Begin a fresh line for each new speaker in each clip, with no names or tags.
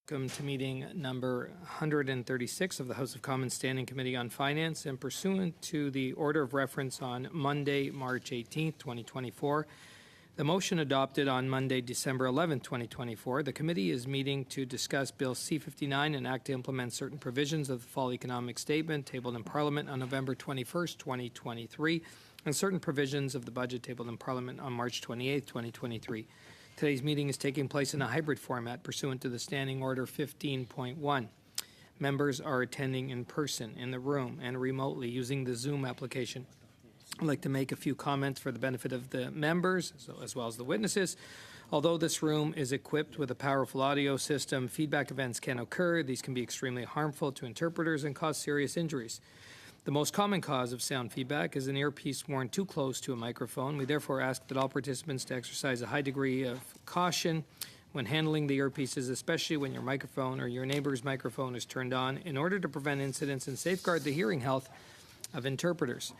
Welcome to meeting number 136 of the House of Commons Standing Committee on Finance, and pursuant to the order of reference on Monday, March 18, 2024, the motion adopted on Monday, December 11, 2024, the committee is meeting to discuss Bill C-59, an act to implement certain provisions of the Fall Economic Statement tabled in Parliament on November 21, 2023, and certain provisions of the budget tabled in Parliament on March 28, 2023. Today's meeting is taking place in a hybrid format pursuant to the Standing Order 15.1. Members are attending in person in the room and remotely using the Zoom application. I'd like to make a few comments for the benefit of the members as well as the witnesses. Although this room is equipped with a powerful audio system, feedback events can occur. These can be extremely harmful to interpreters and cause serious injuries. The most common cause of sound feedback is an earpiece worn too close to a microphone. We therefore ask that all participants to exercise a high degree of caution when handling the earpieces, especially when your microphone or your neighbor's microphone is turned on, in order to prevent incidents and safeguard the hearing health of interpreters.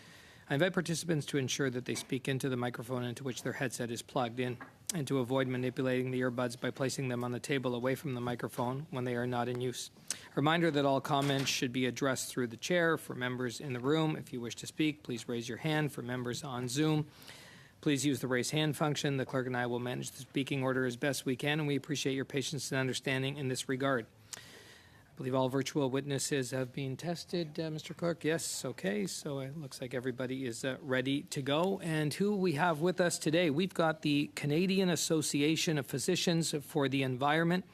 I invite participants to ensure that they speak into the microphone into which their headset is plugged in, and to avoid manipulating the earbuds by placing them on the table away from the microphone when they are not in use. Reminder that all comments should be addressed through the chair. For members in the room, if you wish to speak, please raise your hand. For members on Zoom, please use the raise hand function. The clerk and I will manage the speaking order as best we can, and we appreciate your patience and understanding in this regard. I believe all virtual witnesses have been tested, Mr. Clerk. Yes, okay, so it looks like everybody is ready to go. And who we have with us today, we've got the Canadian Association of Physicians for the Environment,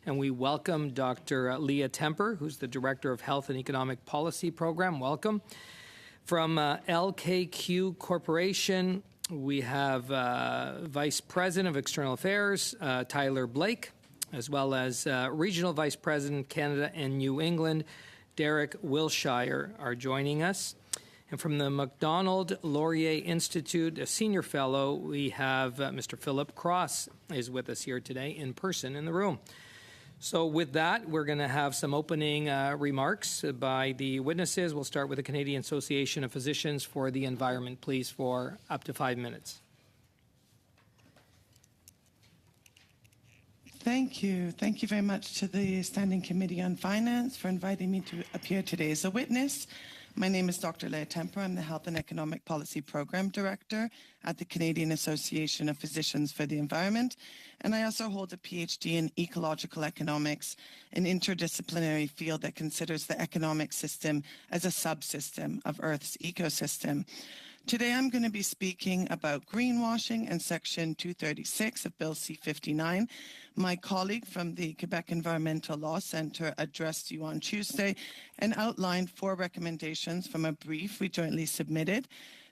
and we welcome Dr. Leah Temper, who's the Director of Health and Economic Policy Program. Welcome. From LKQ Corporation, we have Vice President of External Affairs, Tyler Blake, as well as Regional Vice President, Canada and New England, Derek Wilshire, are joining us. And from the Macdonald Laurier Institute, a Senior Fellow, we have Mr. Philip Cross is with us here today in person in the room. So with that, we're going to have some opening remarks by the witnesses. We'll start with the Canadian Association of Physicians for the Environment, please, for up to 5 minutes.
Thank you. Thank you very much to the Standing Committee on Finance for inviting me to appear today as a witness. My name is Dr. Leah Temper. I'm the Health and Economic Policy Program Director at the Canadian Association of Physicians for the Environment, and I also hold a PhD in Ecological Economics, an interdisciplinary field that considers the economic system as a subsystem of Earth's ecosystem. Today, I'm going to be speaking about greenwashing and Section 236 of Bill C-59. My colleague from the Quebec Environmental Law Centre addressed you on Tuesday and outlined 4 recommendations from a brief we jointly submitted.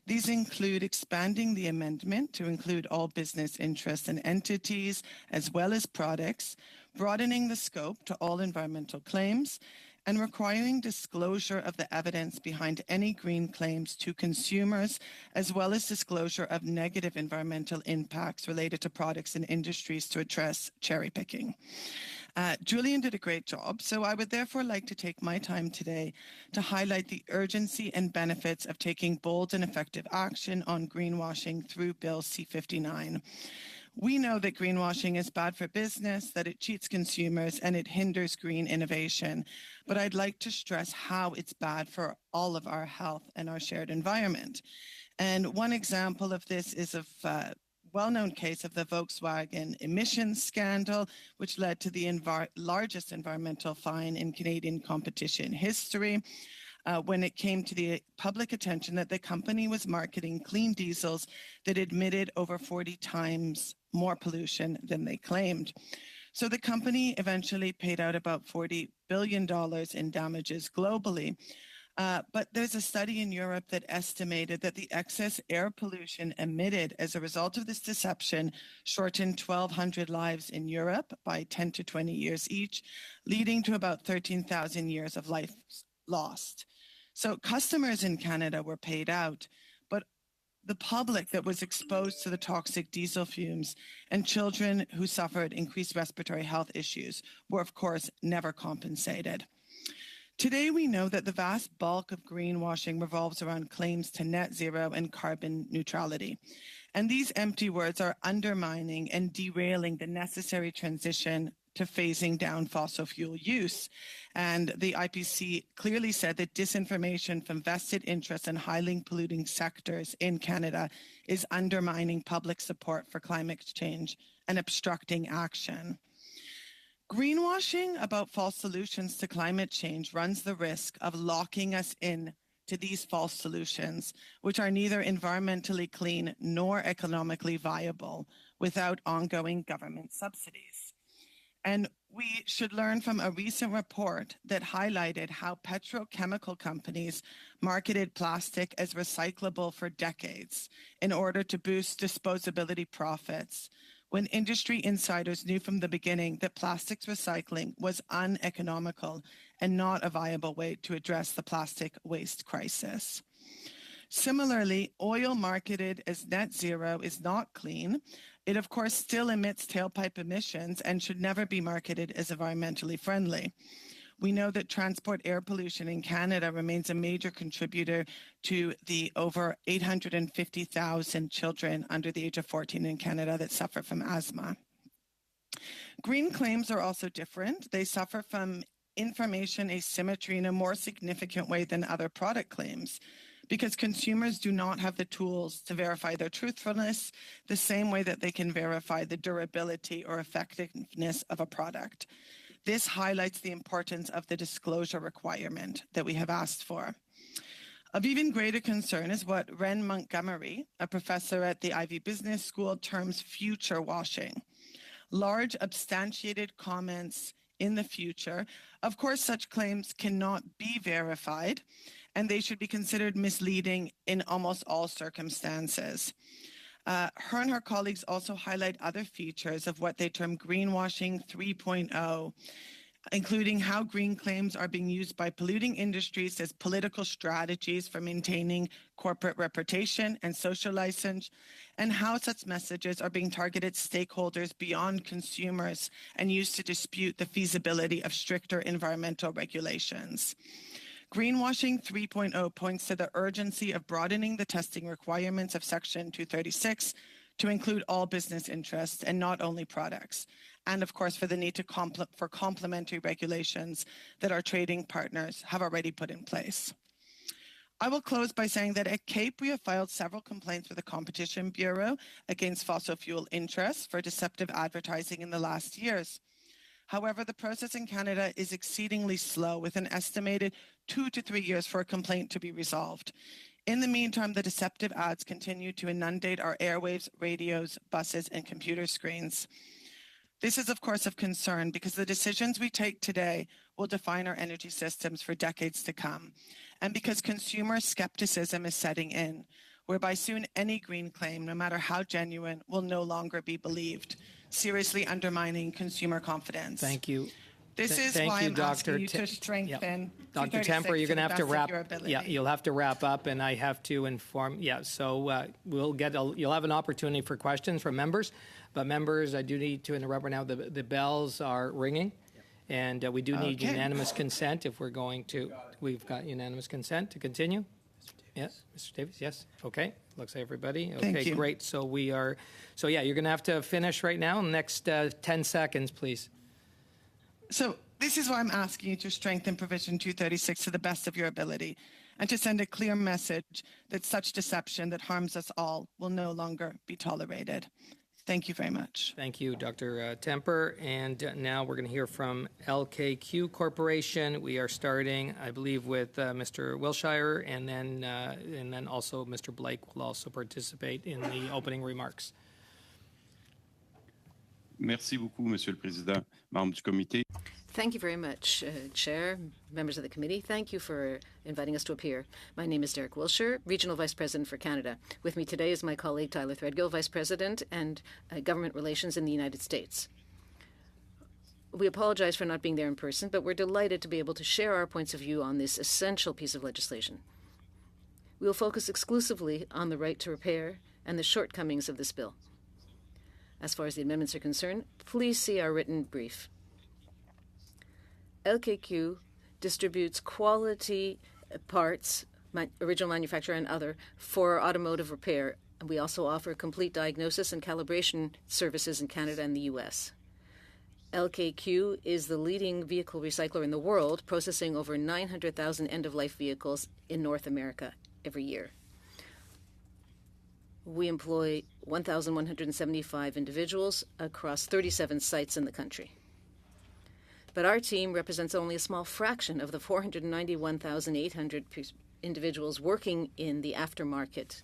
These include expanding the amendment to include all business interests and entities, as well as products, broadening the scope to all environmental claims, and requiring disclosure of the evidence behind any green claims to consumers, as well as disclosure of negative environmental impacts related to products and industries to address cherry picking. Julian did a great job, so I would therefore like to take my time today to highlight the urgency and benefits of taking bold and effective action on greenwashing through Bill C-59. We know that greenwashing is bad for business, that it cheats consumers, and it hinders green innovation. But I'd like to stress how it's bad for all of our health and our shared environment. And one example of this is a well-known case of the Volkswagen emissions scandal, which led to the largest environmental fine in Canadian competition history. When it came to the public attention that the company was marketing clean diesels that emitted over 40 times more pollution than they claimed. So the company eventually paid out about $40 billion in damages globally. But there's a study in Europe that estimated that the excess air pollution emitted as a result of this deception shortened 1,200 lives in Europe by 10 to 20 years each, leading to about 13,000 years of life lost. So customers in Canada were paid out, but the public that was exposed to the toxic diesel fumes and children who suffered increased respiratory health issues were, of course, never compensated. Today, we know that the vast bulk of greenwashing revolves around claims to net zero and carbon neutrality. And these empty words are undermining and derailing the necessary transition to phasing down fossil fuel use. And the IPC clearly said that disinformation from vested interests and highly polluting sectors in Canada is undermining public support for climate change and obstructing action. Greenwashing about false solutions to climate change runs the risk of locking us in to these false solutions, which are neither environmentally clean nor economically viable without ongoing government subsidies. And we should learn from a recent report that highlighted how petrochemical companies marketed plastic as recyclable for decades in order to boost disposability profits, when industry insiders knew from the beginning that plastics recycling was uneconomical and not a viable way to address the plastic waste crisis. Similarly, oil marketed as net zero is not clean. It, of course, still emits tailpipe emissions and should never be marketed as environmentally friendly. We know that transport air pollution in Canada remains a major contributor to the over 850,000 children under the age of 14 in Canada that suffer from asthma. Green claims are also different. They suffer from information asymmetry in a more significant way than other product claims, because consumers do not have the tools to verify their truthfulness the same way that they can verify the durability or effectiveness of a product. This highlights the importance of the disclosure requirement that we have asked for. Of even greater concern is what Ren Montgomery, a professor at the Ivey Business School, terms future washing. Large substantiated comments in the future. Of course, such claims cannot be verified, and they should be considered misleading in almost all circumstances. Her and her colleagues also highlight other features of what they term greenwashing 3.0, including how green claims are being used by polluting industries as political strategies for maintaining corporate reputation and social license, and how such messages are being targeted at stakeholders beyond consumers and used to dispute the feasibility of stricter environmental regulations. Greenwashing 3.0 points to the urgency of broadening the testing requirements of Section 236 to include all business interests and not only products, and of course for the need for complementary regulations that our trading partners have already put in place. I will close by saying that at CAPE, we have filed several complaints with the Competition Bureau against fossil fuel interests for deceptive advertising in the last years. However, the process in Canada is exceedingly slow, with an estimated 2 to 3 years for a complaint to be resolved. In the meantime, the deceptive ads continue to inundate our airwaves, radios, buses, and computer screens. This is, of course, of concern because the decisions we take today will define our energy systems for decades to come, and because consumer skepticism is setting in, whereby soon any green claim, no matter how genuine, will no longer be believed, seriously undermining consumer confidence.
Thank you.
This is why I'm asking you to strengthen.
Dr. Temper, you're going to have to wrap. Yeah, you'll have to wrap up, and I have to inform. Yeah, so you'll have an opportunity for questions from members, but members, I do need to interrupt right now. The bells are ringing, and we do need unanimous consent if we're going to. We've got unanimous consent to continue. Yes, Mr. Davis. Yes. Okay. Looks like everybody. Okay, great. So we are. So yeah, you're going to have to finish right now in the next 10 seconds, please.
So this is why I'm asking you to strengthen Provision 236 to the best of your ability and to send a clear message that such deception that harms us all will no longer be tolerated. Thank you very much.
Thank you, Dr. Temper. And now we're going to hear from LKQ Corporation. We are starting, I believe, with Mr. Wilshire, and then also Mr. Blake will also participate in the opening remarks.
Merci beaucoup, Monsieur le Président, membres du comité.
Thank you very much, Chair, members of the committee. Thank you for inviting us to appear. My name is Derek Wilshire, Regional Vice President for Canada. With me today is my colleague Tyler Threadgill, Vice President and Government Relations in the United States. We apologize for not being there in person, but we're delighted to be able to share our points of view on this essential piece of legislation. We will focus exclusively on the right to repair and the shortcomings of this bill. As far as the amendments are concerned, please see our written brief. LKQ distributes quality parts, original manufacturer and other, for automotive repair. We also offer complete diagnosis and calibration services in Canada and the U.S. LKQ is the leading vehicle recycler in the world, processing over 900,000 end-of-life vehicles in North America every year. We employ 1,175 individuals across 37 sites in the country. But our team represents only a small fraction of the 491,800 individuals working in the aftermarket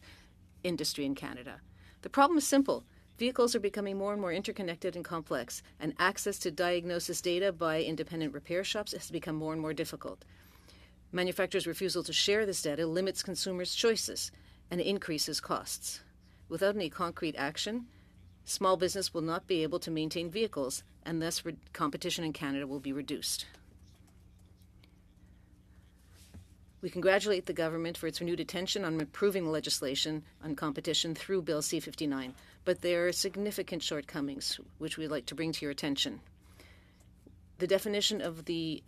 industry in Canada. The problem is simple. Vehicles are becoming more and more interconnected and complex, and access to diagnosis data by independent repair shops has become more and more difficult. Manufacturers' refusal to share this data limits consumers' choices and increases costs. Without any concrete action, small business will not be able to maintain vehicles, and thus competition in Canada will be reduced. We congratulate the government for its renewed attention on improving the legislation on competition through Bill C-59, but there are significant shortcomings which we'd like to bring to your attention. The definition of the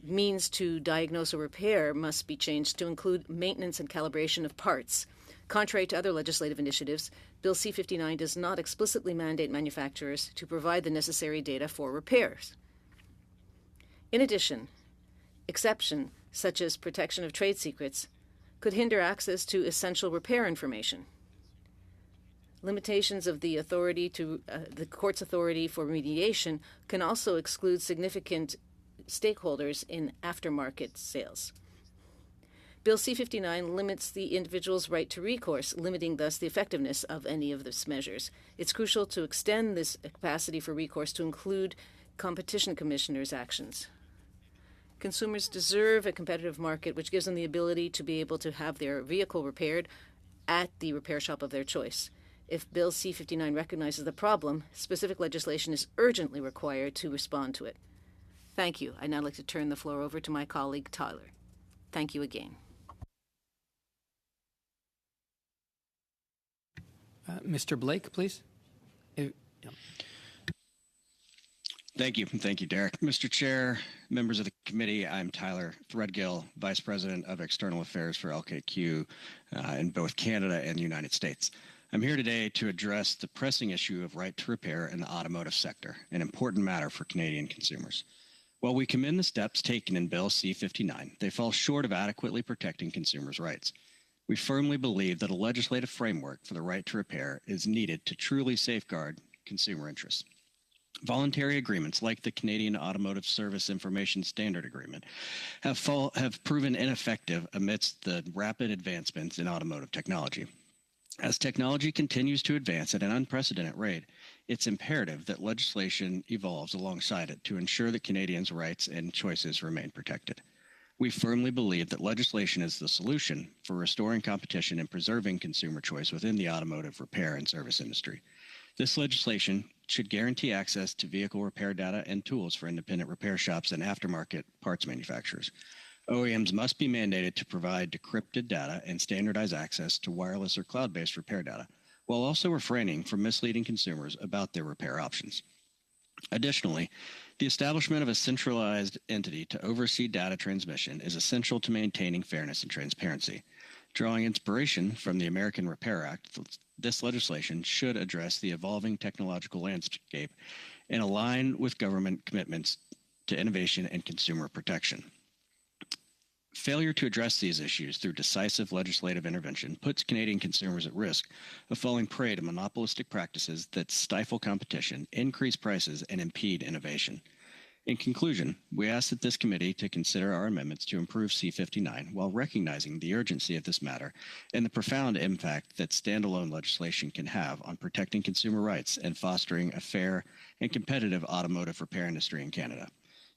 means to diagnose or repair must be changed to include maintenance and calibration of parts. Contrary to other legislative initiatives, Bill C-59 does not explicitly mandate manufacturers to provide the necessary data for repairs. In addition, exceptions such as protection of trade secrets could hinder access to essential repair information. Limitations of the the court's authority for remediation can also exclude significant stakeholders in aftermarket sales. Bill C-59 limits the individual's right to recourse, limiting thus the effectiveness of any of these measures. It's crucial to extend this capacity for recourse to include competition commissioners' actions. Consumers deserve a competitive market which gives them the ability to be able to have their vehicle repaired at the repair shop of their choice. If Bill C-59 recognizes the problem, specific legislation is urgently required to respond to it. Thank you. I'd now like to turn the floor over to my colleague, Tyler. Thank you again.
Mr. Blake, please.
Thank you. Thank you, Derek. Mr. Chair, members of the committee, I'm Tyler Threadgill, Vice President of External Affairs for LKQ in both Canada and the United States. I'm here today to address the pressing issue of right to repair in the automotive sector, an important matter for Canadian consumers. While we commend the steps taken in Bill C-59, they fall short of adequately protecting consumers' rights. We firmly believe that a legislative framework for the right to repair is needed to truly safeguard consumer interests. Voluntary agreements like the Canadian Automotive Service Information Standard Agreement have proven ineffective amidst the rapid advancements in automotive technology. As technology continues to advance at an unprecedented rate, it's imperative that legislation evolves alongside it to ensure that Canadians' rights and choices remain protected. We firmly believe that legislation is the solution for restoring competition and preserving consumer choice within the automotive repair and service industry. This legislation should guarantee access to vehicle repair data and tools for independent repair shops and aftermarket parts manufacturers. OEMs must be mandated to provide decrypted data and standardized access to wireless or cloud-based repair data, while also refraining from misleading consumers about their repair options. Additionally, the establishment of a centralized entity to oversee data transmission is essential to maintaining fairness and transparency. Drawing inspiration from the American Repair Act, this legislation should address the evolving technological landscape and align with government commitments to innovation and consumer protection. Failure to address these issues through decisive legislative intervention puts Canadian consumers at risk of falling prey to monopolistic practices that stifle competition, increase prices, and impede innovation. In conclusion, we ask that this committee to consider our amendments to improve C-59 while recognizing the urgency of this matter and the profound impact that standalone legislation can have on protecting consumer rights and fostering a fair and competitive automotive repair industry in Canada.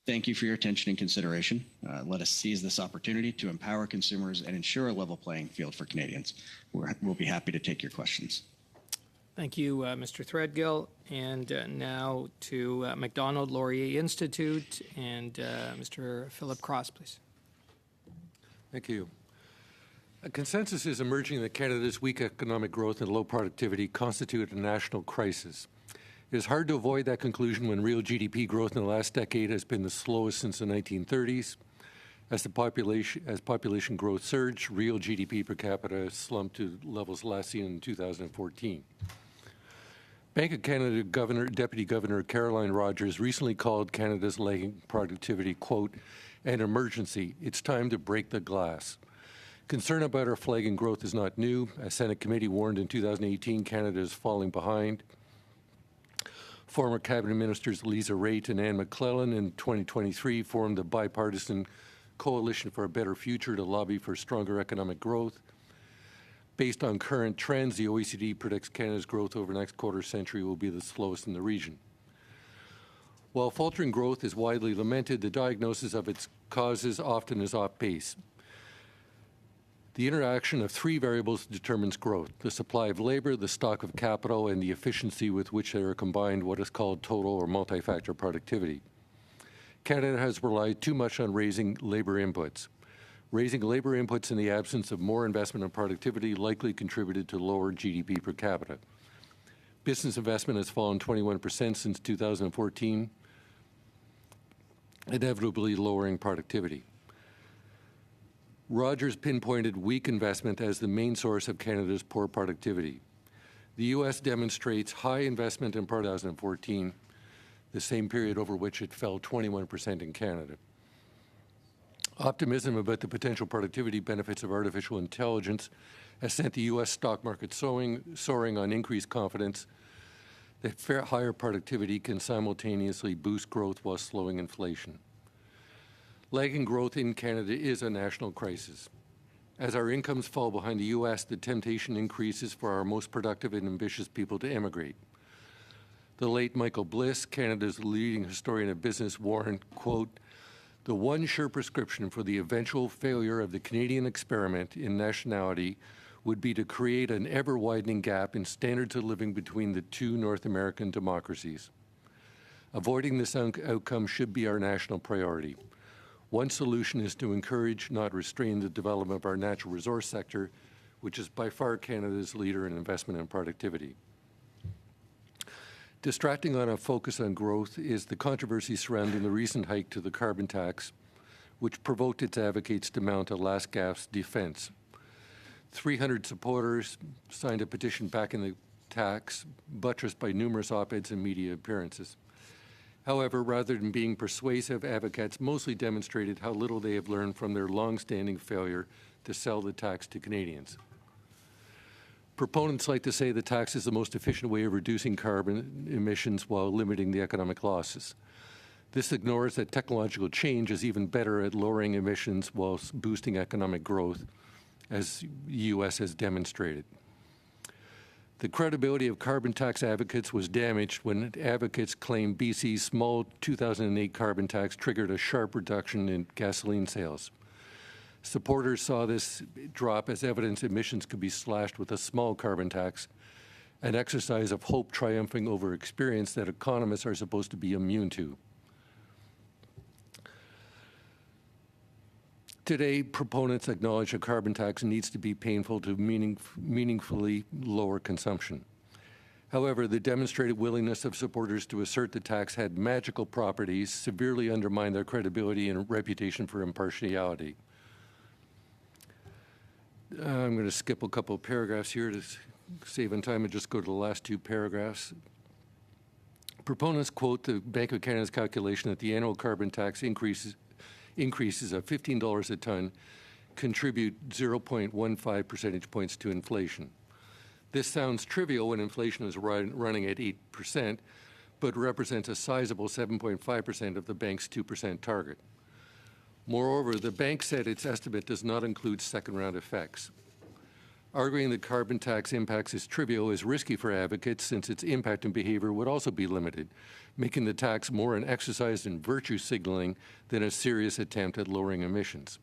Thank you for your attention and consideration. Let us seize this opportunity to empower consumers and ensure a level playing field for Canadians. We'll be happy to take your questions.
Thank you, Mr. Threadgill. And now to Macdonald Laurier Institute and Mr. Philip Cross, please.
Thank you. A consensus is emerging that Canada's weak economic growth and low productivity constitute a national crisis. It is hard to avoid that conclusion when real GDP growth in the last decade has been the slowest since the 1930s. As population growth surged, real GDP per capita slumped to levels last seen in 2014. Bank of Canada Deputy Governor Caroline Rogers recently called Canada's lagging productivity, quote, an emergency. It's time to break the glass. Concern about our flagging growth is not new. A Senate committee warned in 2018 Canada is falling behind. Former cabinet ministers Lisa Raitt and Anne McClellan in 2023 formed the bipartisan Coalition for a Better Future to lobby for stronger economic growth. Based on current trends, the OECD predicts Canada's growth over the next quarter century will be the slowest in the region. While faltering growth is widely lamented, the diagnosis of its causes often is off base. The interaction of three variables determines growth: the supply of labor, the stock of capital, and the efficiency with which they are combined, what is called total or multi-factor productivity. Canada has relied too much on raising labor inputs. Raising labor inputs in the absence of more investment in productivity likely contributed to lower GDP per capita. Business investment has fallen 21% since 2014, inevitably lowering productivity. Rogers pinpointed weak investment as the main source of Canada's poor productivity. The U.S. demonstrates high investment in 2014, the same period over which it fell 21% in Canada. Optimism about the potential productivity benefits of artificial intelligence has sent the U.S. stock market soaring on increased confidence that higher productivity can simultaneously boost growth while slowing inflation. Lagging growth in Canada is a national crisis. As our incomes fall behind the U.S., the temptation increases for our most productive and ambitious people to emigrate. The late Michael Bliss, Canada's leading historian of business, warned, quote, the one sure prescription for the eventual failure of the Canadian experiment in nationality would be to create an ever-widening gap in standards of living between the two North American democracies. Avoiding this outcome should be our national priority. One solution is to encourage, not restrain, the development of our natural resource sector, which is by far Canada's leader in investment and productivity. Distracting on a focus on growth is the controversy surrounding the recent hike to the carbon tax, which provoked its advocates to mount a last-gasp defense. 300 supporters signed a petition backing the tax, buttressed by numerous op-eds and media appearances. However, rather than being persuasive, advocates mostly demonstrated how little they have learned from their long-standing failure to sell the tax to Canadians. Proponents like to say the tax is the most efficient way of reducing carbon emissions while limiting the economic losses. This ignores that technological change is even better at lowering emissions while boosting economic growth, as the U.S. has demonstrated. The credibility of carbon tax advocates was damaged when advocates claimed BC's small 2008 carbon tax triggered a sharp reduction in gasoline sales. Supporters saw this drop as evidence emissions could be slashed with a small carbon tax, an exercise of hope triumphing over experience that economists are supposed to be immune to. Today, proponents acknowledge a carbon tax needs to be painful to meaningfully lower consumption. However, the demonstrated willingness of supporters to assert the tax had magical properties severely undermined their credibility and reputation for impartiality. I'm going to skip a couple of paragraphs here to save on time and just go to the last two paragraphs. Proponents quote the Bank of Canada's calculation that the annual carbon tax increases of $15 a ton contribute 0.15 percentage points to inflation. This sounds trivial when inflation is running at 8%, but represents a sizable 7.5% of the bank's 2% target. Moreover, the bank said its estimate does not include second-round effects. Arguing that carbon tax impacts is trivial is risky for advocates since its impact and behavior would also be limited, making the tax more an exercise in virtue signaling than a serious attempt at lowering emissions.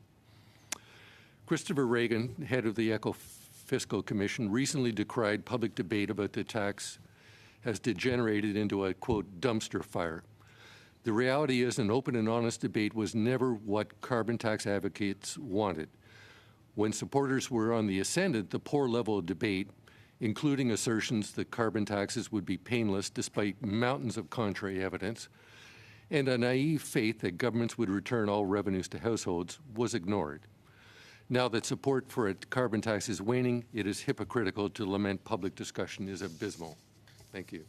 Christopher Reagan, head of the Eco-Fiscal Commission, recently decried public debate about the tax has degenerated into a, quote, dumpster fire. The reality is an open and honest debate was never what carbon tax advocates wanted. When supporters were on the ascendant, the poor level of debate, including assertions that carbon taxes would be painless despite mountains of contrary evidence, and a naive faith that governments would return all revenues to households, was ignored. Now that support for a carbon tax is waning, it is hypocritical to lament public discussion is abysmal. Thank you.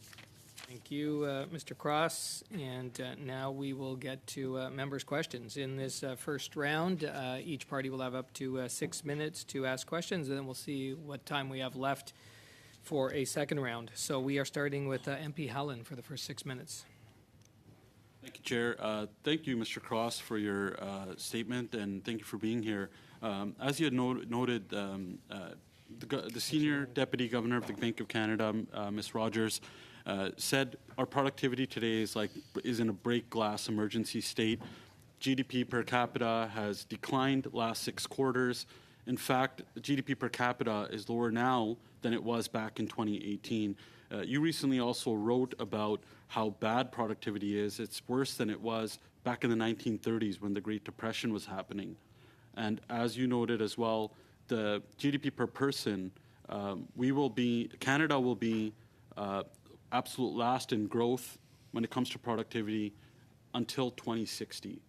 Thank you, Mr. Cross. And now we will get to members' questions. In this first round, each party will have up to 6 minutes to ask questions, and then we'll see what time we have left for a second round. So we are starting with MP Howland for the first 6 minutes.
Thank you, Chair. Thank you, Mr. Cross, for your statement, and thank you for being here. As you had noted, the Senior Deputy Governor of the Bank of Canada, Ms. Rogers, said our productivity today is in a break glass emergency state. GDP per capita has declined last 6 quarters. In fact, GDP per capita is lower now than it was back in 2018. You recently also wrote about how bad productivity is. It's worse than it was back in the 1930s when the Great Depression was happening. And as you noted as well, the GDP per person, Canada will be absolute last in growth when it comes to productivity until 2060.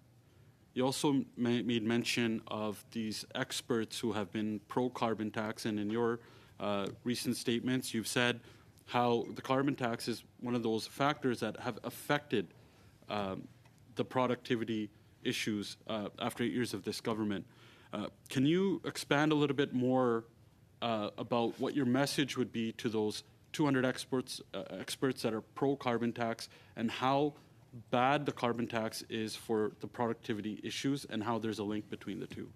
You also made mention of these experts who have been pro-carbon tax, and in your recent statements, you've said how the carbon tax is one of those factors that have affected the productivity issues after 8 years of this government. Can you expand a little bit more about what your message would be to those 200 experts that are pro-carbon tax, and how bad the carbon tax is for the productivity issues, and how there's a link between the two?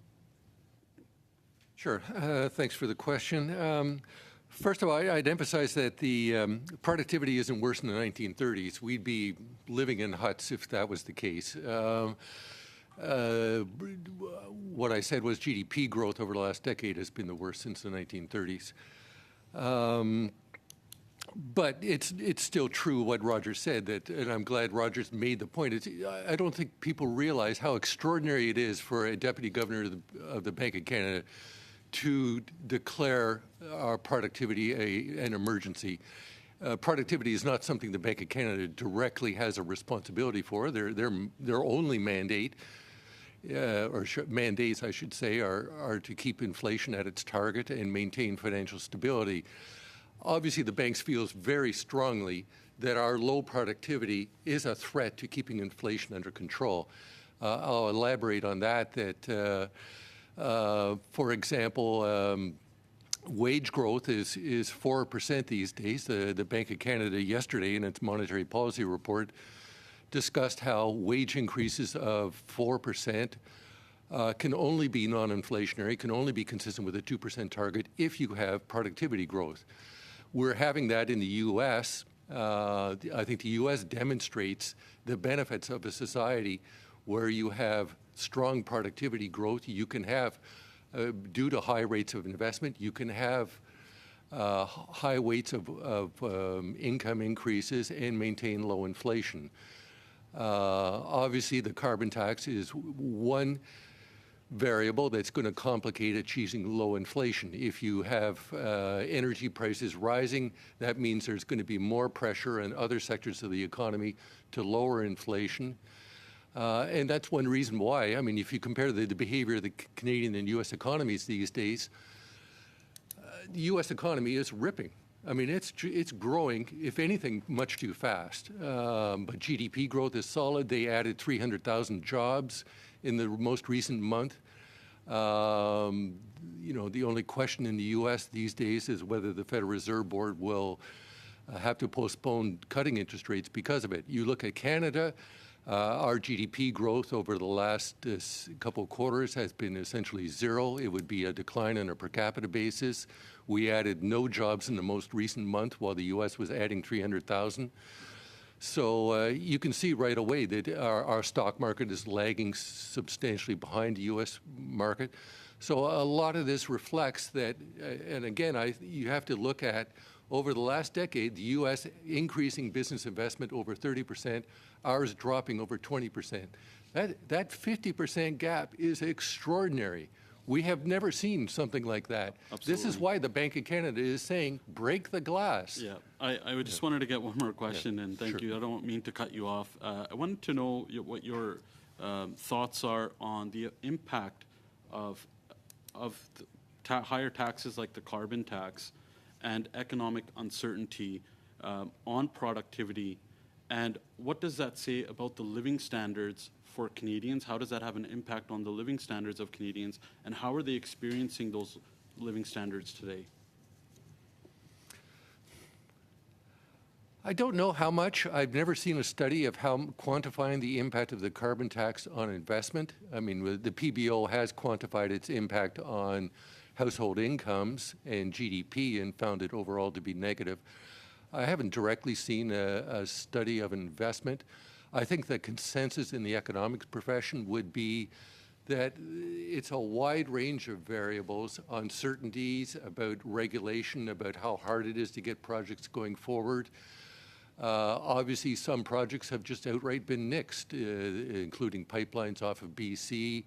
Sure. Thanks for the question. First of all, I'd emphasize that the productivity isn't worse than the 1930s. We'd be living in huts if that was the case. What I said was GDP growth over the last decade has been the worst since the 1930s. But it's still true what Roger said, and I'm glad Roger's made the point. I don't think people realize how extraordinary it is for a deputy governor of the Bank of Canada to declare our productivity an emergency. Productivity is not something the Bank of Canada directly has a responsibility for. Their only mandate, mandates, I should say, are to keep inflation at its target and maintain financial stability. Obviously, the banks feels very strongly that our low productivity is a threat to keeping inflation under control. I'll elaborate on that. For example, wage growth is 4% these days. The Bank of Canada yesterday in its monetary policy report discussed how wage increases of 4% can only be non-inflationary, can only be consistent with a 2% target if you have productivity growth. We're having that in the U.S. I think the U.S. demonstrates the benefits of a society where you have strong productivity growth. You can have, due to high rates of investment, you can have high rates of income increases and maintain low inflation. Obviously, the carbon tax is one variable that's going to complicate achieving low inflation. If you have energy prices rising, that means there's going to be more pressure in other sectors of the economy to lower inflation. And that's one reason why. I mean, if you compare the behavior of the Canadian and U.S. economies these days, the U.S. economy is ripping. I mean, it's growing, if anything, much too fast. But GDP growth is solid. They added 300,000 jobs in the most recent month. You know, the only question in the U.S. these days is whether the Federal Reserve Board will have to postpone cutting interest rates because of it. You look at Canada, our GDP growth over the last couple of quarters has been essentially zero. It would be a decline on a per capita basis. We added no jobs in the most recent month, while the U.S. was adding 300,000. So you can see right away that our stock market is lagging substantially behind the U.S. market. So a lot of this reflects that, and again, you have to look at, over the last decade, the U.S. increasing business investment over 30%, ours dropping over 20%. That 50% gap is extraordinary. We have never seen something like that.
Absolutely.
This is why the Bank of Canada is saying, break the glass.
Yeah, I just wanted to get one more question, and thank you. I don't mean to cut you off. I wanted to know what your thoughts are on the impact of higher taxes like the carbon tax and economic uncertainty on productivity, and what does that say about the living standards for Canadians? How does that have an impact on the living standards of Canadians, and how are they experiencing those living standards today?
I don't know how much. I've never seen a study of how quantifying the impact of the carbon tax on investment. I mean, the PBO has quantified its impact on household incomes and GDP and found it overall to be negative. I haven't directly seen a study of investment. I think the consensus in the economics profession would be that it's a wide range of variables, uncertainties about regulation, about how hard it is to get projects going forward. Obviously, some projects have just outright been nixed, including pipelines off of BC,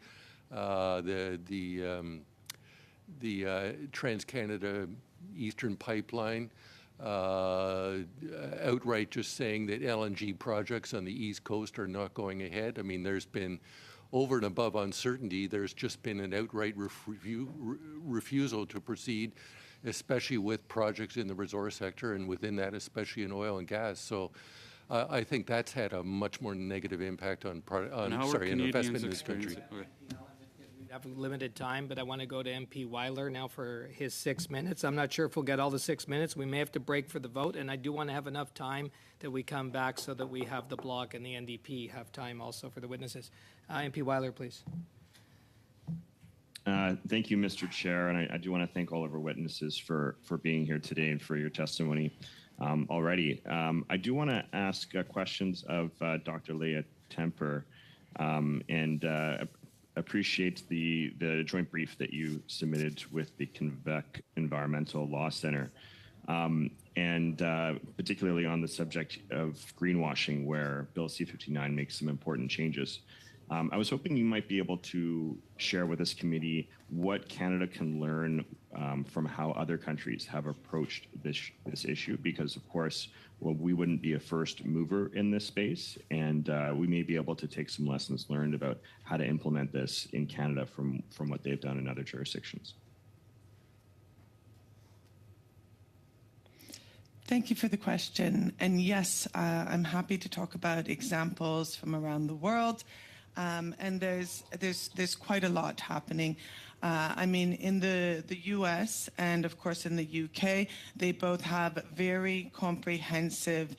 the Trans-Canada Eastern Pipeline, outright just saying that LNG projects on the East Coast are not going ahead. I mean, there's been, over and above uncertainty, there's just been an outright refusal to proceed, especially with projects in the resource sector, and within that, especially in oil and gas. So I think that's had a much more negative impact on investment in this country.
Okay.
We have limited time, but I want to go to MP Weiler now for his 6 minutes. I'm not sure if we'll get all the 6 minutes. We may have to break for the vote, and I do want to have enough time that we come back so that we have the Bloc and the NDP have time also for the witnesses. MP Weiler, please.
Thank you, Mr. Chair, and I do want to thank all of our witnesses for being here today and for your testimony already. I do want to ask questions of Dr. Leah Temper and appreciate the joint brief that you submitted with the Quebec Environmental Law Center, and particularly on the subject of greenwashing, where Bill C-59 makes some important changes. I was hoping you might be able to share with this committee what Canada can learn from how other countries have approached this issue, because, of course, well, we wouldn't be a first mover in this space, and we may be able to take some lessons learned about how to implement this in Canada from what they've done in other jurisdictions.
Thank you for the question. And yes, I'm happy to talk about examples from around the world. And there's quite a lot happening. I mean, in the US and, of course, in the UK, they both have very comprehensive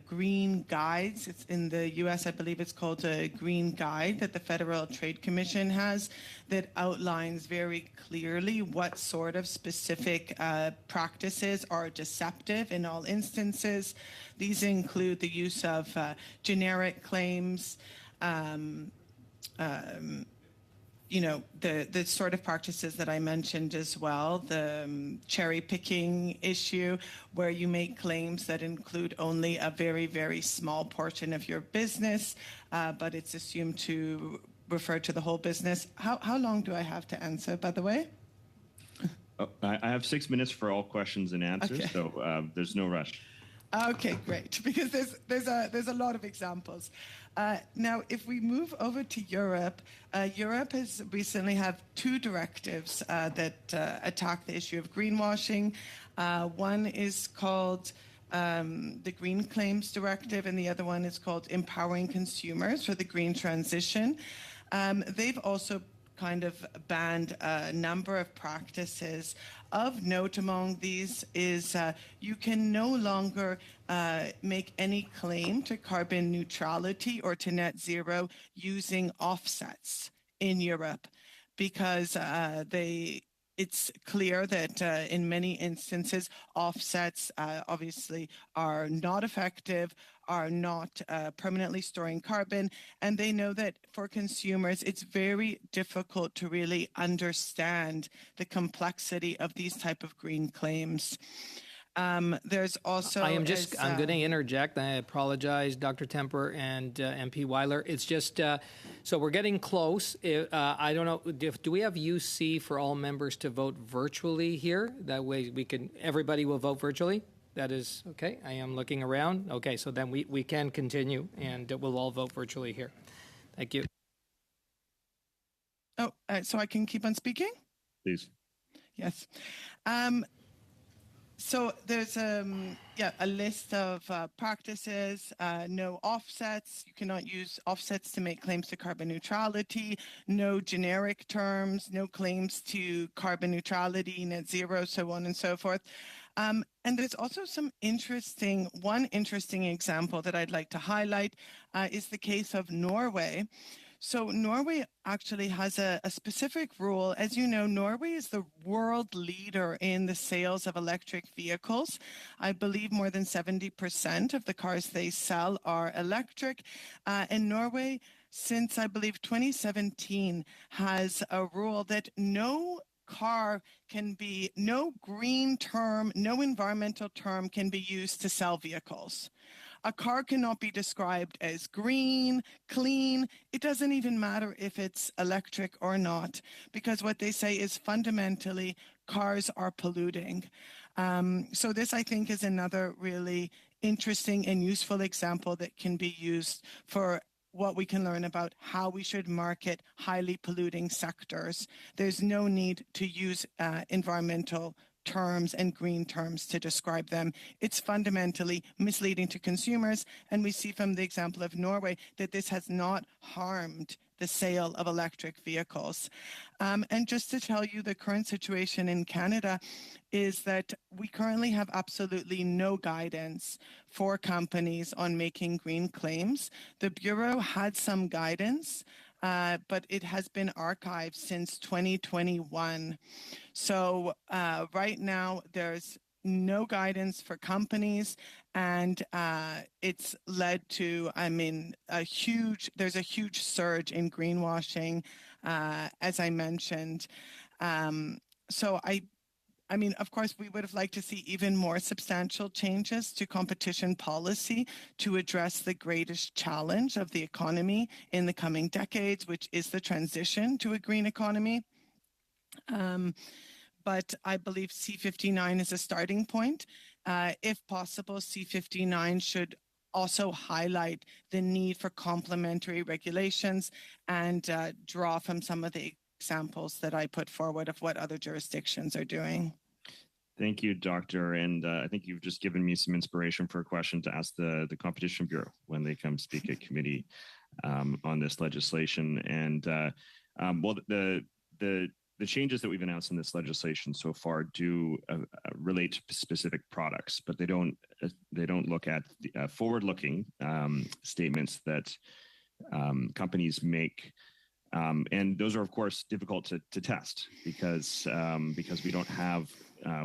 green guides. It's in the US, I believe it's called a Green Guide that the Federal Trade Commission has, that outlines very clearly what sort of specific practices are deceptive in all instances. These include the use of generic claims, you know, the sort of practices that I mentioned as well, the cherry picking issue, where you make claims that include only a very, very small portion of your business, but it's assumed to refer to the whole business. How long do I have to answer, by the way?
I have 6 minutes for all questions and answers, okay. So there's no rush.
Okay, great, because there's a lot of examples. Now, if we move over to Europe, Europe has recently have two directives that attack the issue of greenwashing. One is called the Green Claims Directive, and the other one is called Empowering Consumers for the Green Transition. They've also kind of banned a number of practices. Of note among these is you can no longer make any claim to carbon neutrality or to net zero using offsets in Europe, because it's clear that in many instances, offsets obviously are not effective, are not permanently storing carbon, and they know that for consumers, it's very difficult to really understand the complexity of these type of green claims. There's also...
I'm going to interject. I apologize, Dr. Temper and MP Weiler. It's just, so we're getting close. I don't know, do we have UC for all members to vote virtually here? That way everybody will vote virtually? That is, okay, I am looking around. Okay, so then we can continue, and we'll all vote virtually here. Thank you.
Oh, so I can keep on speaking?
Please.
Yes. So there's a list of practices, no offsets. You cannot use offsets to make claims to carbon neutrality, no generic terms, no claims to carbon neutrality, net zero, so on and so forth. And there's also one interesting example that I'd like to highlight is the case of Norway. So Norway actually has a specific rule. As you know, Norway is the world leader in the sales of electric vehicles. I believe more than 70% of the cars they sell are electric. And Norway, since I believe 2017, has a rule that no green term, no environmental term can be used to sell vehicles. A car cannot be described as green, clean. It doesn't even matter if it's electric or not, because what they say is fundamentally cars are polluting. So this, I think, is another really interesting and useful example that can be used for what we can learn about how we should market highly polluting sectors. There's no need to use environmental terms and green terms to describe them. It's fundamentally misleading to consumers, and we see from the example of Norway that this has not harmed the sale of electric vehicles. And just to tell you, the current situation in Canada is that we currently have absolutely no guidance for companies on making green claims. The Bureau had some guidance, but it has been archived since 2021. So right now, there's no guidance for companies, and it's led to, there's a huge surge in greenwashing, as I mentioned. So of course, we would have liked to see even more substantial changes to competition policy to address the greatest challenge of the economy in the coming decades, which is the transition to a green economy. But I believe C59 is a starting point. If possible, C59 should also highlight the need for complementary regulations and draw from some of the examples that I put forward of what other jurisdictions are doing.
Thank you, Doctor. And I think you've just given me some inspiration for a question to ask the Competition Bureau when they come speak at committee on this legislation. And the changes that we've announced in this legislation so far do relate to specific products, but they don't look at the forward-looking statements that companies make. And those are, of course, difficult to test because we don't have,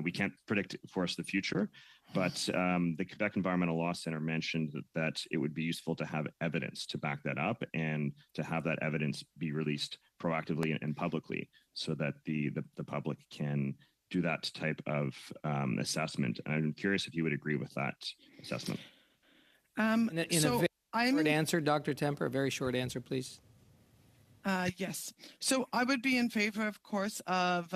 we can't predict, of course, the future. But the Quebec Environmental Law Center mentioned that it would be useful to have evidence to back that up and to have that evidence be released proactively and publicly so that the public can do that type of assessment. I'm curious if you would agree with that assessment.
Short answer, Dr. Temper, a very short answer, please.
Yes. So I would be in favor, of course, of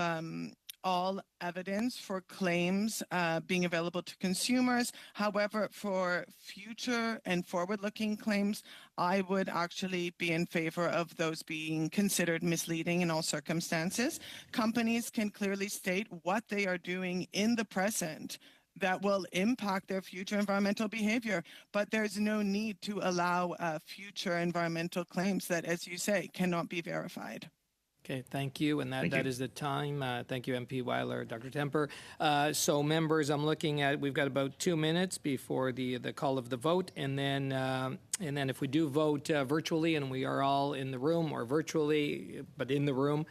all evidence for claims being available to consumers. However, for future and forward-looking claims, I would actually be in favor of those being considered misleading in all circumstances. Companies can clearly state what they are doing in the present that will impact their future environmental behavior, but there's no need to allow future environmental claims that, as you say, cannot be verified.
Okay, thank you. And that is the time. Thank you, MP Weiler, Dr. Temper. So members, I'm looking at, we've got about 2 minutes before the call of the vote. And then if we do vote virtually and we are all in the room or virtually, but in the room,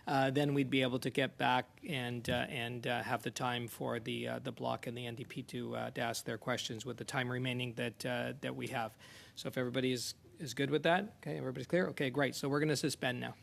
then we'd be able to get back and have the time for the Bloc and the NDP to ask their questions with the time remaining that we have. So if everybody is good with that, okay, everybody's clear? Okay, great. So we're going to suspend now.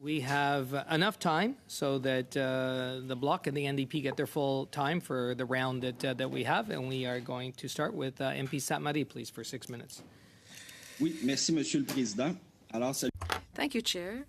We have enough time so that the Bloc and the NDP get their full time for the round that we have, and we are going to start with MP Sainte-Marie, please, for 6 minutes.
Oui, merci, Monsieur le Président. Alors,
Thank you, Chair.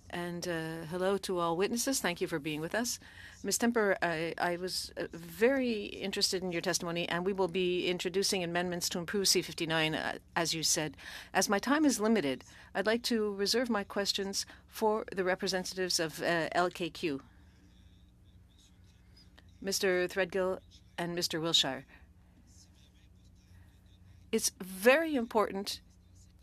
And hello to all witnesses. Thank you for being with us. Ms. Temper, I was very interested in your testimony, and we will be introducing amendments to improve C-59, as you said. As my time is limited, I'd like to reserve my questions for the representatives of LKQ, Mr. Threadgill and Mr. Wilshire. It's very important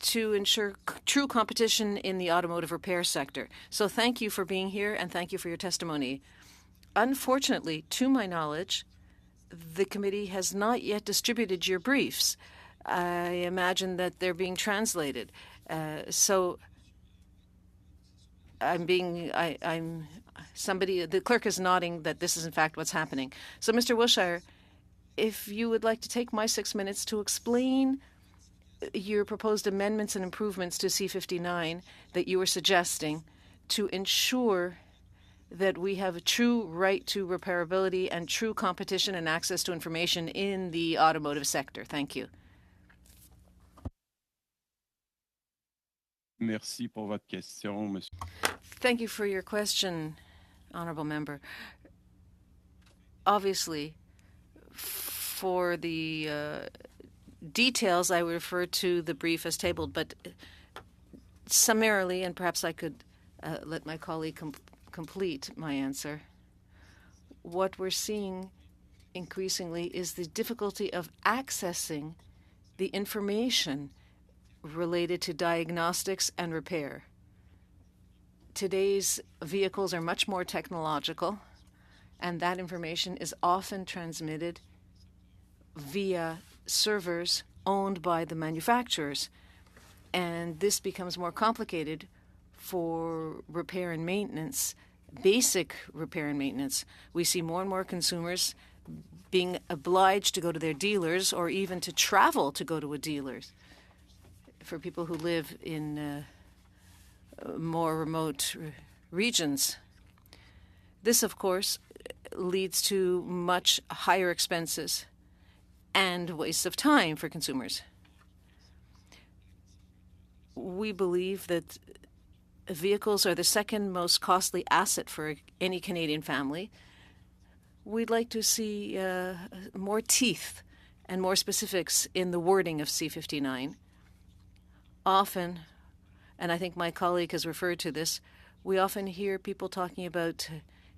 to ensure true competition in the automotive repair sector. So thank you for being here, and thank you for your testimony. Unfortunately, to my knowledge, the committee has not yet distributed your briefs. I imagine that they're being translated. So the clerk is nodding that this is in fact what's happening. So Mr. Wilshire, if you would like to take my 6 minutes to explain your proposed amendments and improvements to C-59 that you were suggesting to ensure that we have a true right to repairability and true competition and access to information in the automotive sector. Thank you.
Merci pour votre question, monsieur.
Thank you for your question, honourable member. Obviously, for the details, I would refer to the brief as tabled, but summarily, and perhaps I could let my colleague complete my answer. What we're seeing increasingly is the difficulty of accessing the information related to diagnostics and repair. Today's vehicles are much more technological, and that information is often transmitted via servers owned by the manufacturers. And this becomes more complicated for repair and maintenance, basic repair and maintenance. We see more and more consumers being obliged to go to their dealers or even to travel to go to a dealer's. For people who live in more remote regions. This, of course, leads to much higher expenses and waste of time for consumers. We believe that vehicles are the second most costly asset for any Canadian family. We'd like to see more teeth and more specifics in the wording of C-59. Often, and I think my colleague has referred to this, we often hear people talking about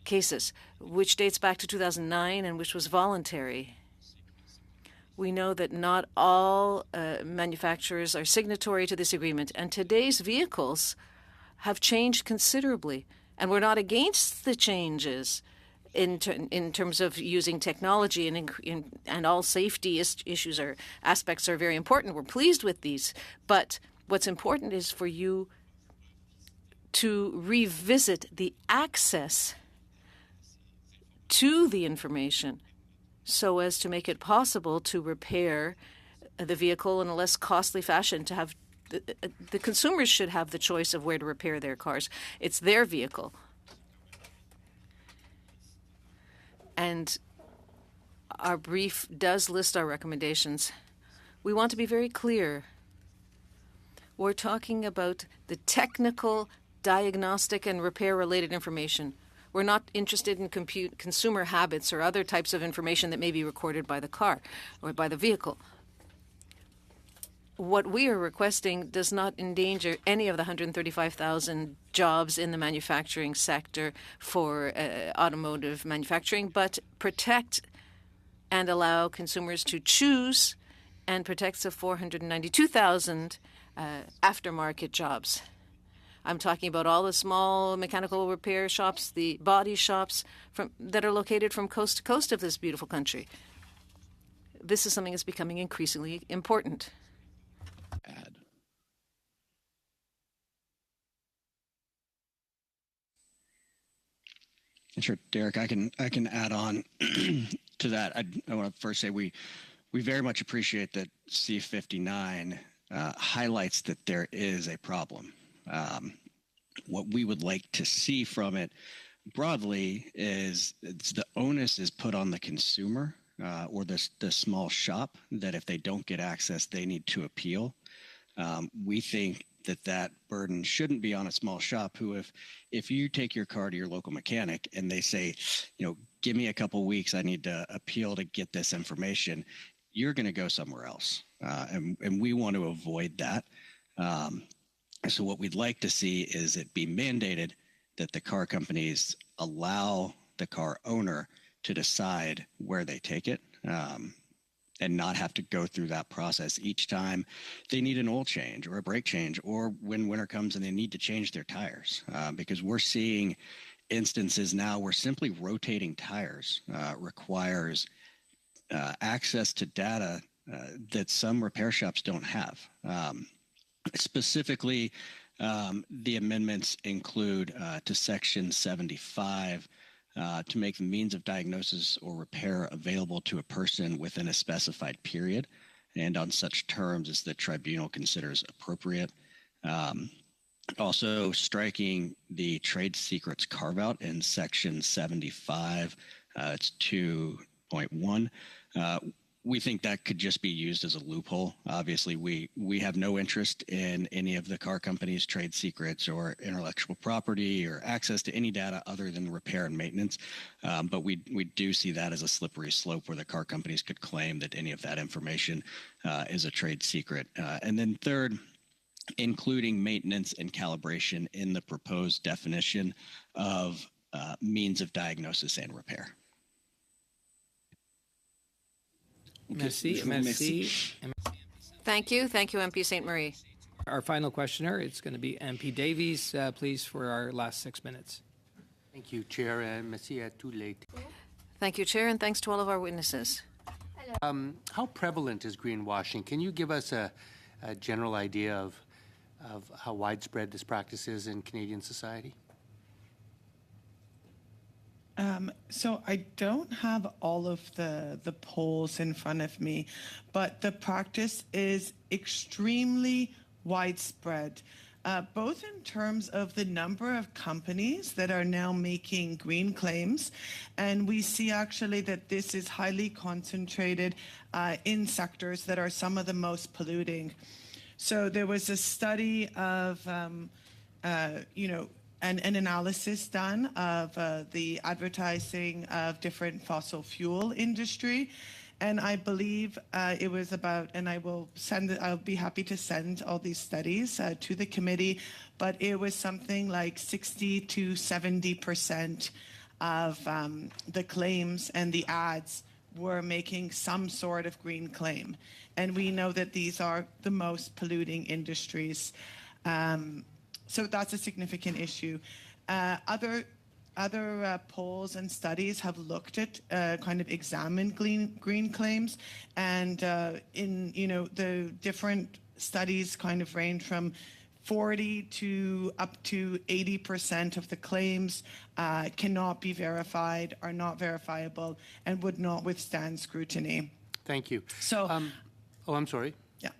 cases which dates back to 2009 and which was voluntary. We know that not all manufacturers are signatory to this agreement, and today's vehicles have changed considerably, and we're not against the changes in terms of using technology, and all safety issues or aspects are very important. We're pleased with these, but what's important is for you to revisit the access to the information so as to make it possible to repair the vehicle in a less costly fashion. To have the consumers should have the choice of where to repair their cars. It's their vehicle. And our brief does list our recommendations. We want to be very clear. We're talking about the technical, diagnostic, and repair-related information. We're not interested in consumer habits or other types of information that may be recorded by the car or by the vehicle. What we are requesting does not endanger any of the 135,000 jobs in the manufacturing sector for automotive manufacturing, but protect and allow consumers to choose and protects the 492,000 aftermarket jobs. I'm talking about all the small mechanical repair shops, the body shops that are located from coast to coast of this beautiful country. This is something that's becoming increasingly important.
Sure, Derek, I can add on to that. I want to first say we very much appreciate that C-59 highlights that there is a problem. What we would like to see from it broadly is the onus is put on the consumer or the small shop that if they don't get access, they need to appeal. We think that burden shouldn't be on a small shop who, if you take your car to your local mechanic and they say, give me a couple weeks, I need to appeal to get this information, you're going to go somewhere else. And we want to avoid that. So what we'd like to see is it be mandated that the car companies allow the car owner to decide where they take it. And not have to go through that process each time they need an oil change or a brake change, or when winter comes and they need to change their tires. Because we're seeing instances now where simply rotating tires requires access to data that some repair shops don't have. Specifically, the amendments include to Section 75, to make the means of diagnosis or repair available to a person within a specified period and on such terms as the tribunal considers appropriate. Also, striking the trade secrets carve out in Section 75, it's 2.1. We think that could just be used as a loophole. Obviously, we have no interest in any of the car companies' trade secrets or intellectual property or access to any data other than repair and maintenance. But we do see that as a slippery slope where the car companies could claim that any of that information is a trade secret. And then third, including maintenance and calibration in the proposed definition of means of diagnosis and repair.
Merci.
Thank you. Thank you, MP St. Marie.
Our final questioner, it's going to be MP Davies, please, for our last 6 minutes.
Thank you, Chair, and merci à tous les.
Thank you, Chair, and thanks to all of our witnesses.
How prevalent is greenwashing? Can you give us a general idea of how widespread this practice is in Canadian society?
So I don't have all of the polls in front of me, but the practice is extremely widespread, both in terms of the number of companies that are now making green claims. And we see actually that this is highly concentrated in sectors that are some of the most polluting. So there was a study of, an analysis done of the advertising of different fossil fuel industry. And I believe it was about, and I'll be happy to send all these studies to the committee, but it was something like 60 to 70% of the claims and the ads were making some sort of green claim. And we know that these are the most polluting industries. So that's a significant issue. Other polls and studies have looked at kind of examined green claims, and the different studies kind of range from 40 to up to 80% of the claims cannot be verified, are not verifiable, and would not withstand scrutiny.
Thank you.
So,
I'm sorry.
Yeah.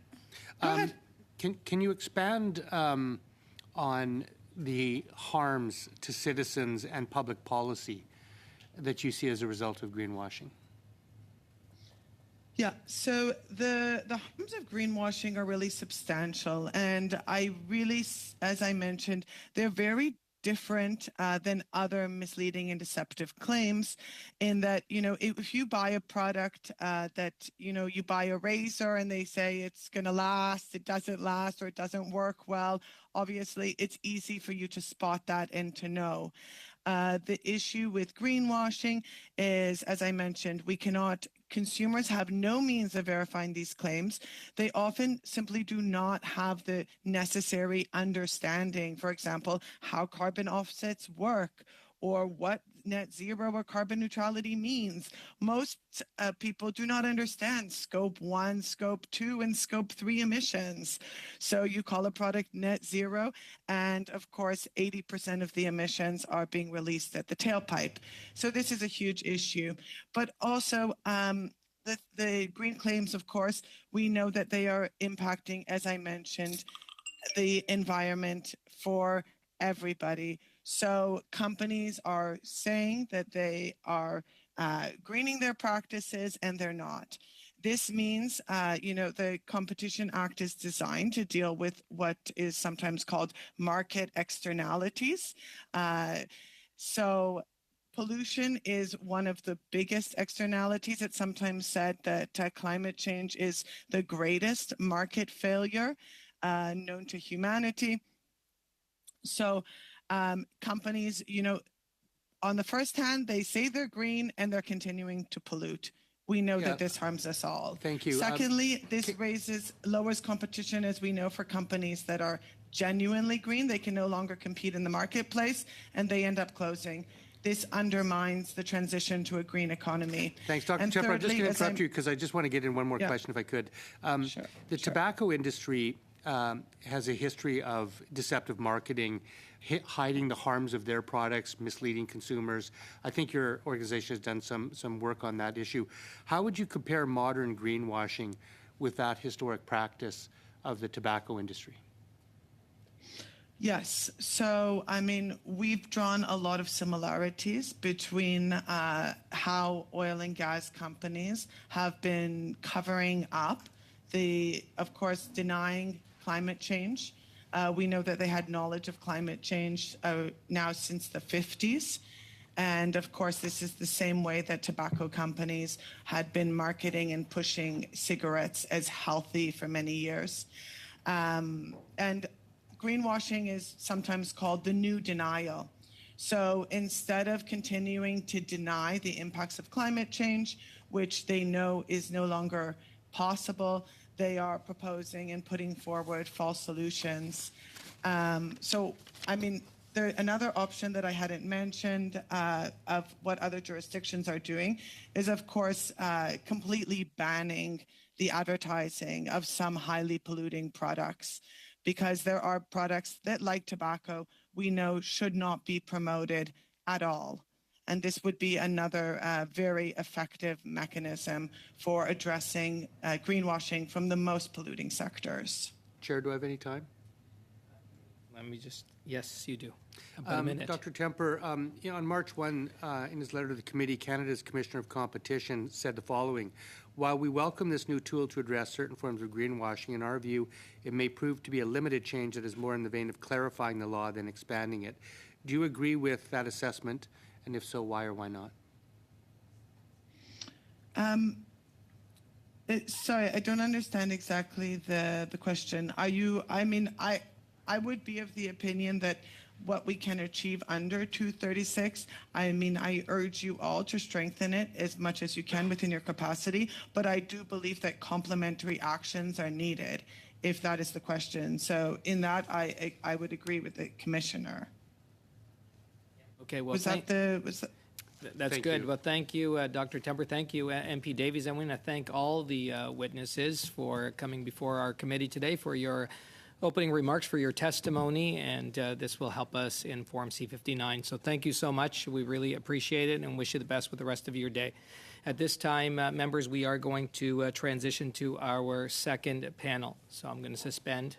Go ahead.
Can you expand on the harms to citizens and public policy that you see as a result of greenwashing?
Yeah, so the harms of greenwashing are really substantial, and as I mentioned, they're very different than other misleading and deceptive claims in that, if you buy a product that, you buy a razor and they say it's going to last, it doesn't last, or it doesn't work well, obviously it's easy for you to spot that and to know. The issue with greenwashing is, as I mentioned, consumers have no means of verifying these claims. They often simply do not have the necessary understanding, for example, how carbon offsets work or what net zero or carbon neutrality means. Most people do not understand scope 1, scope 2, and scope 3 emissions. So you call a product net zero, and of course, 80% of the emissions are being released at the tailpipe. So this is a huge issue. But also, the green claims, of course, we know that they are impacting, as I mentioned, the environment for everybody. So companies are saying that they are greening their practices, and they're not. This means, the Competition Act is designed to deal with what is sometimes called market externalities. So pollution is one of the biggest externalities. It's sometimes said that climate change is the greatest market failure known to humanity. So companies, on the first hand, they say they're green and they're continuing to pollute. We know that this harms us all.
Thank you.
Secondly, this lowers competition, as we know, for companies that are genuinely green. They can no longer compete in the marketplace, and they end up closing. This undermines the transition to a green economy.
Thanks, Dr. Temper. I'm just going to interrupt you because I just want to get in one more question if I could. The tobacco industry has a history of deceptive marketing, hiding the harms of their products, misleading consumers. I think your organization has done some work on that issue. How would you compare modern greenwashing with that historic practice of the tobacco industry?
Yes. So, I mean, we've drawn a lot of similarities between how oil and gas companies have been covering up of course, denying climate change. We know that they had knowledge of climate change now since the 50s. And of course, this is the same way that tobacco companies had been marketing and pushing cigarettes as healthy for many years. And greenwashing is sometimes called the new denial. So instead of continuing to deny the impacts of climate change, which they know is no longer possible, they are proposing and putting forward false solutions. So, I mean, another option that I hadn't mentioned of what other jurisdictions are doing is, of course, completely banning the advertising of some highly polluting products, because there are products that, like tobacco, we know should not be promoted at all. And this would be another very effective mechanism for addressing greenwashing from the most polluting sectors.
Chair, do I have any time?
Let me just, yes, you do. About a minute.
Dr. Temper, on March 1, in his letter to the committee, Canada's Commissioner of Competition said the following: while we welcome this new tool to address certain forms of greenwashing, in our view, it may prove to be a limited change that is more in the vein of clarifying the law than expanding it. Do you agree with that assessment? And if so, why or why not?
Sorry, I don't understand exactly the question. I would be of the opinion that what we can achieve under 236, I mean, I urge you all to strengthen it as much as you can within your capacity, but I do believe that complementary actions are needed, if that is the question. So in that, I would agree with the Commissioner.
Okay, well,
That's
That's good. Well, thank you, Dr. Temper. Thank you, MP Davies. I want to thank all the witnesses for coming before our committee today, for your opening remarks, for your testimony, and this will help us inform C-59. So thank you so much. We really appreciate it and wish you the best with the rest of your day. At this time, members, we are going to transition to our second panel. So I'm going to suspend.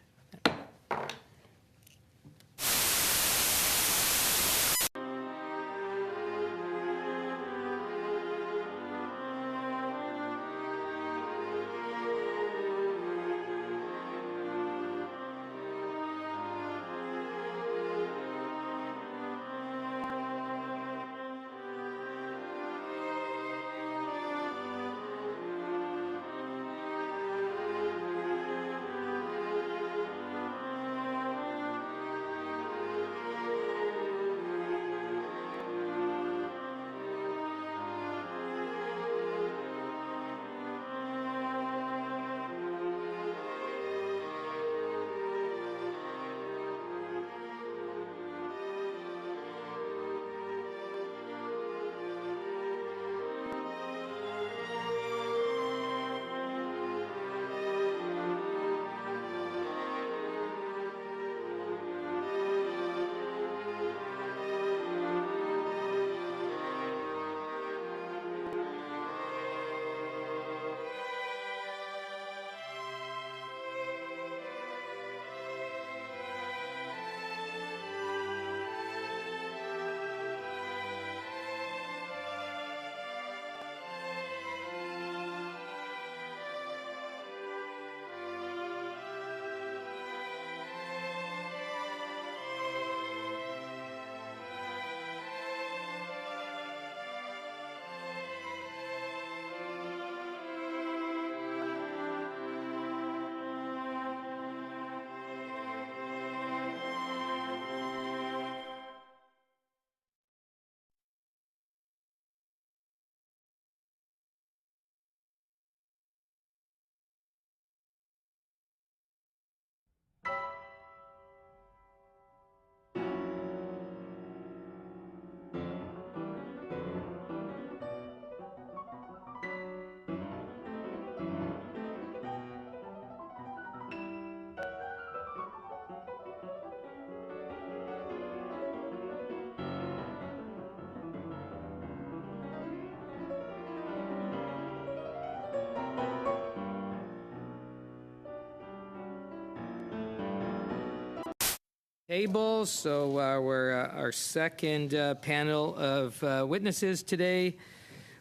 table. So we're our second panel of witnesses today.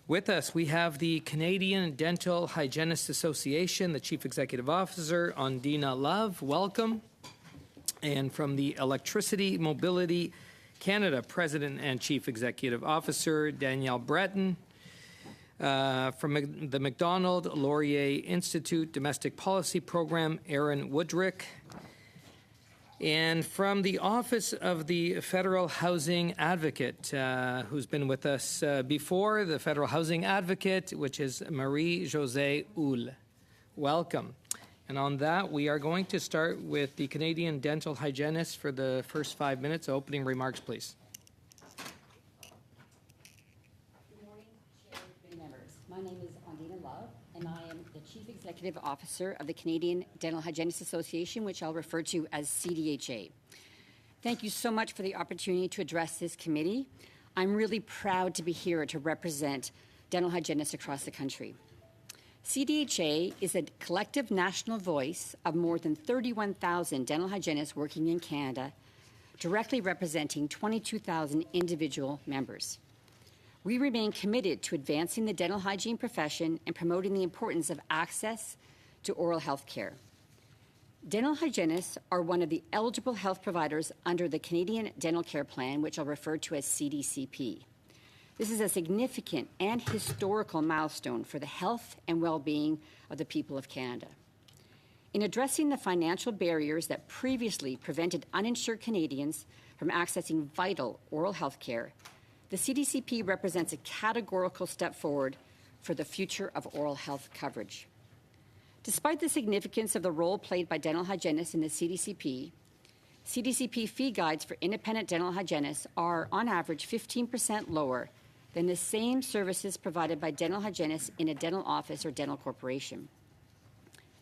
With us, we have the Canadian Dental Hygienists Association, the Chief Executive Officer, Ondina Love. Welcome. And from the Electricity Mobility Canada, President and Chief Executive Officer, Danielle Breton. From the Macdonald Laurier Institute Domestic Policy Program, Aaron Woodrick. And from the Office of the Federal Housing Advocate, who's been with us before, the Federal Housing Advocate, which is Marie-Josée Houle. Welcome. And on that, we are going to start with the Canadian Dental Hygienist for the first 5 minutes. Opening remarks, please.
Good morning, Chair and members. My name is Ondina Love, and I am the Chief Executive Officer of the Canadian Dental Hygienists Association, which I'll refer to as CDHA. Thank you so much for the opportunity to address this committee. I'm really proud to be here to represent dental hygienists across the country. CDHA is a collective national voice of more than 31,000 dental hygienists working in Canada, directly representing 22,000 individual members. We remain committed to advancing the dental hygiene profession and promoting the importance of access to oral health care. Dental hygienists are one of the eligible health providers under the Canadian Dental Care Plan, which I'll refer to as CDCP. This is a significant and historical milestone for the health and well-being of the people of Canada. In addressing the financial barriers that previously prevented uninsured Canadians from accessing vital oral health care, the CDCP represents a categorical step forward for the future of oral health coverage. Despite the significance of the role played by dental hygienists in the CDCP, CDCP fee guides for independent dental hygienists are, on average, 15% lower than the same services provided by dental hygienists in a dental office or dental corporation.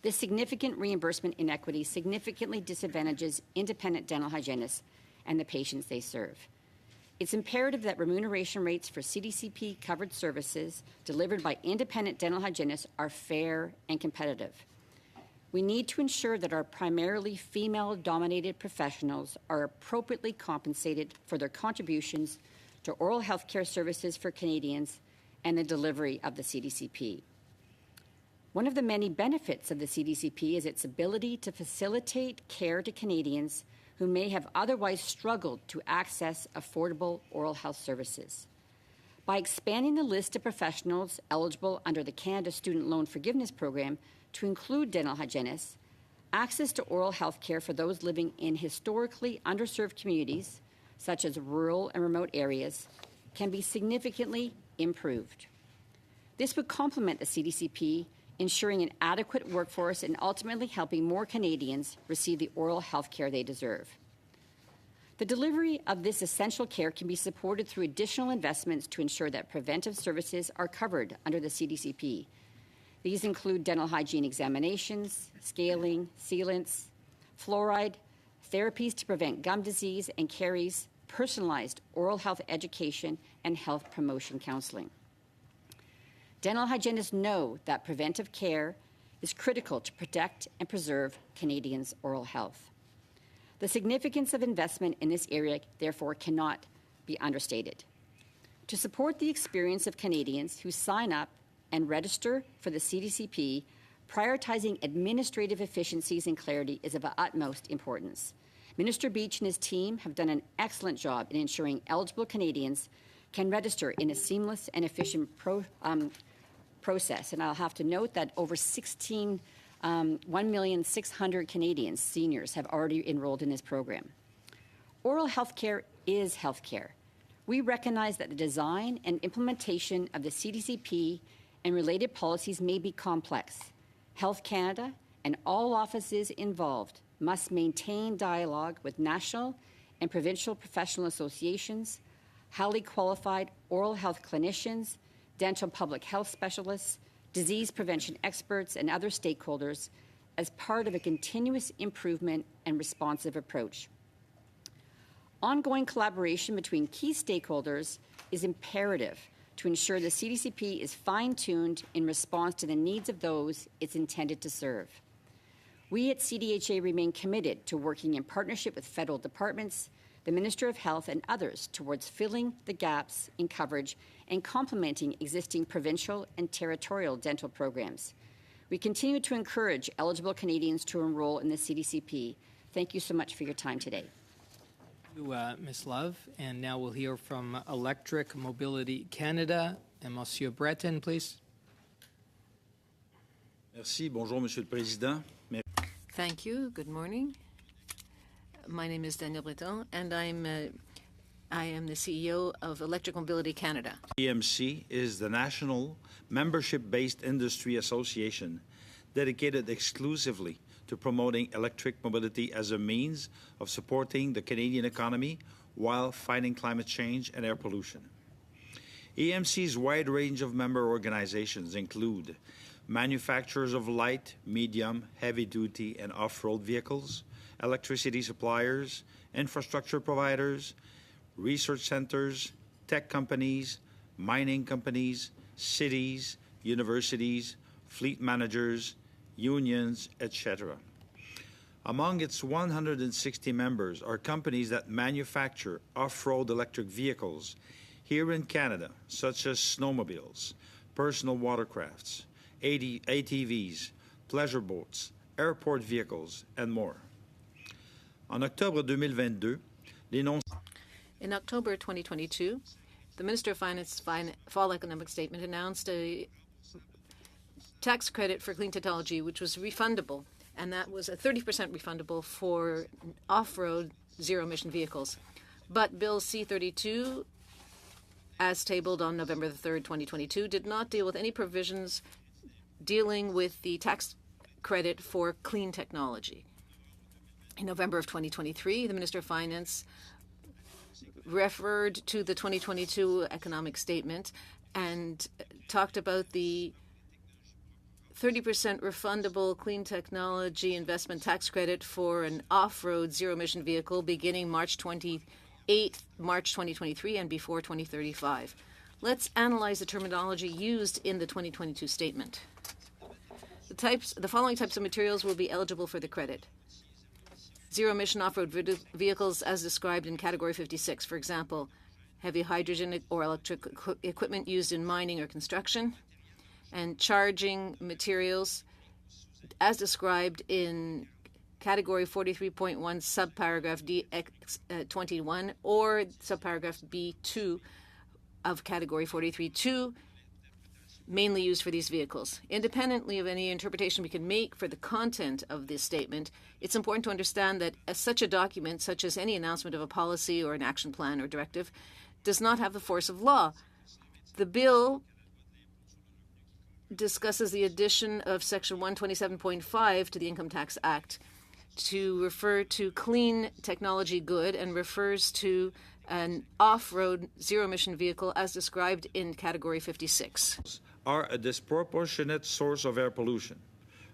This significant reimbursement inequity significantly disadvantages independent dental hygienists and the patients they serve. It's imperative that remuneration rates for CDCP-covered services delivered by independent dental hygienists are fair and competitive. We need to ensure that our primarily female-dominated professionals are appropriately compensated for their contributions to oral health care services for Canadians and the delivery of the CDCP. One of the many benefits of the CDCP is its ability to facilitate care to Canadians who may have otherwise struggled to access affordable oral health services. By expanding the list of professionals eligible under the Canada Student Loan Forgiveness Program to include dental hygienists, access to oral health care for those living in historically underserved communities, such as rural and remote areas, can be significantly improved. This would complement the CDCP, ensuring an adequate workforce and ultimately helping more Canadians receive the oral health care they deserve. The delivery of this essential care can be supported through additional investments to ensure that preventive services are covered under the CDCP. These include dental hygiene examinations, scaling, sealants, fluoride, therapies to prevent gum disease and caries, personalized oral health education, and health promotion counseling. Dental hygienists know that preventive care is critical to protect and preserve Canadians' oral health. The significance of investment in this area, therefore, cannot be understated. To support the experience of Canadians who sign up and register for the CDCP, prioritizing administrative efficiencies and clarity is of utmost importance. Minister Beach and his team have done an excellent job in ensuring eligible Canadians can register in a seamless and efficient process. And I'll have to note that over 1,600,000 Canadians, seniors, have already enrolled in this program. Oral health care is health care. We recognize that the design and implementation of the CDCP and related policies may be complex. Health Canada and all offices involved must maintain dialogue with national and provincial professional associations, highly qualified oral health clinicians, dental public health specialists, disease prevention experts, and other stakeholders as part of a continuous improvement and responsive approach. Ongoing collaboration between key stakeholders is imperative to ensure the CDCP is fine-tuned in response to the needs of those it's intended to serve. We at CDHA remain committed to working in partnership with federal departments, the Minister of Health, and others towards filling the gaps in coverage and complementing existing provincial and territorial dental programs. We continue to encourage eligible Canadians to enroll in the CDCP. Thank you so much for your time today.
Thank you, Ms. Love. And now we'll hear from Electric Mobility Canada. And Monsieur Breton, please.
Merci. Bonjour, Monsieur le Président.
Thank you. Good morning. My name is Daniel Breton, and I am the CEO of Electric Mobility Canada.
EMC is the national membership-based industry association dedicated exclusively to promoting electric mobility as a means of supporting the Canadian economy while fighting climate change and air pollution. EMC's wide range of member organizations include manufacturers of light, medium, heavy-duty, and off-road vehicles, electricity suppliers, infrastructure providers, research centers, tech companies, mining companies, cities, universities, fleet managers, unions, etc. Among its 160 members are companies that manufacture off-road electric vehicles here in Canada, such as snowmobiles, personal watercrafts, ATVs, pleasure boats, airport vehicles, and more. En octobre 2022,
In October 2022, the Minister of Finance Fall Economic Statement announced a tax credit for clean technology, which was refundable, and that was a 30% refundable for off-road zero-emission vehicles. But Bill C-32, as tabled on November the 3rd, 2022, did not deal with any provisions dealing with the tax credit for clean technology. In November of 2023, the Minister of Finance referred to the 2022 economic statement and talked about the 30% refundable clean technology investment tax credit for an off-road zero-emission vehicle beginning March 2023 and before 2035. Let's analyze the terminology used in the 2022 statement. The following types of materials will be eligible for the credit. Zero-emission off-road vehicles as described in Category 56, for example, heavy hydrogen or electric equipment used in mining or construction, and charging materials as described in Category 43.1, subparagraph D21, or subparagraph B2 of Category 43.2, mainly used for these vehicles. Independently of any interpretation we can make for the content of this statement, it's important to understand that such a document, such as any announcement of a policy or an action plan or directive, does not have the force of law. The bill discusses the addition of Section 127.5 to the Income Tax Act to refer to clean technology good and refers to an off-road zero-emission vehicle as described in Category 56.
Are a disproportionate source of air pollution.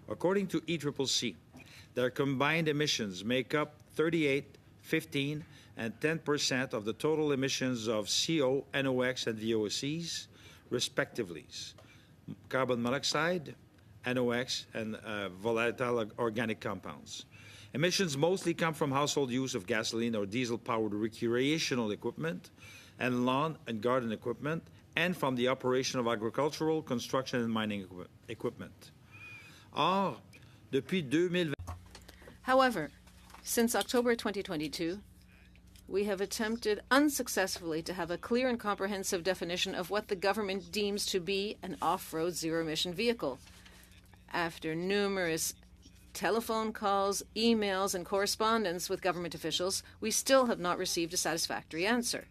According to ECCC, their combined emissions make up 38, 15, and 10% of the total emissions of CO, NOx, and VOCs, respectively. Carbon monoxide, NOx, and volatile organic compounds. Emissions mostly come from household use of gasoline or diesel-powered recreational equipment and lawn and garden equipment, and from the operation of agricultural, construction, and mining equipment.
However, since October 2022, we have attempted unsuccessfully to have a clear and comprehensive definition of what the government deems to be an off-road zero-emission vehicle. After numerous telephone calls, emails, and correspondence with government officials, we still have not received a satisfactory answer.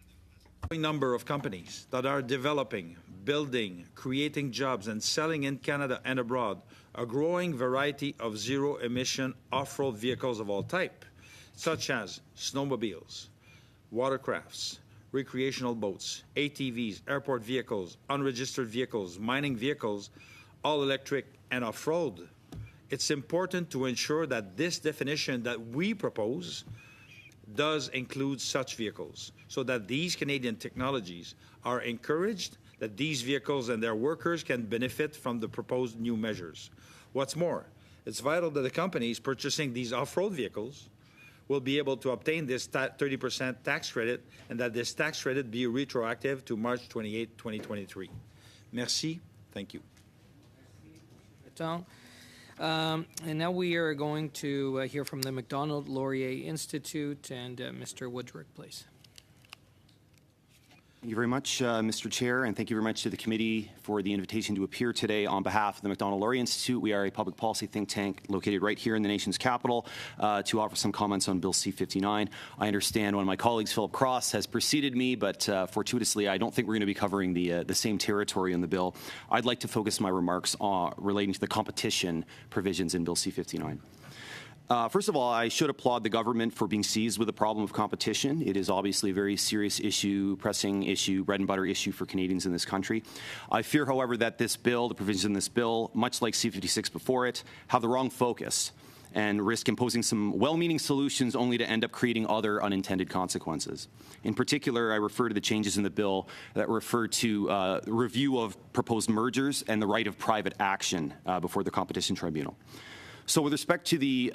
Number of companies that are developing, building, creating jobs, and selling in Canada and abroad a growing variety of zero-emission off-road vehicles of all type, such as snowmobiles, watercrafts, recreational boats, ATVs, airport vehicles, unregistered vehicles, mining vehicles, all electric and off-road. It's important to ensure that this definition that we propose does include such vehicles, so that these Canadian technologies are encouraged, that these vehicles and their workers can benefit from the proposed new measures. What's more, It's vital that the companies purchasing these off-road vehicles will be able to obtain this 30% tax credit, and that this tax credit be retroactive to March 28, 2023. Merci. Thank you.
And now we are going to hear from the Macdonald Laurier Institute, and Mr. Woodrick, please.
Thank you very much, Mr. Chair, and thank you very much to the committee for the invitation to appear today on behalf of the Macdonald Laurier Institute. We are a public policy think tank located right here in the nation's capital to offer some comments on Bill C-59. I understand one of my colleagues, Philip Cross, has preceded me, but fortuitously, I don't think we're going to be covering the same territory in the bill. I'd like to focus my remarks relating to the competition provisions in Bill C-59. First of all, I should applaud the government for being seized with the problem of competition. It is obviously a very serious issue, pressing issue, bread and butter issue for Canadians in this country. I fear, however, that this bill, the provisions in this bill, much like C-56 before it, have the wrong focus and risk imposing some well-meaning solutions only to end up creating other unintended consequences. In particular, I refer to the changes in the bill that refer to review of proposed mergers and the right of private action before the Competition Tribunal. So with respect to the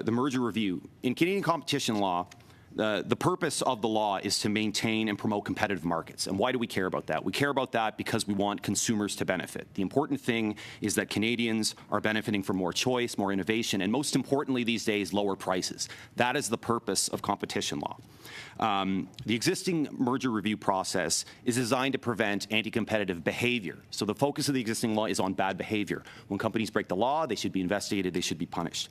merger review, in Canadian competition law, the purpose of the law is to maintain and promote competitive markets. And why do we care about that? We care about that because we want consumers to benefit. The important thing is that Canadians are benefiting from more choice, more innovation, and most importantly these days, lower prices. That is the purpose of competition law. The existing merger review process is designed to prevent anti-competitive behavior. So the focus of the existing law is on bad behavior. When companies break the law, they should be investigated, they should be punished.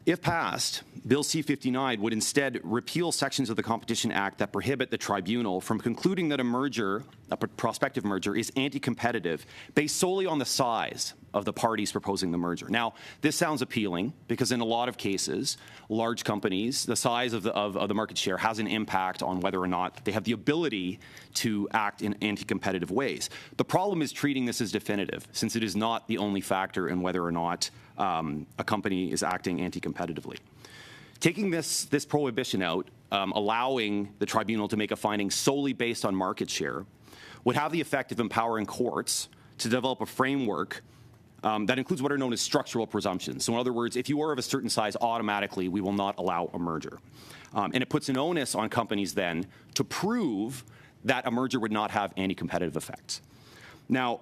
If passed, Bill C-59 would instead repeal sections of the Competition Act that prohibit the tribunal from concluding that a merger, a prospective merger, is anti-competitive based solely on the size of the parties proposing the merger. Now, this sounds appealing because in a lot of cases, large companies, the size of the market share has an impact on whether or not they have the ability to act in anti-competitive ways. The problem is treating this as definitive, since it is not the only factor in whether or not a company is acting anti-competitively. Taking this prohibition out, allowing the tribunal to make a finding solely based on market share, would have the effect of empowering courts to develop a framework that includes what are known as structural presumptions. So in other words, if you are of a certain size, automatically we will not allow a merger. And it puts an onus on companies then to prove that a merger would not have anti-competitive effects. Now,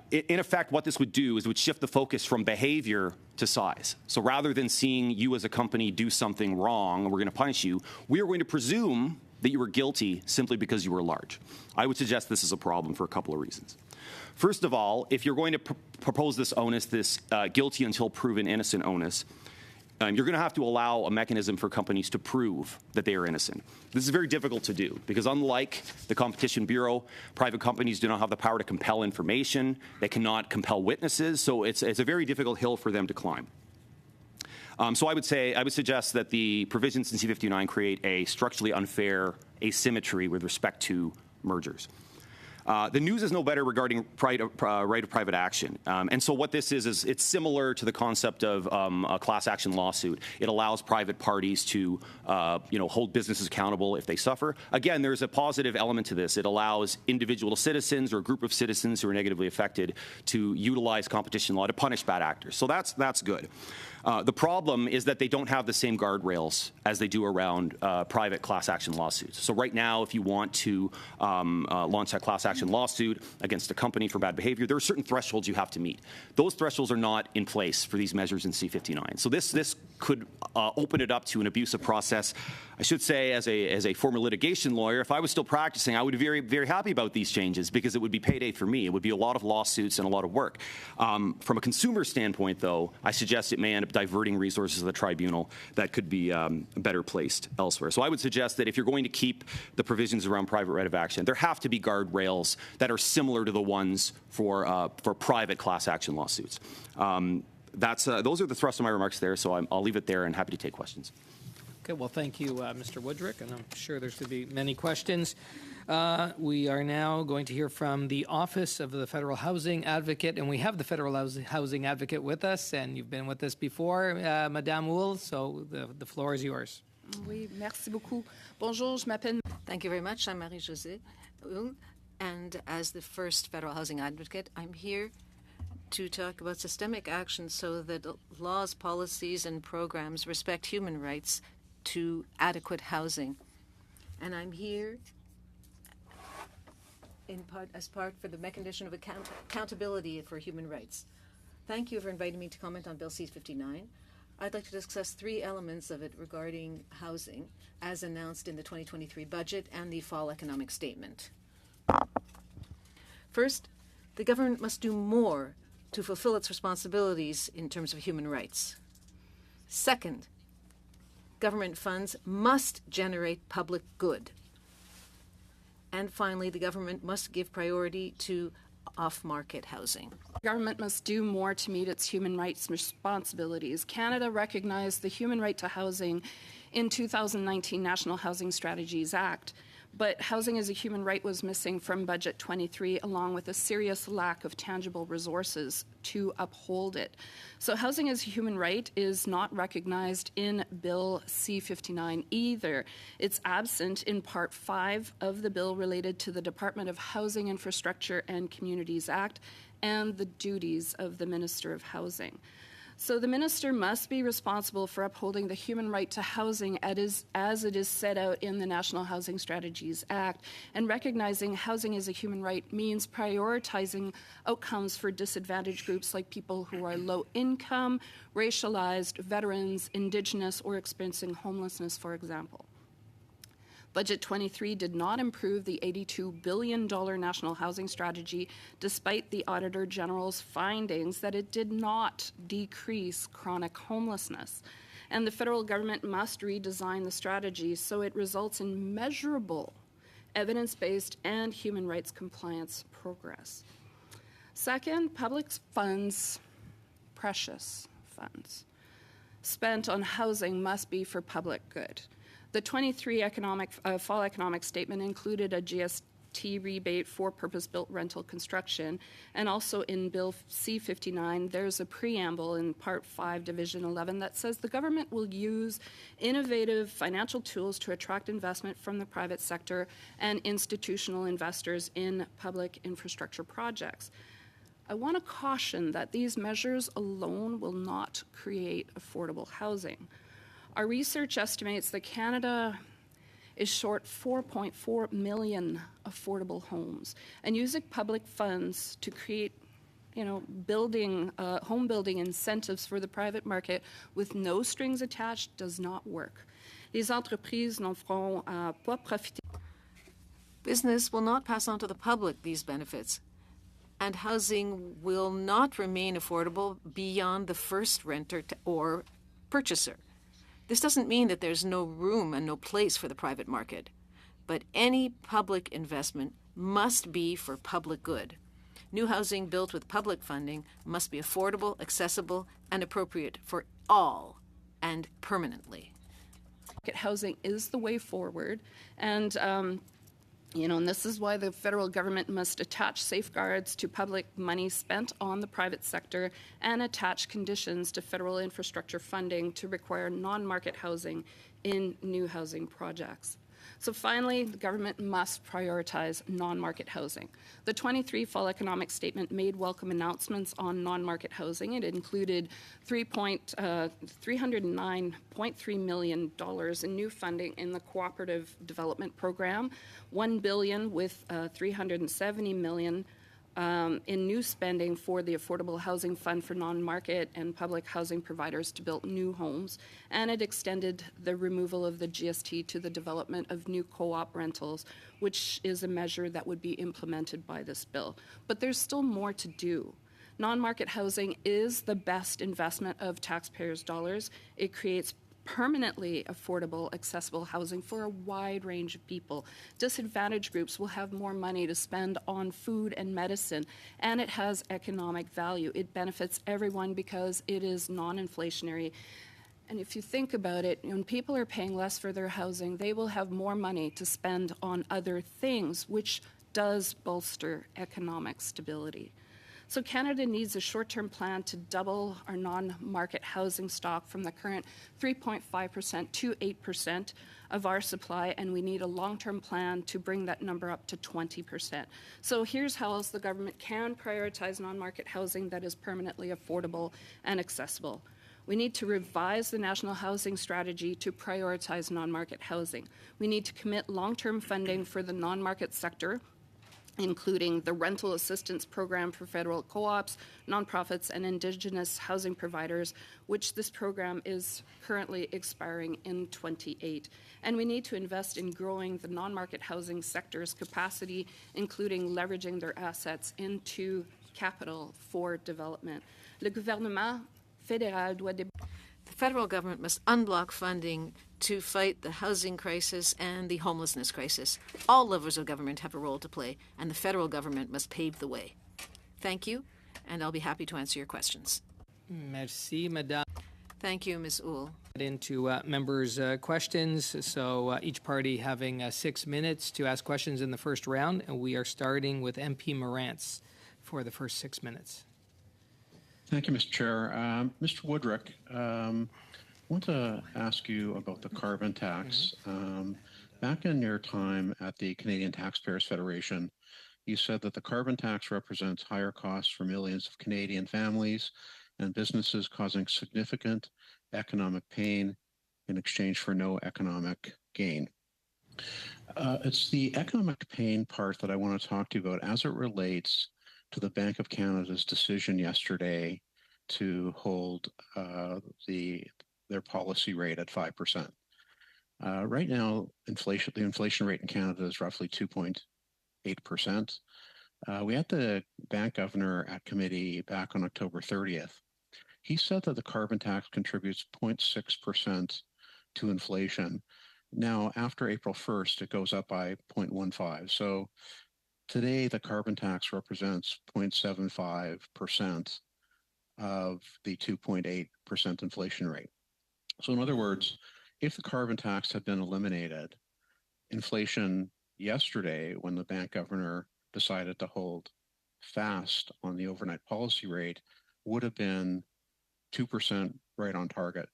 in effect, what this would do is it would shift the focus from behavior to size. So rather than seeing you as a company do something wrong and we're going to punish you, we are going to presume that you were guilty simply because you were large. I would suggest this is a problem for a couple of reasons. First of all, if you're going to propose this onus, this guilty until proven innocent onus, you're going to have to allow a mechanism for companies to prove that they are innocent. This is very difficult to do because unlike the Competition Bureau, private companies do not have the power to compel information. They cannot compel witnesses, so it's a very difficult hill for them to climb. So I would suggest that the provisions in C-59 create a structurally unfair asymmetry with respect to mergers. The news is no better regarding right of private action. And so what this is it's similar to the concept of a class action lawsuit. It allows private parties to hold businesses accountable if they suffer. Again, there's a positive element to this. It allows individual citizens or a group of citizens who are negatively affected to utilize competition law to punish bad actors. So that's good. The problem is that they don't have the same guardrails as they do around private class action lawsuits. So right now, if you want to launch a class action lawsuit against a company for bad behavior, there are certain thresholds you have to meet. Those thresholds are not in place for these measures in C-59. So this could open it up to an abusive process. I should say, as a former litigation lawyer, if I was still practicing, I would be very, very happy about these changes because it would be payday for me. It would be a lot of lawsuits and a lot of work. From a consumer standpoint, though, I suggest it may end up diverting resources of the tribunal that could be better placed elsewhere. So I would suggest that if you're going to keep the provisions around private right of action, there have to be guardrails that are similar to the ones for private class action lawsuits. Those are the thrust of my remarks there, so I'll leave it there and happy to take questions.
Okay, well, thank you, Mr. Woodrick, and I'm sure there's going to be many questions. We are now going to hear from the Office of the Federal Housing Advocate, and we have the Federal Housing Advocate with us, and you've been with us before, Madame Wool, so the floor is yours.
Oui, merci beaucoup. Bonjour, je m'appelle...
Thank you very much. I'm Marie-Josée Wool, and as the first Federal Housing Advocate, I'm here to talk about systemic action so that laws, policies, and programs respect human rights to adequate housing. And I'm here as part for the mechanism of accountability for human rights. Thank you for inviting me to comment on Bill C-59. I'd like to discuss three elements of it regarding housing, as announced in the 2023 budget and the fall economic statement. First, the government must do more to fulfill its responsibilities in terms of human rights. Second, government funds must generate public good. And finally, the government must give priority to off-market housing.
Government must do more to meet its human rights responsibilities. Canada recognized the human right to housing in 2019 National Housing Strategies Act, but housing as a human right was missing from Budget 23, along with a serious lack of tangible resources to uphold it. So housing as a human right is not recognized in Bill C-59 either. It's absent in Part 5 of the bill related to the Department of Housing, Infrastructure and Communities Act and the duties of the Minister of Housing. So the minister must be responsible for upholding the human right to housing as it is set out in the National Housing Strategies Act, and recognizing housing as a human right means prioritizing outcomes for disadvantaged groups like people who are low income, racialized, veterans, Indigenous, or experiencing homelessness, for example. Budget 23 did not improve the $82 billion national housing strategy, despite the Auditor General's findings that it did not decrease chronic homelessness. And the federal government must redesign the strategy so it results in measurable evidence-based and human rights compliance progress. Second, public funds, precious funds, spent on housing must be for public good. The 23 fall economic statement included a GST rebate for purpose-built rental construction, and also in Bill C-59, there's a preamble in Part 5, Division 11, that says the government will use innovative financial tools to attract investment from the private sector and institutional investors in public infrastructure projects. I want to caution that these measures alone will not create affordable housing. Our research estimates that Canada is short 4.4 million affordable homes, and using public funds to create, home building incentives for the private market with no strings attached does not work. Les entreprises n'en feront pas profiter.
Business will not pass on to the public these benefits, and housing will not remain affordable beyond the first renter or purchaser. This doesn't mean that there's no room and no place for the private market, but any public investment must be for public good. New housing built with public funding must be affordable, accessible, and appropriate for all, and permanently.
Housing is the way forward, and and this is why the federal government must attach safeguards to public money spent on the private sector and attach conditions to federal infrastructure funding to require non-market housing in new housing projects. So finally, the government must prioritize non-market housing. The 23 fall economic statement made welcome announcements on non-market housing. It included $309.3 million in new funding in the Cooperative Development Program, $1 billion with $370 million in new spending for the Affordable Housing Fund for non-market and public housing providers to build new homes, and it extended the removal of the GST to the development of new co-op rentals, which is a measure that would be implemented by this bill. But there's still more to do. Non-market housing is the best investment of taxpayers' dollars. It creates permanently affordable, accessible housing for a wide range of people. Disadvantaged groups will have more money to spend on food and medicine, and it has economic value. It benefits everyone because it is non-inflationary. And if you think about it, when people are paying less for their housing, they will have more money to spend on other things, which does bolster economic stability. So Canada needs a short-term plan to double our non-market housing stock from the current 3.5% to 8% of our supply, and we need a long-term plan to bring that number up to 20%. So here's how else the government can prioritize non-market housing that is permanently affordable and accessible. We need to revise the National Housing Strategy to prioritize non-market housing. We need to commit long-term funding for the non-market sector, including the Rental Assistance Program for federal co-ops, nonprofits, and Indigenous housing providers, which this program is currently expiring in 28. And we need to invest in growing the non-market housing sector's capacity, including leveraging their assets into capital for development. Le gouvernement fédéral doit
The federal government must unblock funding to fight the housing crisis and the homelessness crisis. All levels of government have a role to play, and the federal government must pave the way. Thank you, and I'll be happy to answer your questions.
Merci, Madame.
Thank you, Ms. Uhl.
Into members' questions. So each party having 6 minutes to ask questions in the first round, and we are starting with MP Morantz for the first 6 minutes.
Thank you, Mr. Chair. Mr. Woodrick, I want to ask you about the carbon tax. Back in your time at the Canadian Taxpayers Federation, you said that the carbon tax represents higher costs for millions of Canadian families and businesses, causing significant economic pain in exchange for no economic gain. It's the economic pain part that I want to talk to you about as it relates to the Bank of Canada's decision yesterday to hold their policy rate at 5%. Right now, the inflation rate in Canada is roughly 2.8%. We had the bank governor at committee back on October 30th. He said that the carbon tax contributes 0.6% to inflation. Now, after April 1st, it goes up by 0.15. So today, the carbon tax represents 0.75% of the 2.8% inflation rate. So in other words, if the carbon tax had been eliminated, inflation yesterday, when the bank governor decided to hold fast on the overnight policy rate, would have been 2% right on target.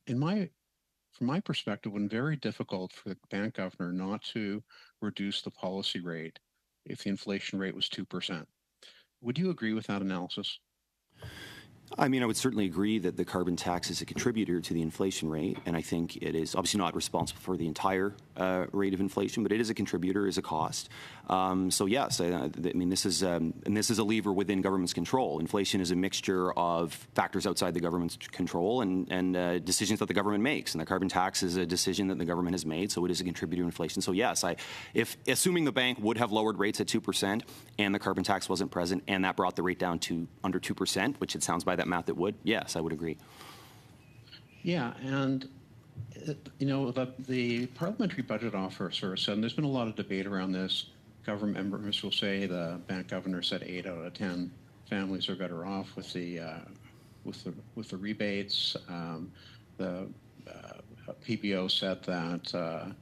From my perspective, it would be very difficult for the bank governor not to reduce the policy rate if the inflation rate was 2%. Would you agree with that analysis?
I mean, I would certainly agree that the carbon tax is a contributor to the inflation rate, and I think it is obviously not responsible for the entire rate of inflation, but it is a contributor, is a cost. So yes, I mean, this is a lever within government's control. Inflation is a mixture of factors outside the government's control and decisions that the government makes, and the carbon tax is a decision that the government has made, so it is a contributor to inflation. So yes, if assuming the bank would have lowered rates at 2% and the carbon tax wasn't present, and that brought the rate down to under 2%, which it sounds by that math it would, yes, I would agree.
Yeah, and the Parliamentary Budget Officer said, and there's been a lot of debate around this. Government members will say the bank governor said 8 out of 10 families are better off with the rebates. The PBO said that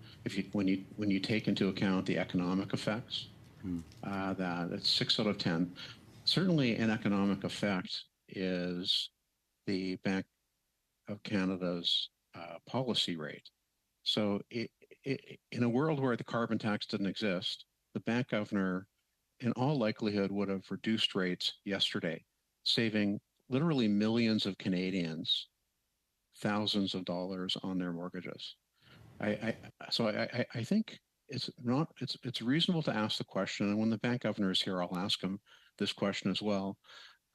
when you take into account the economic effects, that it's 6 out of 10. Certainly, an economic effect is the Bank of Canada's policy rate. So in a world where the carbon tax didn't exist, the bank governor in all likelihood would have reduced rates yesterday, saving literally millions of Canadians thousands of dollars on their mortgages. I think it's reasonable to ask the question, and when the bank governor is here, I'll ask him this question as well,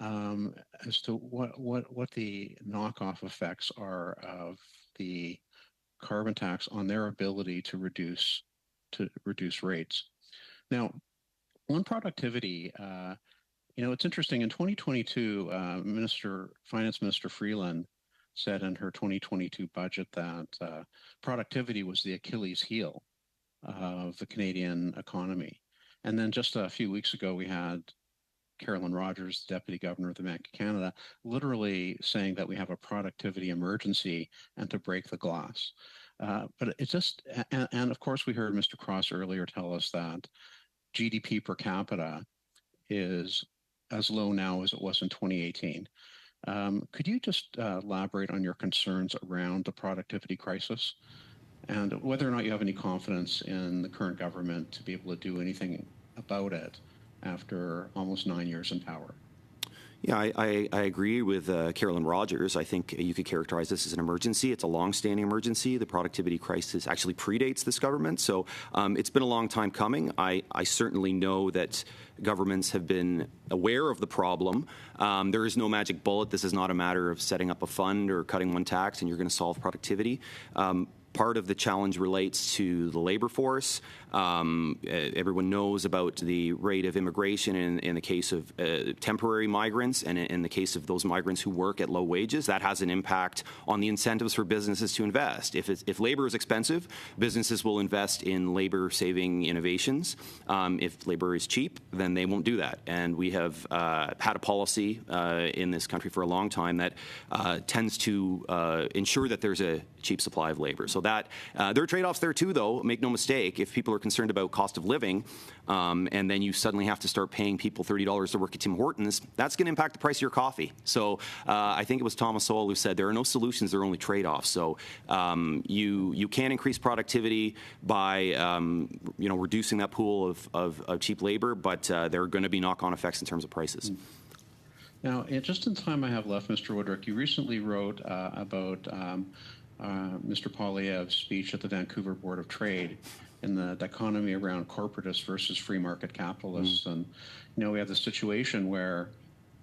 as to what the knockoff effects are of the carbon tax on their ability to reduce rates. Now, on productivity, it's interesting. In 2022, Finance Minister Freeland said in her 2022 budget that productivity was the Achilles heel of the Canadian economy. And then just a few weeks ago, we had Carolyn Rogers, Deputy Governor of the Bank of Canada, literally saying that we have a productivity emergency and to break the glass. But it's just, and of course, we heard Mr. Cross earlier tell us that GDP per capita is as low now as it was in 2018. Could you just elaborate on your concerns around the productivity crisis and whether or not you have any confidence in the current government to be able to do anything about it after almost 9 years in power?
Yeah, I agree with Carolyn Rogers. I think you could characterize this as an emergency. It's a long-standing emergency. The productivity crisis actually predates this government, so it's been a long time coming. I certainly know that governments have been aware of the problem. There is no magic bullet. This is not a matter of setting up a fund or cutting one tax and you're going to solve productivity. Part of the challenge relates to the labor force. Everyone knows about the rate of immigration in the case of temporary migrants and in the case of those migrants who work at low wages. That has an impact on the incentives for businesses to invest. If labor is expensive, businesses will invest in labor-saving innovations. If labor is cheap, then they won't do that. And we have had a policy in this country for a long time that tends to ensure that there's a cheap supply of labor. So that there are trade-offs there too, though. Make no mistake. If people are concerned about cost of living, and then you suddenly have to start paying people $30 to work at Tim Hortons, that's going to impact the price of your coffee. So I think it was Thomas Sowell who said there are no solutions, there are only trade-offs. So you can increase productivity by reducing that pool of cheap labor, but there are going to be knock-on effects in terms of prices.
Now, just in time I have left, Mr. Woodruck, you recently wrote about Mr. Poilievre's speech at the Vancouver Board of Trade in the dichotomy around corporatists versus free market capitalists. And, we have the situation where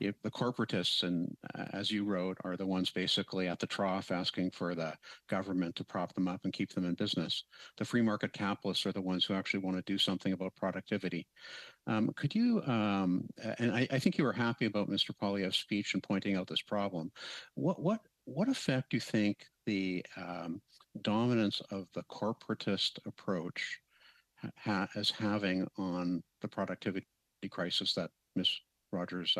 the corporatists, and as you wrote, are the ones basically at the trough asking for the government to prop them up and keep them in business. The free market capitalists are the ones who actually want to do something about productivity. Could you, and I think you were happy about Mr. Poilievre's speech and pointing out this problem. What effect do you think the dominance of the corporatist approach is having on the productivity crisis that Ms. Rogers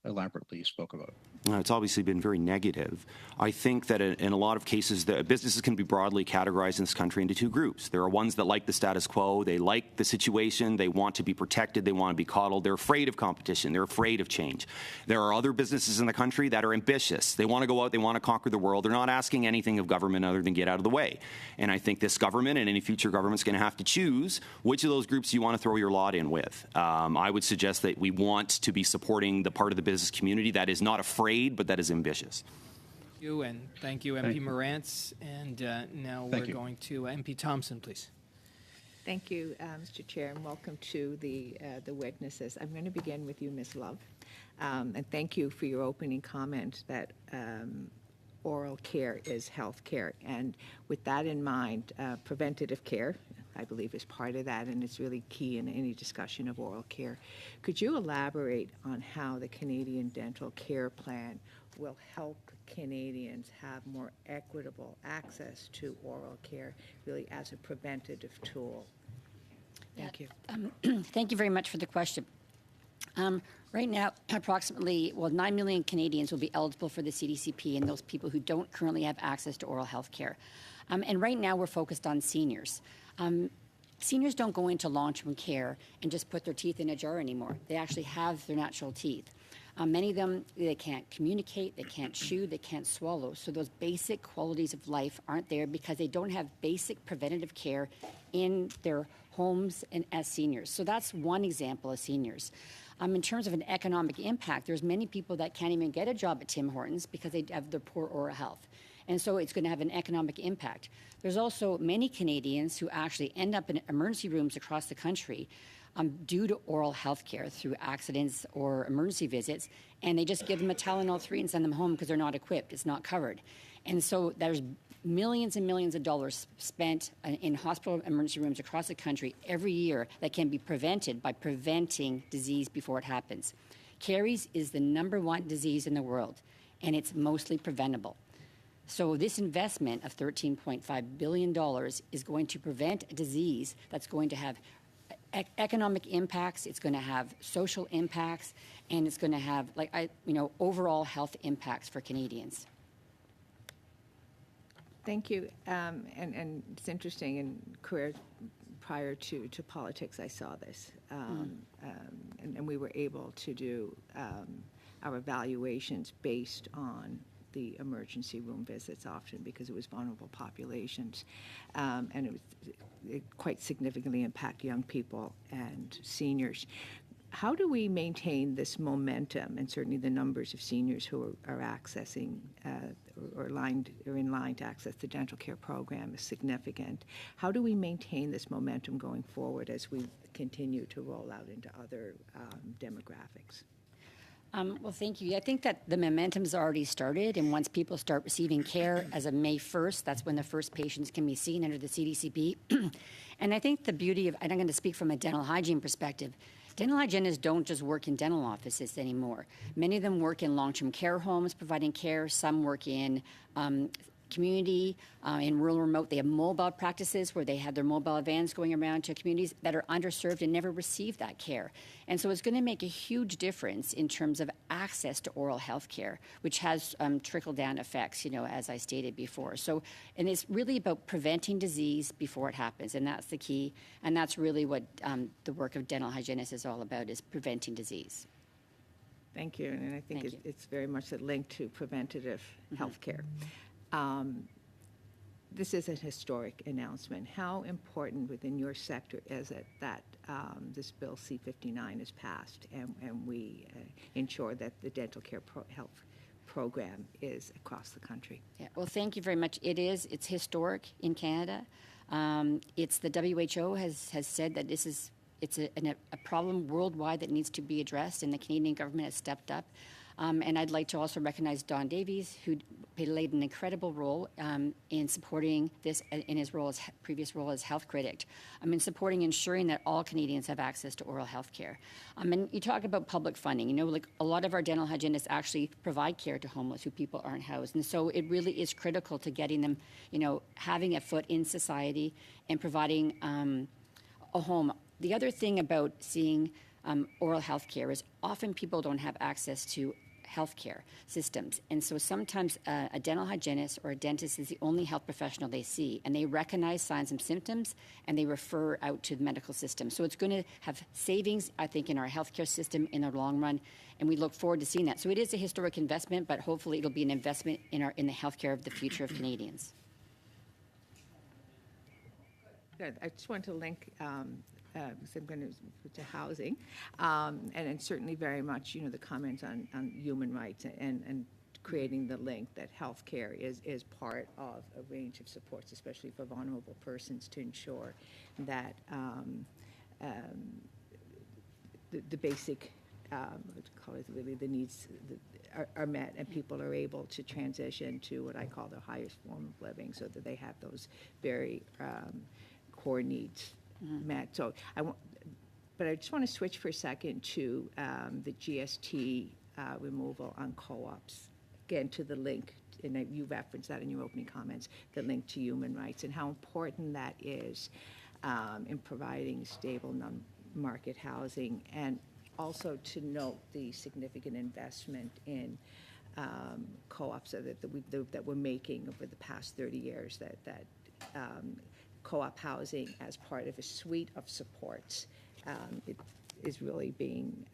elaborately spoke about?
It's obviously been very negative. I think that in a lot of cases, the businesses can be broadly categorized in this country into two groups. There are ones that like the status quo, they like the situation, they want to be protected, they want to be coddled, they're afraid of competition, they're afraid of change. There are other businesses in the country that are ambitious. They want to go out, they want to conquer the world. They're not asking anything of government other than get out of the way. And I think this government and any future government's going to have to choose which of those groups you want to throw your lot in with. I would suggest that we want to be supporting the part of the business community that is not afraid, but that is ambitious.
Thank you, and thank you, MP Morantz. And now we're going to MP Thompson, please.
Thank you, Mr. Chair, and welcome to the witnesses. I'm going to begin with you, Ms. Love, and thank you for your opening comment that oral care is health care. And with that in mind, preventative care, I believe, is part of that, and it's really key in any discussion of oral care. Could you elaborate on how the Canadian Dental Care Plan will help Canadians have more equitable access to oral care, really as a preventative tool? Thank you.
Thank you very much for the question. Right now, approximately 9 million Canadians will be eligible for the CDCP, and those people who don't currently have access to oral health care. And right now, we're focused on seniors. Seniors don't go into long-term care and just put their teeth in a jar anymore. They actually have their natural teeth. Many of them, they can't communicate, they can't chew, they can't swallow. So those basic qualities of life aren't there because they don't have basic preventative care in their homes and as seniors. So that's one example of seniors. In terms of an economic impact, there's many people that can't even get a job at Tim Hortons because they have their poor oral health. And so it's going to have an economic impact. There's also many Canadians who actually end up in emergency rooms across the country due to oral health care through accidents or emergency visits, and they just give them a Tylenol 3 and send them home because they're not equipped. It's not covered. And so there's millions and millions of dollars spent in hospital emergency rooms across the country every year that can be prevented by preventing disease before it happens. Caries is the #1 disease in the world, and it's mostly preventable. So this investment of $13.5 billion is going to prevent a disease that's going to have economic impacts, it's going to have social impacts, and it's going to have overall health impacts for Canadians.
Thank you. And it's interesting, in career prior to politics, I saw this. and we were able to do our evaluations based on the emergency room visits often because it was vulnerable populations. And it quite significantly impact young people and seniors. How do we maintain this momentum, and certainly the numbers of seniors who are accessing or in line to access the dental care program is significant? How do we maintain this momentum going forward as we continue to roll out into other demographics?
Well, thank you. I think that the momentum's already started, and once people start receiving care as of May 1st, that's when the first patients can be seen under the CDCP. And I think the beauty of, and I'm going to speak from a dental hygiene perspective, dental hygienists don't just work in dental offices anymore. Many of them work in long-term care homes providing care. Some work in community, in rural remote. They have mobile practices where they have their mobile vans going around to communities that are underserved and never receive that care. And so it's going to make a huge difference in terms of access to oral health care, which has trickle-down effects, as I stated before. So, and it's really about preventing disease before it happens, and that's the key. And that's really what the work of dental hygienists is all about, is preventing disease.
Thank you, and I think it's very much a link to preventative health care. This is a historic announcement. How important within your sector is it that this Bill C-59 is passed and we ensure that the dental care health program is across the country?
Yeah, well, thank you very much. It's historic in Canada. It's the WHO has said that it's a problem worldwide that needs to be addressed, and the Canadian government has stepped up. And I'd like to also recognize Don Davies, who played an incredible role in supporting this in his previous role as health critic. In supporting ensuring that all Canadians have access to oral health care. And you talk about public funding. Like a lot of our dental hygienists actually provide care to homeless who people aren't housed. And so it really is critical to getting them, having a foot in society and providing a home. The other thing about seeing oral health care is often people don't have access to healthcare systems. And so sometimes a dental hygienist or a dentist is the only health professional they see, and they recognize signs and symptoms, and they refer out to the medical system. So it's going to have savings, I think, in our healthcare system in the long run, and we look forward to seeing that. So it is a historic investment, but hopefully it'll be an investment in the healthcare of the future of Canadians.
Good. I just want to link because I'm going to housing, and certainly very much, the comments on human rights and creating the link that healthcare is part of a range of supports, especially for vulnerable persons, to ensure that the basic, call it really the needs are met, and people are able to transition to what I call the highest form of living, so that they have those very core needs met. So but I just want to switch for a second to the GST removal on co-ops. Again, to the link, and you referenced that in your opening comments, the link to human rights and how important that is in providing stable non-market housing, and also to note the significant investment in co-ops that we're making over the past 30 years, that co-op housing as part of a suite of supports it is really being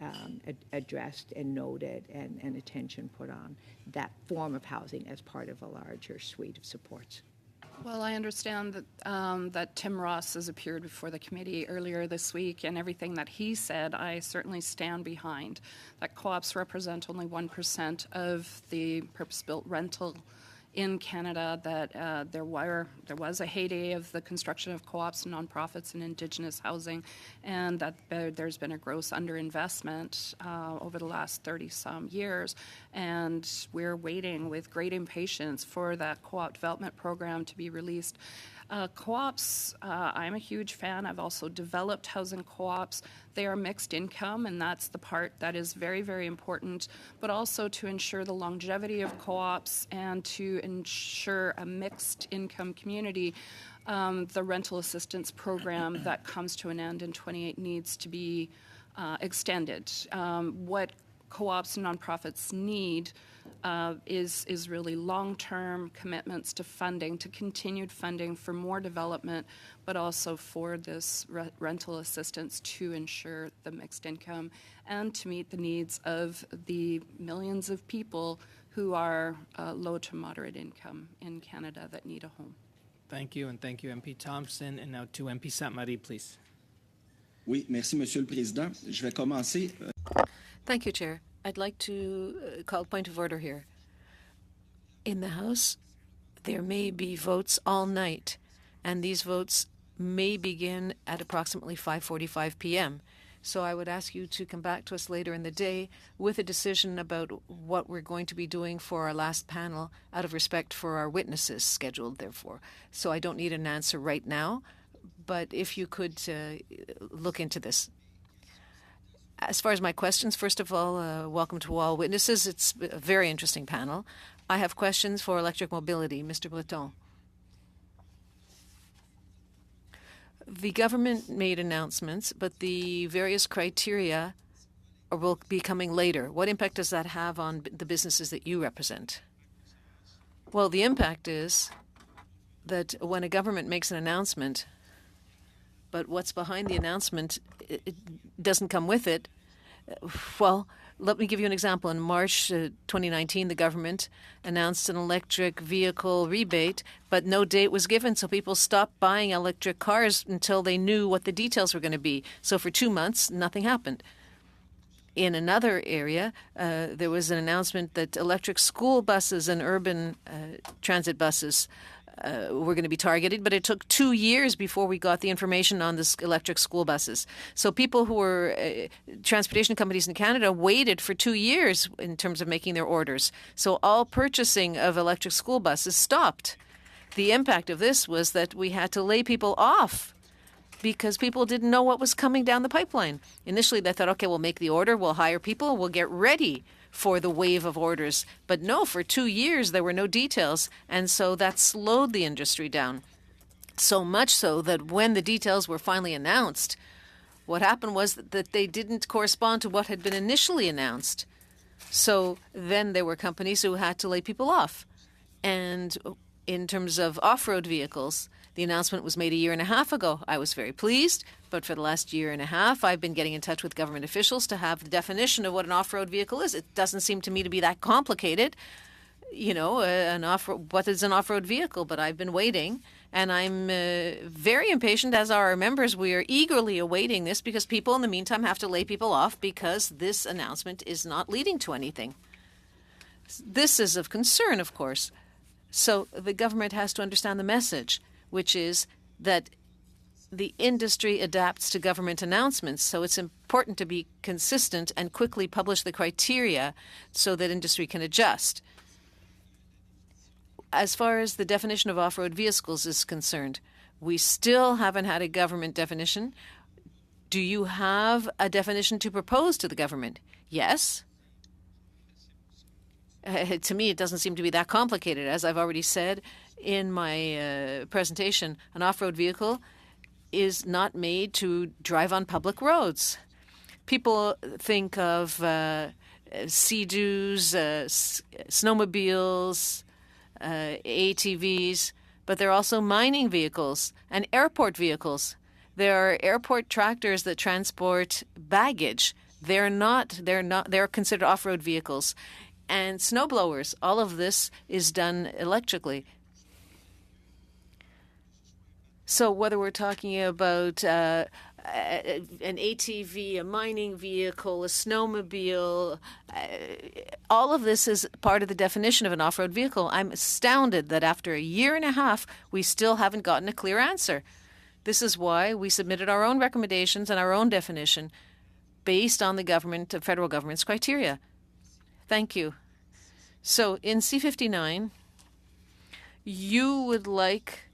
addressed and noted, and attention put on that form of housing as part of a larger suite of supports.
Well, I understand that that Tim Ross has appeared before the committee earlier this week, and everything that he said, I certainly stand behind. That co-ops represent only 1% of the purpose-built rental in Canada, that there was a heyday of the construction of co-ops and nonprofits and Indigenous housing, and that there's been a gross underinvestment over the last 30-some years, and we're waiting with great impatience for that co-op development program to be released. Co-ops, I'm a huge fan. I've also developed housing co-ops. They are mixed income, and that's the part that is very, very important, but also to ensure the longevity of co-ops and to ensure a mixed income community. The rental assistance program that comes to an end in 28 needs to be extended. What co-ops and nonprofits need is really long-term commitments to funding, to continued funding for more development, but also for this rental assistance to ensure the mixed income and to meet the needs of the millions of people who are low to moderate income in Canada that need a home.
Thank you, and thank you, MP Thompson. And now to MP Sainte-Marie, please.
Oui, merci, Monsieur le Président. Je vais commencer.
Thank you, Chair. I'd like to call point of order here. In the House, there may be votes all night, and these votes may begin at approximately 5:45 p.m. So I would ask you to come back to us later in the day with a decision about what we're going to be doing for our last panel out of respect for our witnesses scheduled, therefore. So I don't need an answer right now, but if you could look into this. As far as my questions, first of all, welcome to all witnesses. It's a very interesting panel. I have questions for electric mobility. Mr. Breton. The government made announcements, but the various criteria will be coming later. What impact does that have on the businesses that you represent? Well, the impact is that when a government makes an announcement, but what's behind the announcement it doesn't come with it, well, let me give you an example. In March 2019, the government announced an electric vehicle rebate, but no date was given, so people stopped buying electric cars until they knew what the details were going to be. So for 2 months, nothing happened. In another area, there was an announcement that electric school buses and urban transit buses were going to be targeted, but it took 2 years before we got the information on this electric school buses. So people who were transportation companies in Canada waited for 2 years in terms of making their orders. So all purchasing of electric school buses stopped. The impact of this was that we had to lay people off because people didn't know what was coming down the pipeline. Initially, they thought, okay, we'll make the order, we'll hire people, we'll get ready for the wave of orders. But no, for 2 years, there were no details, and so that slowed the industry down. So much so that when the details were finally announced, what happened was that they didn't correspond to what had been initially announced. So then there were companies who had to lay people off. And in terms of off-road vehicles, the announcement was made 1.5 years ago. I was very pleased, but for the last 1.5 years, I've been getting in touch with government officials to have the definition of what an off-road vehicle is. It doesn't seem to me to be that complicated. You know, what is an off-road vehicle? But I've been waiting, and I'm very impatient, as are our members. We are eagerly awaiting this because people in the meantime have to lay people off because this announcement is not leading to anything. This is of concern, of course. So the government has to understand the message, which is that the industry adapts to government announcements. So it's important to be consistent and quickly publish the criteria so that industry can adjust. As far as the definition of off-road vehicles is concerned, we still haven't had a government definition. Do you have a definition to propose to the government? Yes. To me, it doesn't seem to be that complicated. As I've already said in my presentation, an off-road vehicle is not made to drive on public roads. People think of Sea-Doos, snowmobiles, ATVs, but there are also mining vehicles and airport vehicles. There are airport tractors that transport baggage. They're considered off-road vehicles. And snowblowers, all of this is done electrically. So whether we're talking about an ATV, a mining vehicle, a snowmobile, all of this is part of the definition of an off-road vehicle. I'm astounded that after 1.5 years, we still haven't gotten a clear answer. This is why we submitted our own recommendations and our own definition based on the federal government's criteria. Thank you. So in C-59, you would like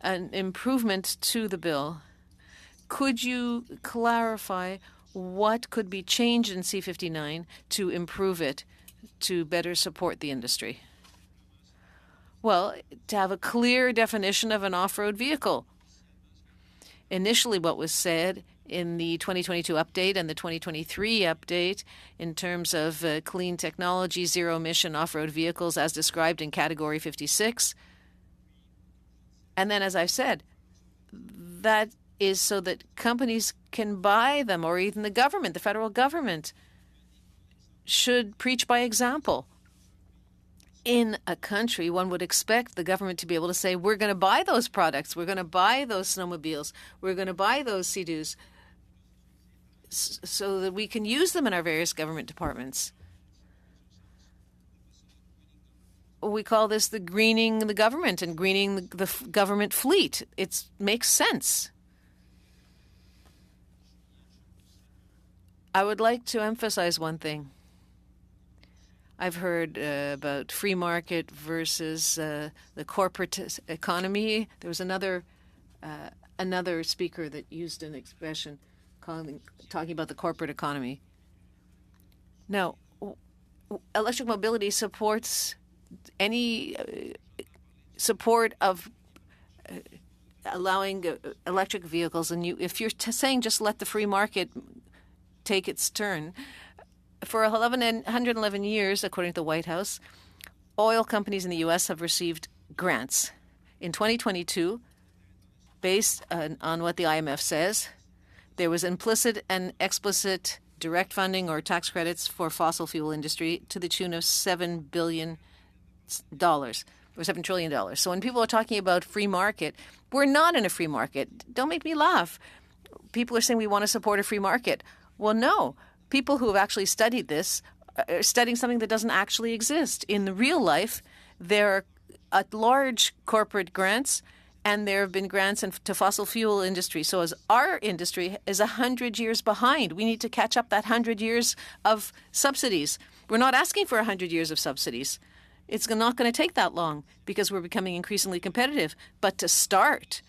an improvement to the bill. Could you clarify what could be changed in C-59 to improve it, to better support the industry? Well, to have a clear definition of an off-road vehicle. Initially, what was said in the 2022 update and the 2023 update in terms of clean technology, zero-emission off-road vehicles as described in Category 56. And then, as I've said, that is so that companies can buy them, or even the government, the federal government, should preach by example. In a country, one would expect the government to be able to say, we're going to buy those products, we're going to buy those snowmobiles, we're going to buy those Sea-Doos, so that we can use them in our various government departments. We call this the greening the government and greening the government fleet. It makes sense. I would like to emphasize one thing. I've heard about free market versus the corporate economy. There was another speaker that used an expression talking about the corporate economy. Now, electric mobility supports any support of allowing electric vehicles, and if you're saying just let the free market take its turn, for 111 years, according to the White House, oil companies in the U.S. have received grants. In 2022, based on what the IMF says, there was implicit and explicit direct funding or tax credits for fossil fuel industry to the tune of $7 billion or $7 trillion. So when people are talking about free market, we're not in a free market. Don't make me laugh. People are saying we want to support a free market. Well, no. People who have actually studied this are studying something that doesn't actually exist. In the real life, there are at-large corporate grants, and there have been grants to fossil fuel industry. So as our industry is 100 years behind, we need to catch up that 100 years of subsidies. We're not asking for 100 years of subsidies. It's not going to take that long because we're becoming increasingly competitive. But to start,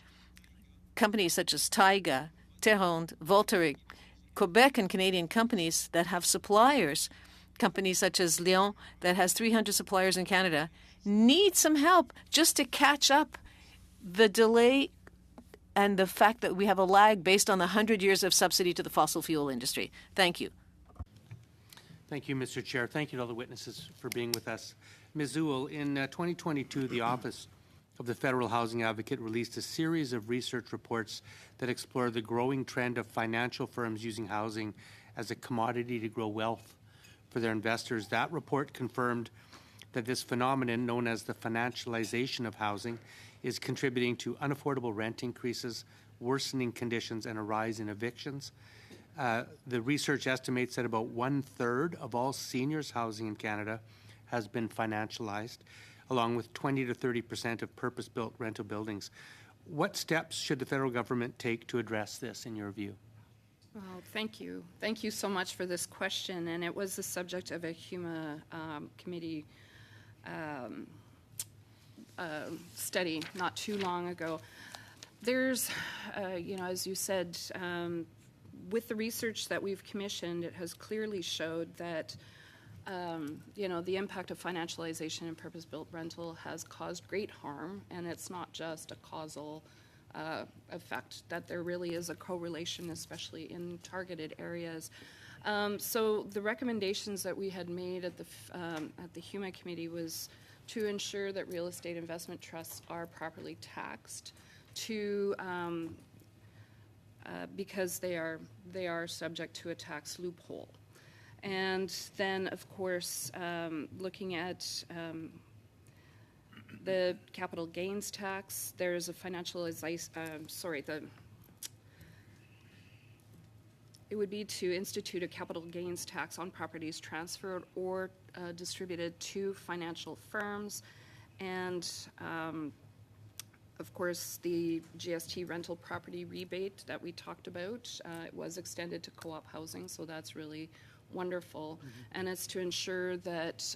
companies such as Taiga, Terronde, Voltaic, Quebec and Canadian companies that have suppliers, companies such as Lion that has 300 suppliers in Canada, need some help just to catch up the delay and the fact that we have a lag based on the 100 years of subsidy to the fossil fuel industry. Thank you.
Thank you, Mr. Chair. Thank you to all the witnesses for being with us. Ms. Zuhl, in 2022, the Office of the Federal Housing Advocate released a series of research reports that explore the growing trend of financial firms using housing as a commodity to grow wealth for their investors. That report confirmed that this phenomenon, known as the financialization of housing, is contributing to unaffordable rent increases, worsening conditions, and a rise in evictions. The research estimates that about 1/3 of all seniors housing in Canada has been financialized, along with 20 to 30% of purpose-built rental buildings. What steps should the federal government take to address this, in your view?
Well, thank you. Thank you so much for this question. And it was the subject of a HUMA committee study not too long ago. There's, as you said, with the research that we've commissioned, it has clearly showed that the impact of financialization and purpose-built rental has caused great harm, and it's not just a causal effect, that there really is a correlation, especially in targeted areas. So the recommendations that we had made at the HUMA committee was to ensure that real estate investment trusts are properly taxed, because they are subject to a tax loophole. And then, of course, looking at the capital gains tax, there's a it would be to institute a capital gains tax on properties transferred or distributed to financial firms. And, of course, the GST rental property rebate that we talked about, it was extended to co-op housing, so that's really wonderful. And it's to ensure that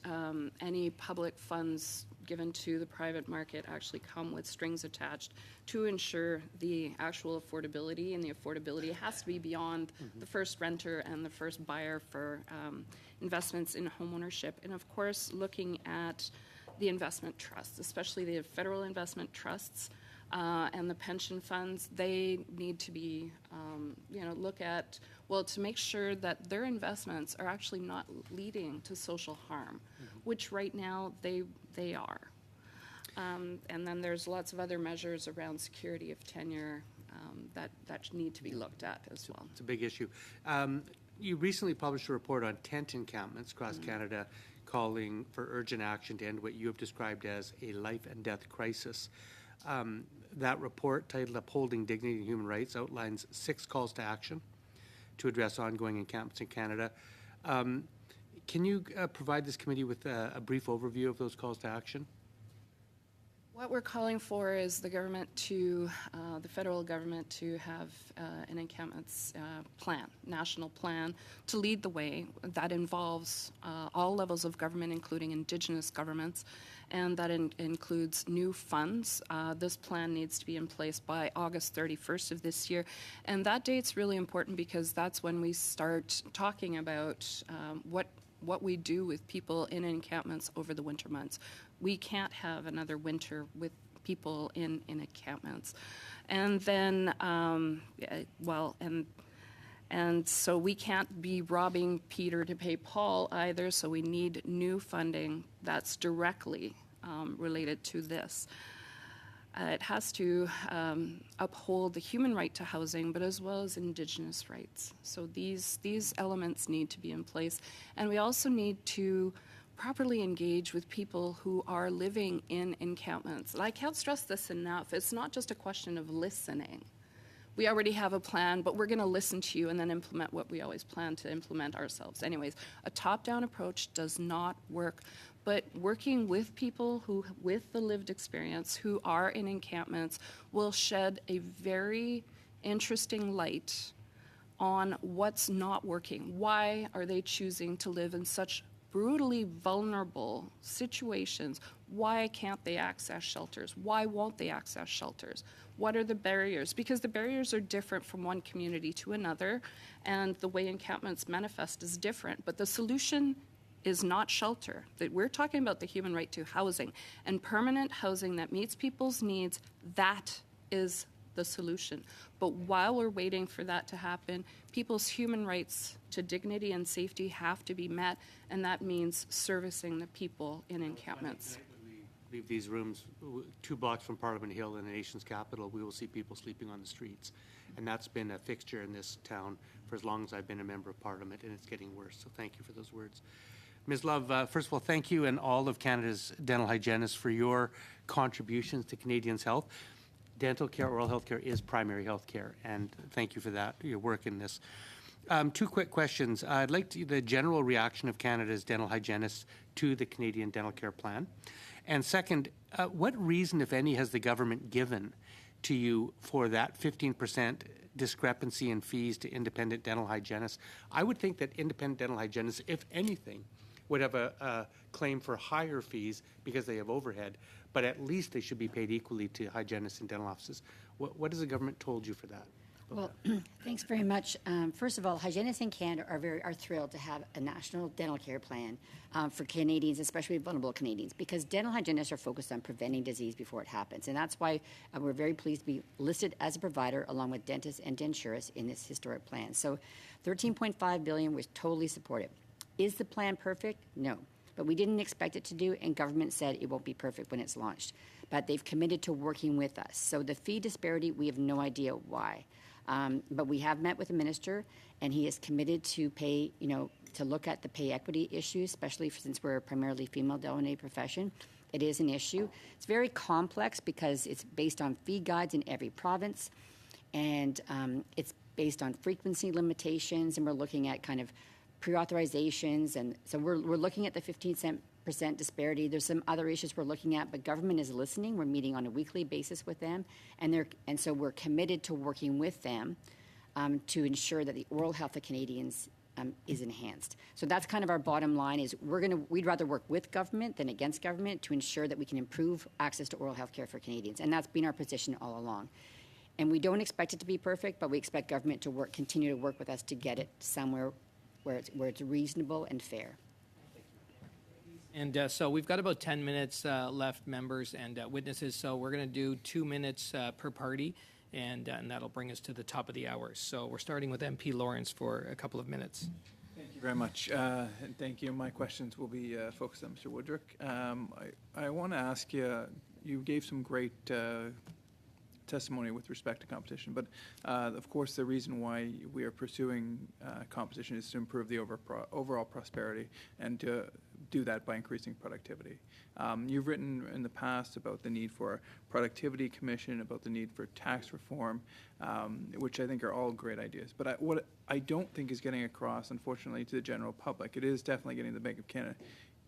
any public funds given to the private market actually come with strings attached to ensure the actual affordability, and the affordability has to be beyond the first renter and the first buyer for investments in homeownership. And of course, looking at the investment trusts, especially the federal investment trusts, and the pension funds, they need to be, look at, well, to make sure that their investments are actually not leading to social harm, which right now they are. And then there's lots of other measures around security of tenure that need to be looked at as well.
It's a big issue. You recently published a report on tent encampments across Canada calling for urgent action to end what you have described as a life and death crisis. That report, titled Upholding Dignity and Human Rights, outlines 6 calls to action to address ongoing encampments in Canada. Can you provide this committee with a brief overview of those calls to action?
What we're calling for is the government to, the federal government to have an encampments plan, national plan, to lead the way. That involves all levels of government, including Indigenous governments, and that includes new funds. This plan needs to be in place by August 31st of this year. And that date's really important because that's when we start talking about what we do with people in encampments over the winter months. We can't have another winter with people in encampments. And then, and so we can't be robbing Peter to pay Paul either, so we need new funding that's directly related to this. It has to uphold the human right to housing, but as well as Indigenous rights. So these elements need to be in place. And we also need to properly engage with people who are living in encampments. And I can't stress this enough. It's not just a question of listening. We already have a plan, but we're going to listen to you and then implement what we always plan to implement ourselves. Anyways, a top-down approach does not work. But working with people with the lived experience who are in encampments will shed a very interesting light on what's not working. Why are they choosing to live in such brutally vulnerable situations? Why can't they access shelters? Why won't they access shelters? What are the barriers? Because the barriers are different from one community to another, and the way encampments manifest is different. But the solution is not shelter. That we're talking about the human right to housing, and permanent housing that meets people's needs. That is the solution. But while we're waiting for that to happen, people's human rights to dignity and safety have to be met, and that means servicing the people in encampments.
When we leave these rooms 2 blocks from Parliament Hill in the nation's capital, we will see people sleeping on the streets. And that's been a fixture in this town for as long as I've been a member of Parliament, and it's getting worse. So thank you for those words. Ms. Love, first of all, thank you and all of Canada's dental hygienists for your contributions to Canadians' health. Dental care, oral health care is primary health care, and thank you for that, your work in this. 2 quick questions. I'd like the general reaction of Canada's dental hygienists to the Canadian Dental Care Plan. And second, what reason, if any, has the government given to you for that 15% discrepancy in fees to independent dental hygienists? I would think that independent dental hygienists, if anything, would have a claim for higher fees because they have overhead, but at least they should be paid equally to hygienists in dental offices. What has the government told you for that?
Well, thanks very much. First of all, hygienists in Canada are thrilled to have a national dental care plan for Canadians, especially vulnerable Canadians, because dental hygienists are focused on preventing disease before it happens. And that's why we're very pleased to be listed as a provider along with dentists and denturists in this historic plan. So $13.5 billion, we're totally supportive. Is the plan perfect? No. But we didn't expect it to do, and government said it won't be perfect when it's launched. But they've committed to working with us. So the fee disparity, we have no idea why. But we have met with the minister, and he is committed to pay, to look at the pay equity issues, especially since we're a primarily female-dominated profession. It is an issue. It's very complex because it's based on fee guides in every province, and it's based on frequency limitations, and we're looking at kind of pre-authorizations, and so we're looking at the 15% disparity. There's some other issues we're looking at, but government is listening. We're meeting on a weekly basis with them, and so we're committed to working with them to ensure that the oral health of Canadians is enhanced. So that's kind of our bottom line: is we'd rather work with government than against government to ensure that we can improve access to oral health care for Canadians, and that's been our position all along. And we don't expect it to be perfect, but we expect government to continue to work with us to get it somewhere where it's reasonable and fair.
And so we've got about 10 minutes left, members and witnesses. So we're going to do 2 minutes per party, and that'll bring us to the top of the hour. So we're starting with MP Lawrence for a couple of minutes.
Thank you very much, and thank you. My questions will be focused on Mr. Woodrick. I want to ask you, you gave some great testimony with respect to competition, but of course the reason why we are pursuing competition is to improve the overall prosperity and to do that by increasing productivity. You've written in the past about the need for a productivity commission, about the need for tax reform, which I think are all great ideas. But what I don't think is getting across, unfortunately, to the general public, it is definitely getting the Bank of Canada,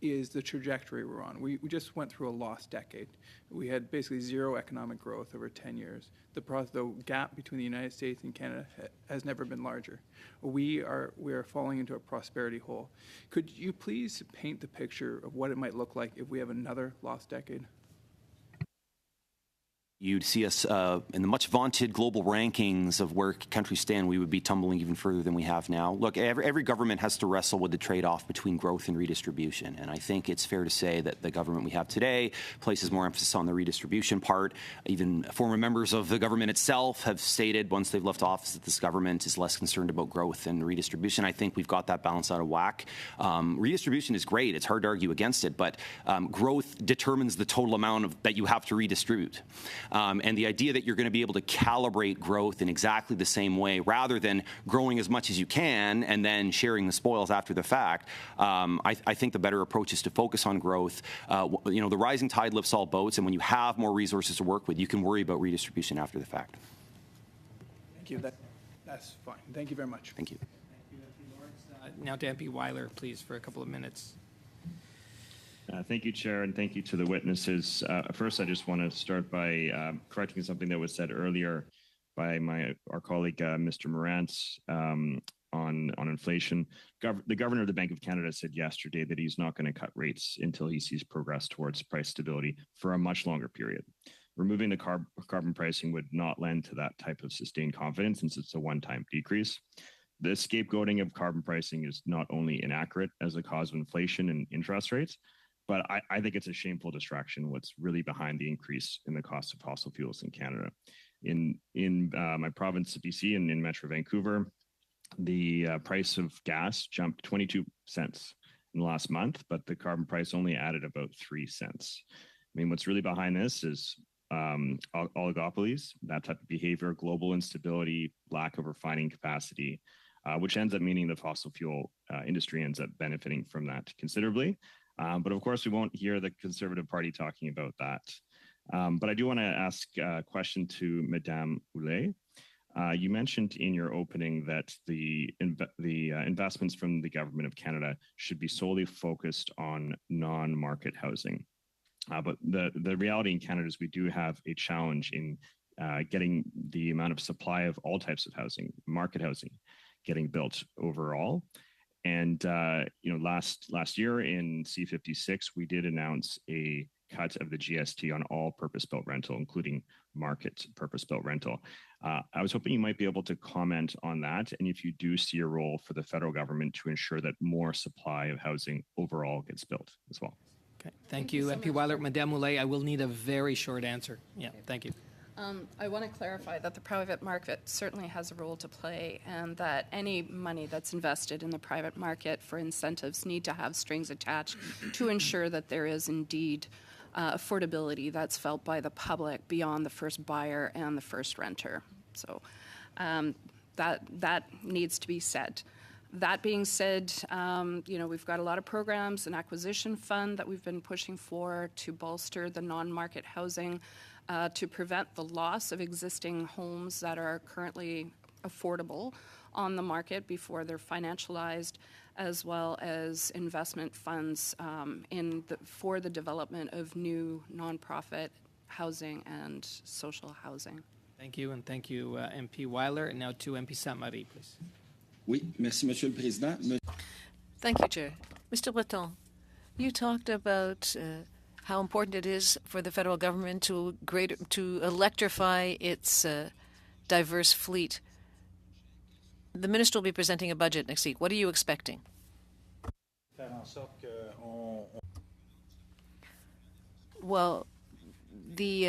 is the trajectory we're on. We just went through a lost decade. We had basically zero economic growth over 10 years. The gap between the United States and Canada has never been larger. We are falling into a prosperity hole. Could you please paint the picture of what it might look like if we have another lost decade?
You'd see us in the much vaunted global rankings of where countries stand, we would be tumbling even further than we have now. Look, every government has to wrestle with the trade-off between growth and redistribution. And I think it's fair to say that the government we have today places more emphasis on the redistribution part. Even former members of the government itself have stated once they've left office that this government is less concerned about growth than redistribution. I think we've got that balance out of whack. Redistribution is great. It's hard to argue against it. But growth determines the total amount that you have to redistribute. And the idea that you're going to be able to calibrate growth in exactly the same way, rather than growing as much as you can and then sharing the spoils after the fact, I think the better approach is to focus on growth. The rising tide lifts all boats, and when you have more resources to work with, you can worry about redistribution after the fact.
Thank you. That's fine. Thank you very much.
Thank you.
Thank you, MP Lawrence. Now to MP Weiler, please, for a couple of minutes.
Thank you, Chair, and thank you to the witnesses. First, I just want to start by correcting something that was said earlier by our colleague, Mr. Morantz, on inflation. The Governor of the Bank of Canada said yesterday that he's not going to cut rates until he sees progress towards price stability for a much longer period. Removing the carbon pricing would not lend to that type of sustained confidence, since it's a one-time decrease. The scapegoating of carbon pricing is not only inaccurate as a cause of inflation and interest rates, but I think it's a shameful distraction what's really behind the increase in the cost of fossil fuels in Canada. In my province of BC and in Metro Vancouver, the price of gas jumped 22 cents in the last month, but the carbon price only added about 3 cents. I mean, what's really behind this is oligopolies, that type of behavior, global instability, lack of refining capacity, which ends up meaning the fossil fuel industry ends up benefiting from that considerably. But of course, we won't hear the Conservative Party talking about that. But I do want to ask a question to Madame Oulet. You mentioned in your opening that the investments from the Government of Canada should be solely focused on non-market housing. But the reality in Canada is we do have a challenge in getting the amount of supply of all types of housing, market housing, getting built overall. And last year in C56, we did announce a cut of the GST on all purpose-built rental, including market purpose-built rental. I was hoping you might be able to comment on that, and if you do see a role for the federal government to ensure that more supply of housing overall gets built as well.
Okay, thank you, MP Weiler. Madame Oulet, I will need a very short answer. Yeah, thank you.
I want to clarify that the private market certainly has a role to play, and that any money that's invested in the private market for incentives need to have strings attached to ensure that there is indeed affordability that's felt by the public beyond the first buyer and the first renter. So that needs to be said. That being said, we've got a lot of programs, an acquisition fund that we've been pushing for to bolster the non-market housing, to prevent the loss of existing homes that are currently affordable on the market before they're financialized, as well as investment funds for the development of new nonprofit housing and social housing.
Thank you, and thank you, MP Weiler. And now to MP Sainte-Marie, please.
Oui, merci, Monsieur le Président.
Thank you, Chair. Mr. Breton, you talked about how important it is for the federal government to electrify its diverse fleet. The minister will be presenting a budget next week. What are you expecting? well, the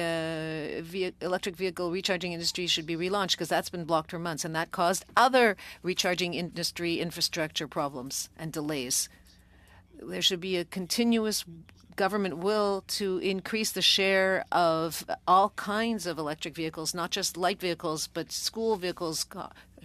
electric vehicle recharging industry should be relaunched because that's been blocked for months, and that caused other recharging industry infrastructure problems and delays. There should be a continuous government will to increase the share of all kinds of electric vehicles, not just light vehicles, but school vehicles,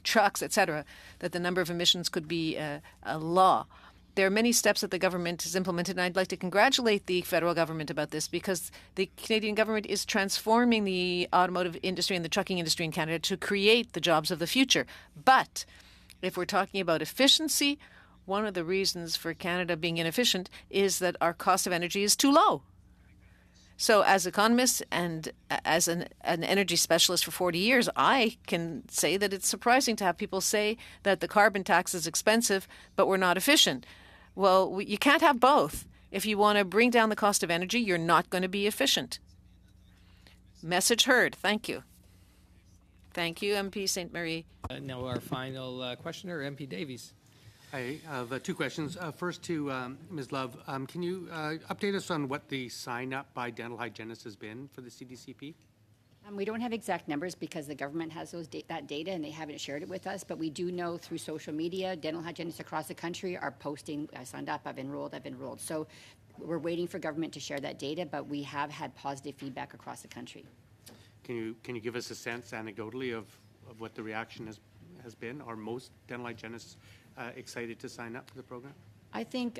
trucks, etc., that the number of emissions could be a law. There are many steps that the government has implemented, and I'd like to congratulate the federal government about this because the Canadian government is transforming the automotive industry and the trucking industry in Canada to create the jobs of the future. But if we're talking about efficiency, one of the reasons for Canada being inefficient is that our cost of energy is too low. So as economists and as an energy specialist for 40 years, I can say that it's surprising to have people say that the carbon tax is expensive, but we're not efficient. Well, you can't have both. If you want to bring down the cost of energy, you're not going to be efficient. Message heard. Thank you. Thank you, MP St. Marie.
Now our final questioner, MP Davies.
I have two questions. First to Ms. Love. Can you update us on what the sign-up by dental hygienists has been for the CDCP?
We don't have exact numbers because the government has that data and they haven't shared it with us, but we do know through social media, dental hygienists across the country are posting, I signed up, I've enrolled. So we're waiting for government to share that data, but we have had positive feedback across the country.
Can you give us a sense anecdotally of what the reaction has been? Are most dental hygienists excited to sign up for the program?
I think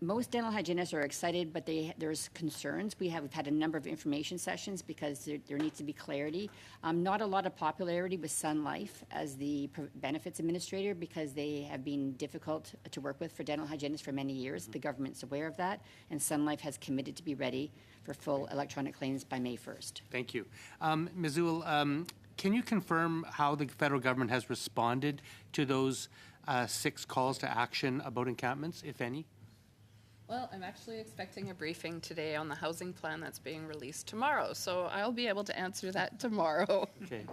most dental hygienists are excited, but there's concerns. We've had a number of information sessions because there needs to be clarity. Not a lot of popularity with Sun Life as the benefits administrator because they have been difficult to work with for dental hygienists for many years. The government's aware of that, and Sun Life has committed to be ready for full electronic claims by May 1st.
Thank you. Ms. Uhl, can you confirm how the federal government has responded to those 6 calls to action about encampments, if any?
Well, I'm actually expecting a briefing today on the housing plan that's being released tomorrow, so I'll be able to answer that tomorrow.
Okay.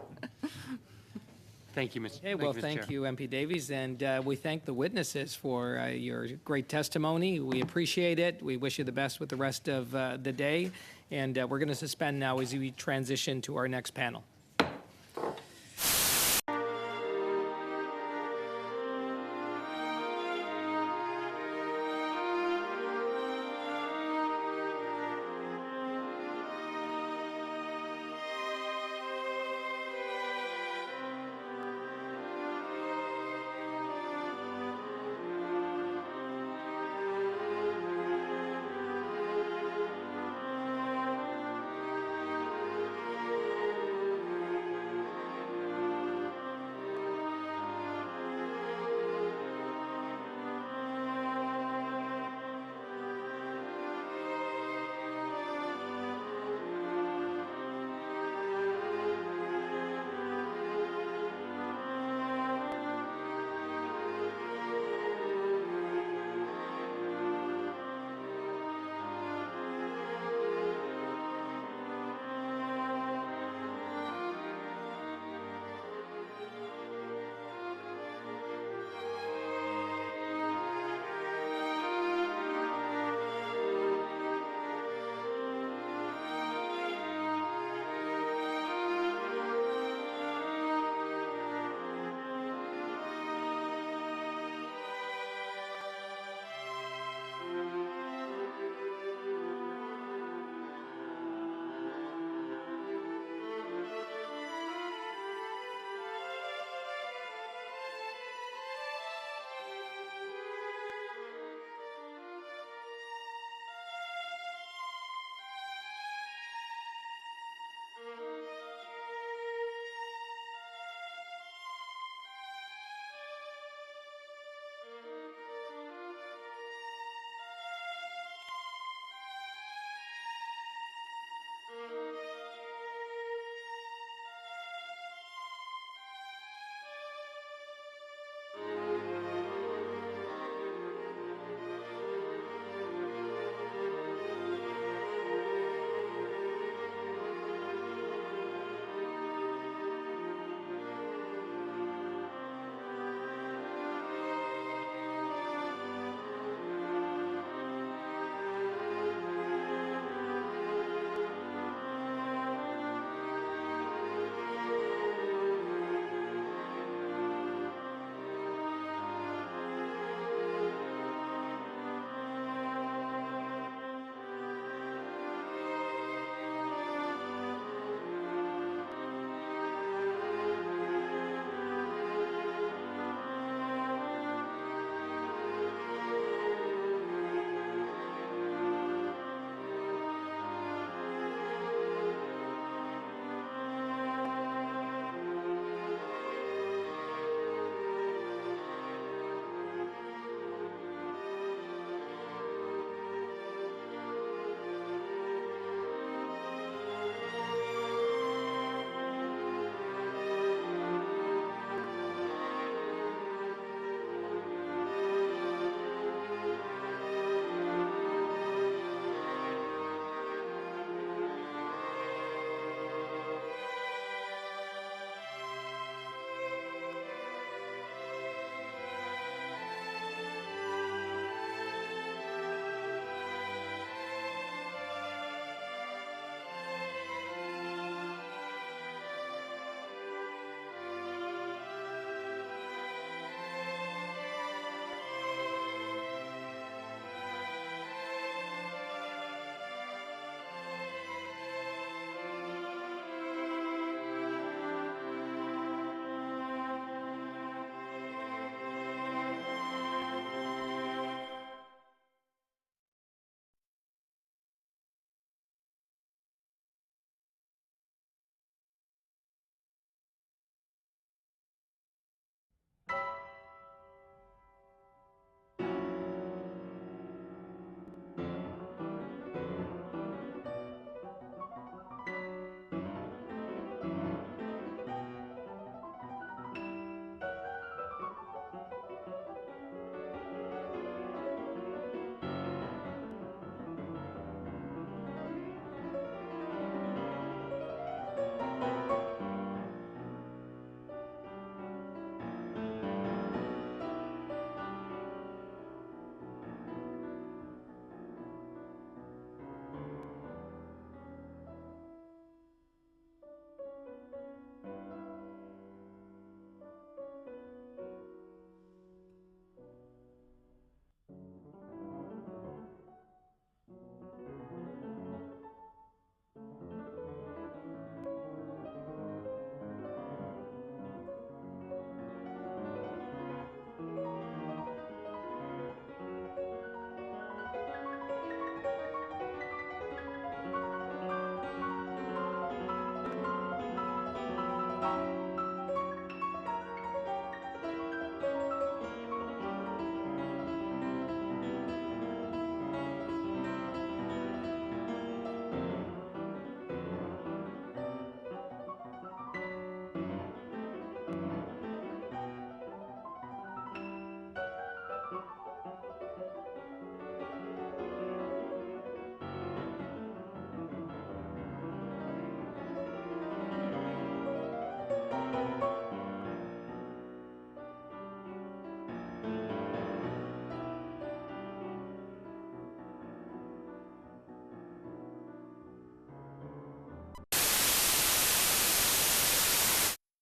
Thank you, Mr.
Okay, well, thank you, MP Davies, and we thank the witnesses for your great testimony. We appreciate it. We wish you the best with the rest of the day, and we're going to suspend now as we transition to our next panel.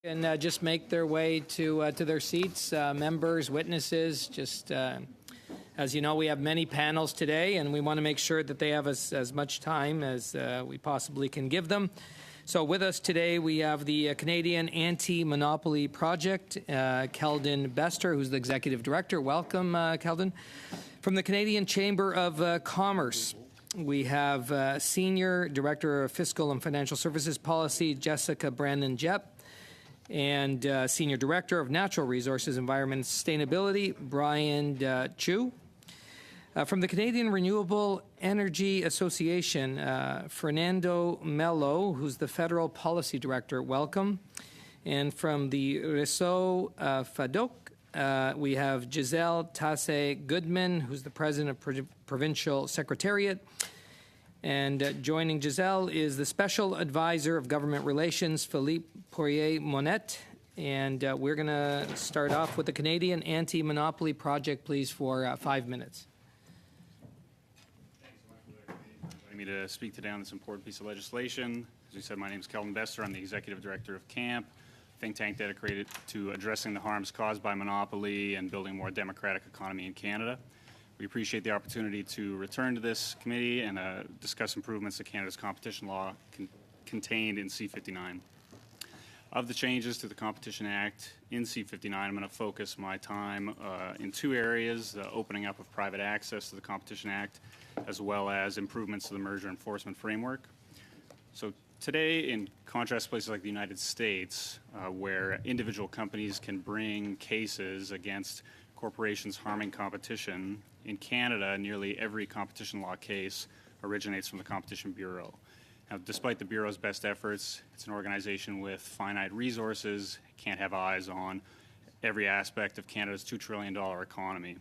And just make their way to their seats. Members, witnesses, just as you know, we have many panels today, and we want to make sure that they have as much time as we possibly can give them. So with us today, we have the Canadian Anti-Monopoly Project, Keldon Bester, who's the Executive Director. Welcome, Keldon. From the Canadian Chamber of Commerce, we have Senior Director of Fiscal and Financial Services Policy, Jessica Brandon-Jepp, and Senior Director of Natural Resources, Environment and Sustainability, Brian Chu. From the Canadian Renewable Energy Association, Fernando Mello, who's the Federal Policy Director, welcome. And from the Réseau FADOC, we have Giselle Tassé-Goodman, who's the President of Provincial Secretariat. And joining Giselle is the Special Advisor of Government Relations, Philippe Poirier-Monet. And we're going to start off with the Canadian Anti-Monopoly Project, please, for 5 minutes.
Me to speak today on this important piece of legislation. As you said, my name is Keldon Bester. I'm the Executive Director of CAMP, a think tank dedicated to addressing the harms caused by monopoly and building a more democratic economy in Canada. We appreciate the opportunity to return to this committee and discuss improvements to Canada's competition law contained in C-59. Of the changes to the Competition Act in C-59, I'm going to focus my time in two areas, the opening up of private access to the Competition Act, as well as improvements to the merger enforcement framework. So today, in contrast to places like the United States, where individual companies can bring cases against corporations harming competition, in Canada, nearly every competition law case originates from the Competition Bureau. Now, despite the Bureau's best efforts, it's an organization with finite resources, can't have eyes on every aspect of Canada's $2 trillion economy.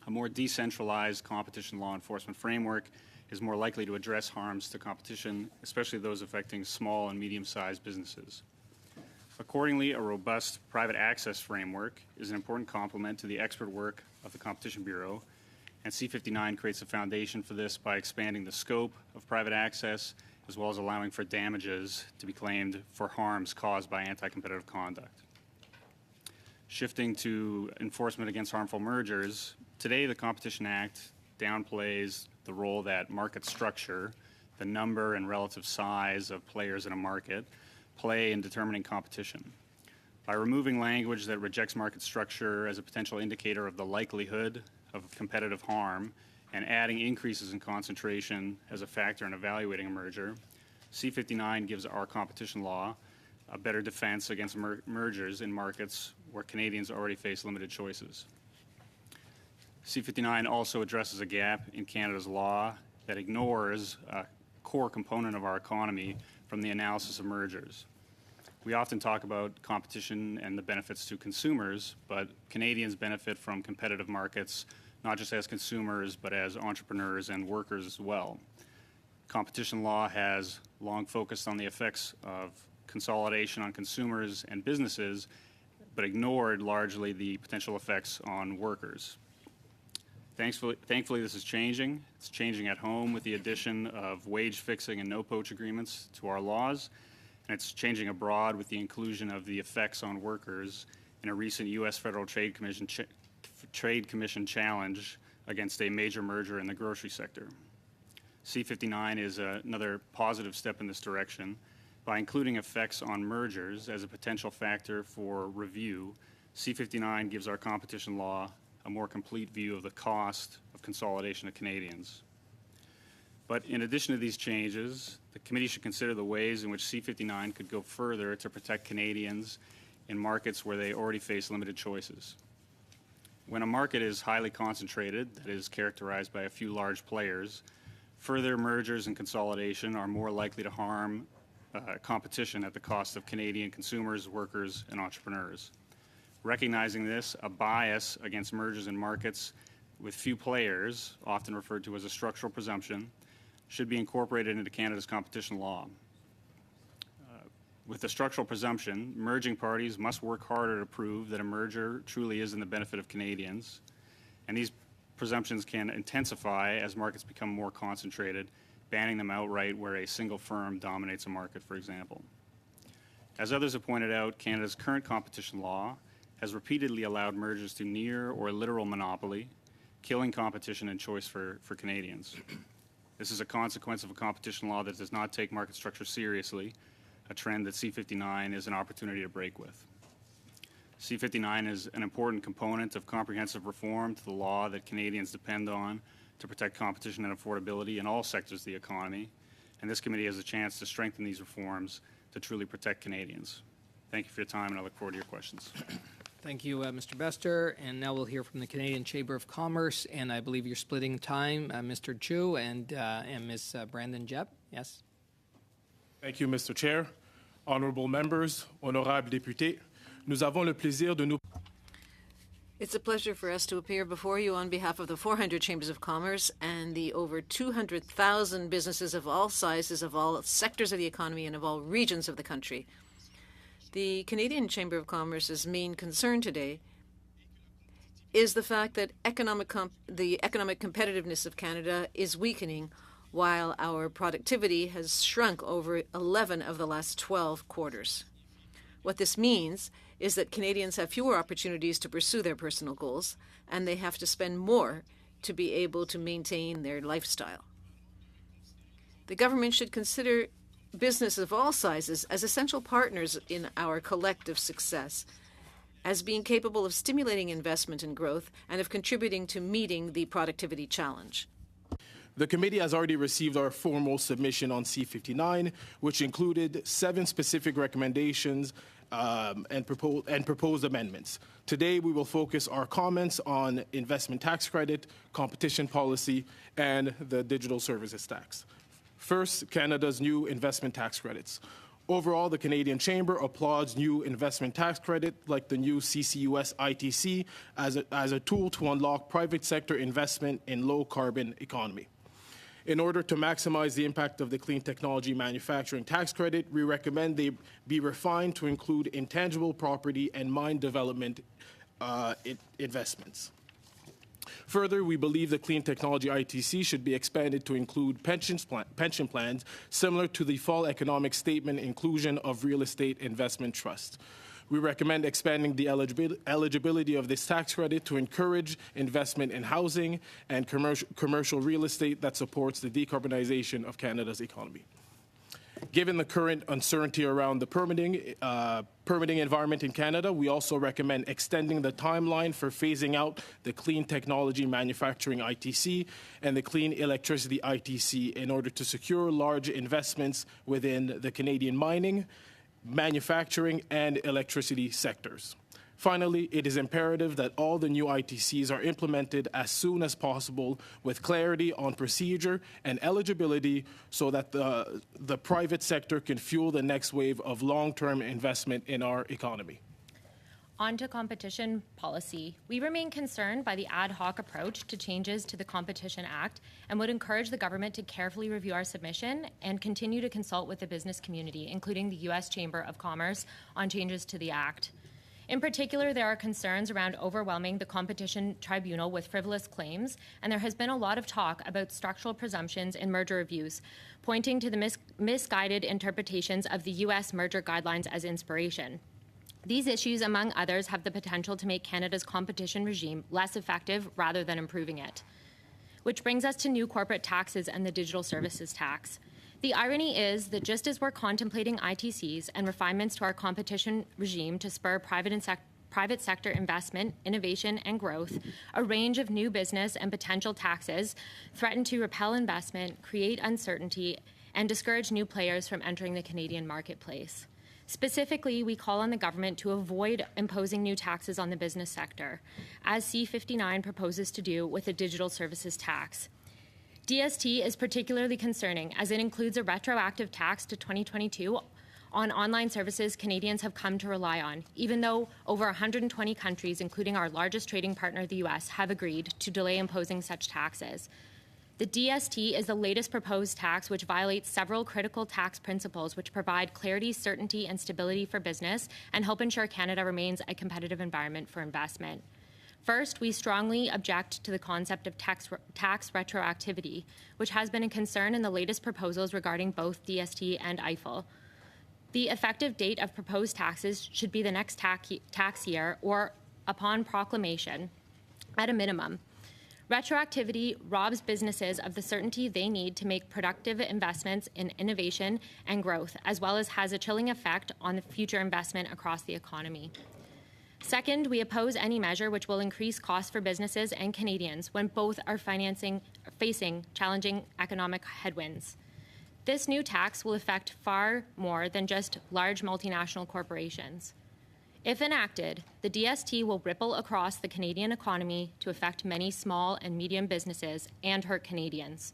A more decentralized competition law enforcement framework is more likely to address harms to competition, especially those affecting small and medium-sized businesses. Accordingly, a robust private access framework is an important complement to the expert work of the Competition Bureau, and C-59 creates a foundation for this by expanding the scope of private access, as well as allowing for damages to be claimed for harms caused by anti-competitive conduct. Shifting to enforcement against harmful mergers, today the Competition Act downplays the role that market structure, the number and relative size of players in a market, play in determining competition. By removing language that rejects market structure as a potential indicator of the likelihood of competitive harm and adding increases in concentration as a factor in evaluating a merger, C-59 gives our competition law a better defense against mergers in markets where Canadians already face limited choices. C-59 also addresses a gap in Canada's law that ignores a core component of our economy from the analysis of mergers. We often talk about competition and the benefits to consumers, but Canadians benefit from competitive markets not just as consumers, but as entrepreneurs and workers as well. Competition law has long focused on the effects of consolidation on consumers and businesses, but ignored largely the potential effects on workers. Thankfully, this is changing. It's changing at home with the addition of wage fixing and no-poach agreements to our laws, and it's changing abroad with the inclusion of the effects on workers in a recent U.S. Federal Trade Commission challenge against a major merger in the grocery sector. C-59 is another positive step in this direction. By including effects on mergers as a potential factor for review, C-59 gives our competition law a more complete view of the cost of consolidation to Canadians. But in addition to these changes, the committee should consider the ways in which C-59 could go further to protect Canadians in markets where they already face limited choices. When a market is highly concentrated, that is characterized by a few large players, further mergers and consolidation are more likely to harm competition at the cost of Canadian consumers, workers, and entrepreneurs. Recognizing this, a bias against mergers in markets with few players, often referred to as a structural presumption, should be incorporated into Canada's competition law. With the structural presumption, merging parties must work harder to prove that a merger truly is in the benefit of Canadians, and these presumptions can intensify as markets become more concentrated, banning them outright where a single firm dominates a market, for example. As others have pointed out, Canada's current competition law has repeatedly allowed mergers to near or literal monopoly, killing competition and choice for Canadians. This is a consequence of a competition law that does not take market structure seriously, a trend that C-59 is an opportunity to break with. C-59 is an important component of comprehensive reform to the law that Canadians depend on to protect competition and affordability in all sectors of the economy, and this committee has a chance to strengthen these reforms to truly protect Canadians. Thank you for your time, and I look forward to your questions.
Thank you, Mr. Bester. And now we'll hear from the Canadian Chamber of Commerce, and I believe you're splitting time, Mr. Chu and Ms. Brandon Jebb. Yes?
Thank you, Mr. Chair. Honorable members, honorables députés, nous avons le plaisir de nous...
It's a pleasure for us to appear before you on behalf of the 400 Chambers of Commerce and the over 200,000 businesses of all sizes, of all sectors of the economy, and of all regions of the country. The Canadian Chamber of Commerce's main concern today is the fact that the economic competitiveness of Canada is weakening, while our productivity has shrunk over 11 of the last 12 quarters. What this means is that Canadians have fewer opportunities to pursue their personal goals, and they have to spend more to be able to maintain their lifestyle. The government should consider business of all sizes as essential partners in our collective success, as being capable of stimulating investment and growth and of contributing to meeting the productivity challenge.
The committee has already received our formal submission on C-59, which included 7 specific recommendations and proposed amendments. Today, we will focus our comments on investment tax credit, competition policy, and the digital services tax. First, Canada's new investment tax credits. Overall, the Canadian Chamber applauds new investment tax credit like the new CCUS ITC as a tool to unlock private sector investment in low-carbon economy. In order to maximize the impact of the clean technology manufacturing tax credit, we recommend they be refined to include intangible property and mine development investments. Further, we believe the Clean Technology ITC should be expanded to include pension plans similar to the Fall Economic Statement inclusion of real estate investment trust. We recommend expanding the eligibility of this tax credit to encourage investment in housing and commercial real estate that supports the decarbonization of Canada's economy. Given the current uncertainty around the permitting environment in Canada, we also recommend extending the timeline for phasing out the Clean Technology Manufacturing ITC and the Clean Electricity ITC in order to secure large investments within the Canadian mining, manufacturing, and electricity sectors. Finally, it is imperative that all the new ITCs are implemented as soon as possible with clarity on procedure and eligibility so that the private sector can fuel the next wave of long-term investment in our economy.
On to competition policy. We remain concerned by the ad hoc approach to changes to the Competition Act and would encourage the government to carefully review our submission and continue to consult with the business community, including the U.S. Chamber of Commerce, on changes to the Act. In particular, there are concerns around overwhelming the Competition Tribunal with frivolous claims, and there has been a lot of talk about structural presumptions in merger reviews, pointing to the misguided interpretations of the U.S. merger guidelines as inspiration. These issues, among others, have the potential to make Canada's competition regime less effective rather than improving it. Which brings us to new corporate taxes and the digital services tax. The irony is that just as we're contemplating ITCs and refinements to our competition regime to spur private sector investment, innovation, and growth, a range of new business and potential taxes threaten to repel investment, create uncertainty, and discourage new players from entering the Canadian marketplace. Specifically, we call on the government to avoid imposing new taxes on the business sector, as C-59 proposes to do with the digital services tax. DST is particularly concerning as it includes a retroactive tax to 2022 on online services Canadians have come to rely on, even though over 120 countries, including our largest trading partner, the US, have agreed to delay imposing such taxes. The DST is the latest proposed tax which violates several critical tax principles which provide clarity, certainty, and stability for business and help ensure Canada remains a competitive environment for investment. First, we strongly object to the concept of tax retroactivity, which has been a concern in the latest proposals regarding both DST and EIFEL. The effective date of proposed taxes should be the next tax year or upon proclamation, at a minimum. Retroactivity robs businesses of the certainty they need to make productive investments in innovation and growth, as well as has a chilling effect on the future investment across the economy. Second, we oppose any measure which will increase costs for businesses and Canadians when both are facing challenging economic headwinds. This new tax will affect far more than just large multinational corporations. If enacted, the DST will ripple across the Canadian economy to affect many small and medium businesses and hurt Canadians.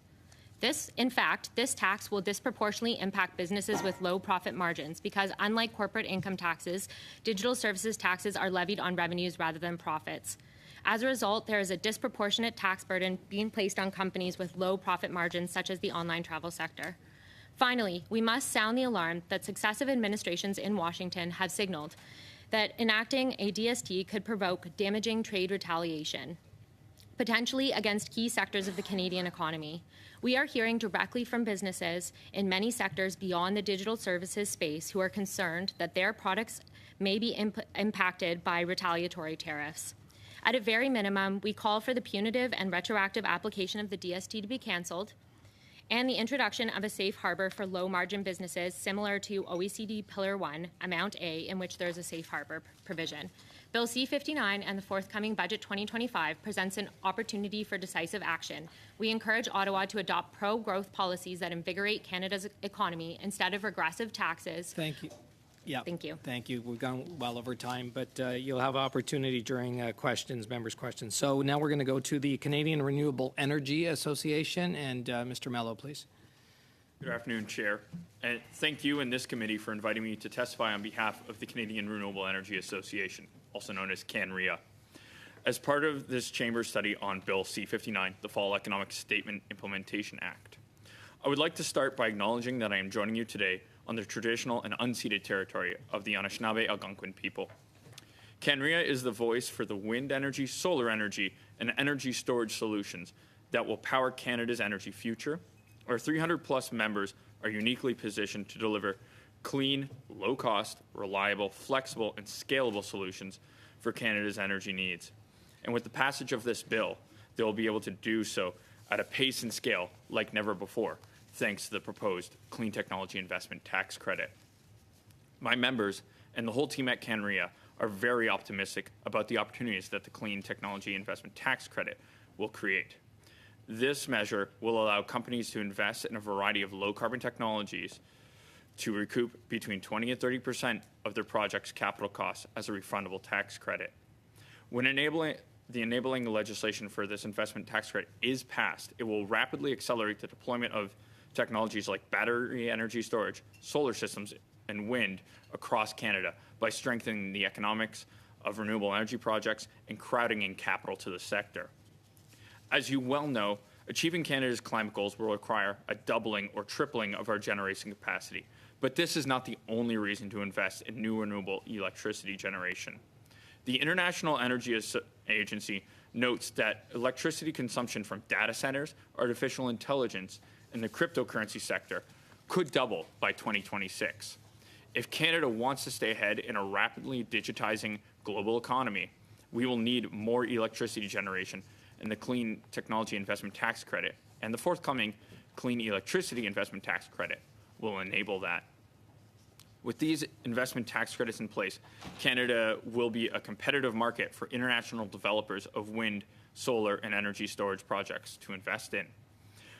In fact, this tax will disproportionately impact businesses with low profit margins because, unlike corporate income taxes, digital services taxes are levied on revenues rather than profits. As a result, there is a disproportionate tax burden being placed on companies with low profit margins, such as the online travel sector. Finally, we must sound the alarm that successive administrations in Washington have signaled that enacting a DST could provoke damaging trade retaliation, potentially against key sectors of the Canadian economy. We are hearing directly from businesses in many sectors beyond the digital services space who are concerned that their products may be impacted by retaliatory tariffs. At a very minimum, we call for the punitive and retroactive application of the DST to be cancelled, and the introduction of a safe harbor for low-margin businesses similar to OECD Pillar 1, Amount A, in which there is a safe harbor provision. Bill C-59 and the forthcoming Budget 2025 presents an opportunity for decisive action. We encourage Ottawa to adopt pro-growth policies that invigorate Canada's economy instead of regressive taxes.
Thank you. Yeah.
Thank you.
Thank you. We've gone well over time, but you'll have opportunity during members' questions. So now we're going to go to the Canadian Renewable Energy Association, and Mr. Mello, please.
Good afternoon, Chair. And thank you and this committee for inviting me to testify on behalf of the Canadian Renewable Energy Association, also known as CanREA. As part of this Chamber study on Bill C-59, the Fall Economic Statement Implementation Act, I would like to start by acknowledging that I am joining you today on the traditional and unceded territory of the Anishinaabe Algonquin people. CanREA is the voice for the wind energy, solar energy, and energy storage solutions that will power Canada's energy future. Our 300-plus members are uniquely positioned to deliver clean, low-cost, reliable, flexible, and scalable solutions for Canada's energy needs. And with the passage of this bill, they will be able to do so at a pace and scale like never before, thanks to the proposed Clean Technology Investment Tax Credit. My members and the whole team at CanREA are very optimistic about the opportunities that the Clean Technology Investment Tax Credit will create. This measure will allow companies to invest in a variety of low-carbon technologies to recoup between 20 and 30% of their project's capital costs as a refundable tax credit. When the enabling legislation for this investment tax credit is passed, it will rapidly accelerate the deployment of technologies like battery energy storage, solar systems, and wind across Canada by strengthening the economics of renewable energy projects and crowding in capital to the sector. As you well know, achieving Canada's climate goals will require a doubling or tripling of our generation capacity. But this is not the only reason to invest in new renewable electricity generation. The International Energy Agency notes that electricity consumption from data centers, artificial intelligence, and the cryptocurrency sector could double by 2026. If Canada wants to stay ahead in a rapidly digitizing global economy, we will need more electricity generation, and the Clean Technology Investment Tax Credit and the forthcoming Clean Electricity Investment Tax Credit will enable that. With these investment tax credits in place, Canada will be a competitive market for international developers of wind, solar, and energy storage projects to invest in.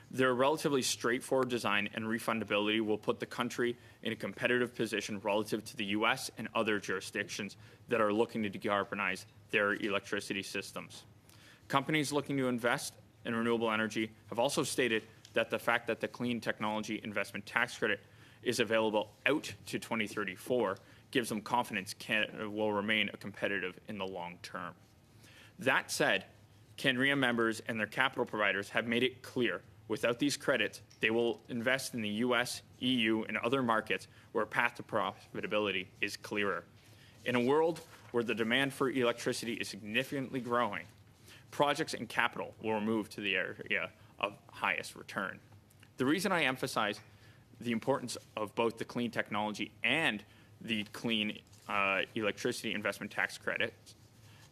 Their relatively straightforward design and refundability will put the country in a competitive position relative to the U.S. and other jurisdictions that are looking to decarbonize their electricity systems. Companies looking to invest in renewable energy have also stated that the fact that the Clean Technology Investment Tax Credit is available out to 2034 gives them confidence Canada will remain competitive in the long term. That said, CanREA members and their capital providers have made it clear without these credits, they will invest in the U.S., EU, and other markets where a path to profitability is clearer. In a world where the demand for electricity is significantly growing, projects and capital will move to the area of highest return. The reason I emphasize the importance of both the clean technology and the clean electricity investment tax credit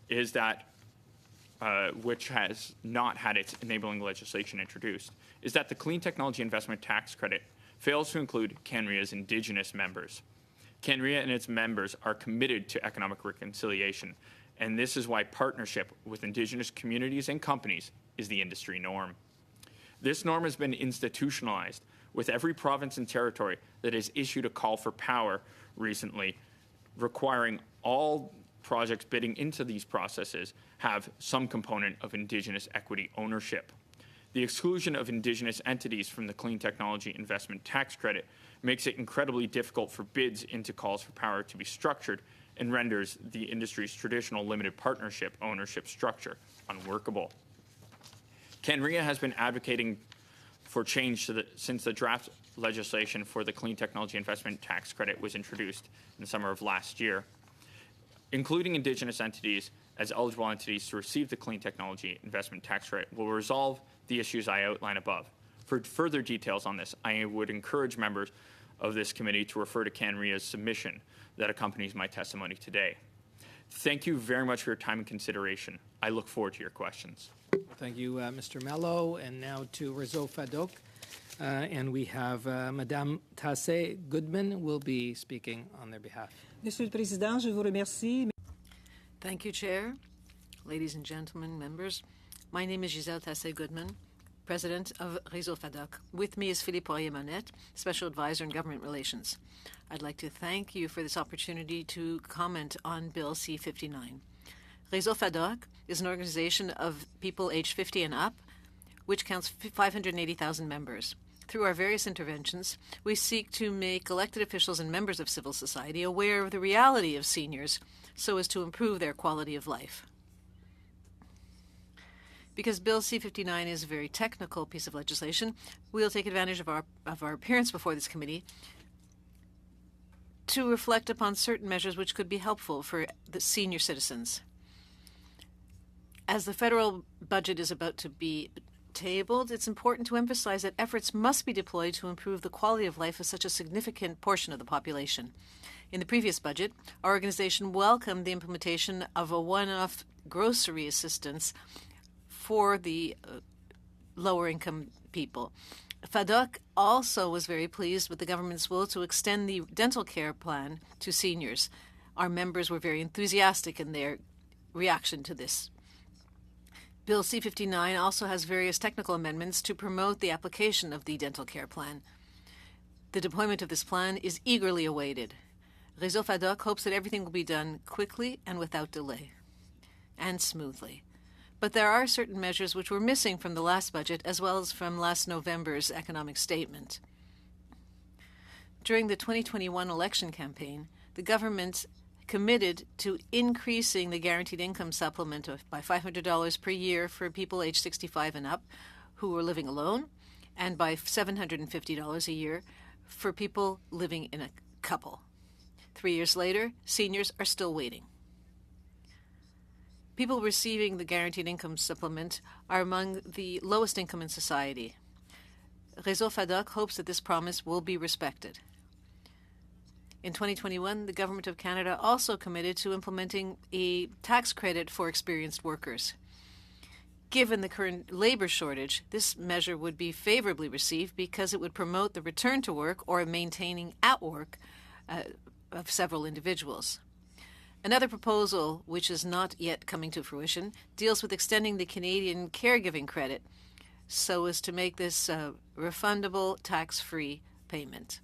is that, which has not had its enabling legislation introduced, is that the clean technology investment tax credit fails to include CanRIA's Indigenous members. CanRIA and its members are committed to economic reconciliation, and this is why partnership with Indigenous communities and companies is the industry norm. This norm has been institutionalized, with every province and territory that has issued a call for power recently, requiring all projects bidding into these processes have some component of Indigenous equity ownership. The exclusion of Indigenous entities from the Clean Technology Investment Tax Credit makes it incredibly difficult for bids into calls for power to be structured and renders the industry's traditional limited partnership ownership structure unworkable. CanRIA has been advocating for change since the draft legislation for the Clean Technology Investment Tax Credit was introduced in the summer of last year. Including Indigenous entities as eligible entities to receive the Clean Technology Investment Tax Credit will resolve the issues I outline above. For further details on this, I would encourage members of this committee to refer to CanRIA's submission that accompanies my testimony today. Thank you very much for your time and consideration. I look forward to your questions.
Thank you, Mr. Mello. And now to Réseau FADOC. And we have Madame Tassé Goodman will be speaking on their behalf.
Monsieur le Président, je vous remercie.
Thank you, Chair. Ladies and gentlemen, members, my name is Gisèle Tassé Goodman, President of Réseau FADOC. With me is Philippe Poirier-Monette, Special Advisor in Government Relations. I'd like to thank you for this opportunity to comment on Bill C-59. Réseau FADOC is an organization of people aged 50 and up, which counts 580,000 members. Through our various interventions, we seek to make elected officials and members of civil society aware of the reality of seniors so as to improve their quality of life. Because Bill C-59 is a very technical piece of legislation, we'll take advantage of our appearance before this committee to reflect upon certain measures which could be helpful for the senior citizens. As the federal budget is about to be tabled, it's important to emphasize that efforts must be deployed to improve the quality of life of such a significant portion of the population. In the previous budget, our organization welcomed the implementation of a one-off grocery assistance for the lower-income people. FADOC also was very pleased with the government's will to extend the dental care plan to seniors. Our members were very enthusiastic in their reaction to this. Bill C-59 also has various technical amendments to promote the application of the dental care plan. The deployment of this plan is eagerly awaited. Réseau FADOC hopes that everything will be done quickly and without delay, and smoothly. But there are certain measures which were missing from the last budget as well as from last November's economic statement. During the 2021 election campaign, the government committed to increasing the guaranteed income supplement by $500 per year for people aged 65 and up who were living alone, and by $750 a year for people living in a couple. 3 years later, seniors are still waiting. People receiving the guaranteed income supplement are among the lowest income in society. Réseau FADOC hopes that this promise will be respected. In 2021, the Government of Canada also committed to implementing a tax credit for experienced workers. Given the current labor shortage, this measure would be favorably received because it would promote the return to work or maintaining at work of several individuals. Another proposal, which is not yet coming to fruition, deals with extending the Canadian caregiving credit so as to make this refundable, tax-free payment.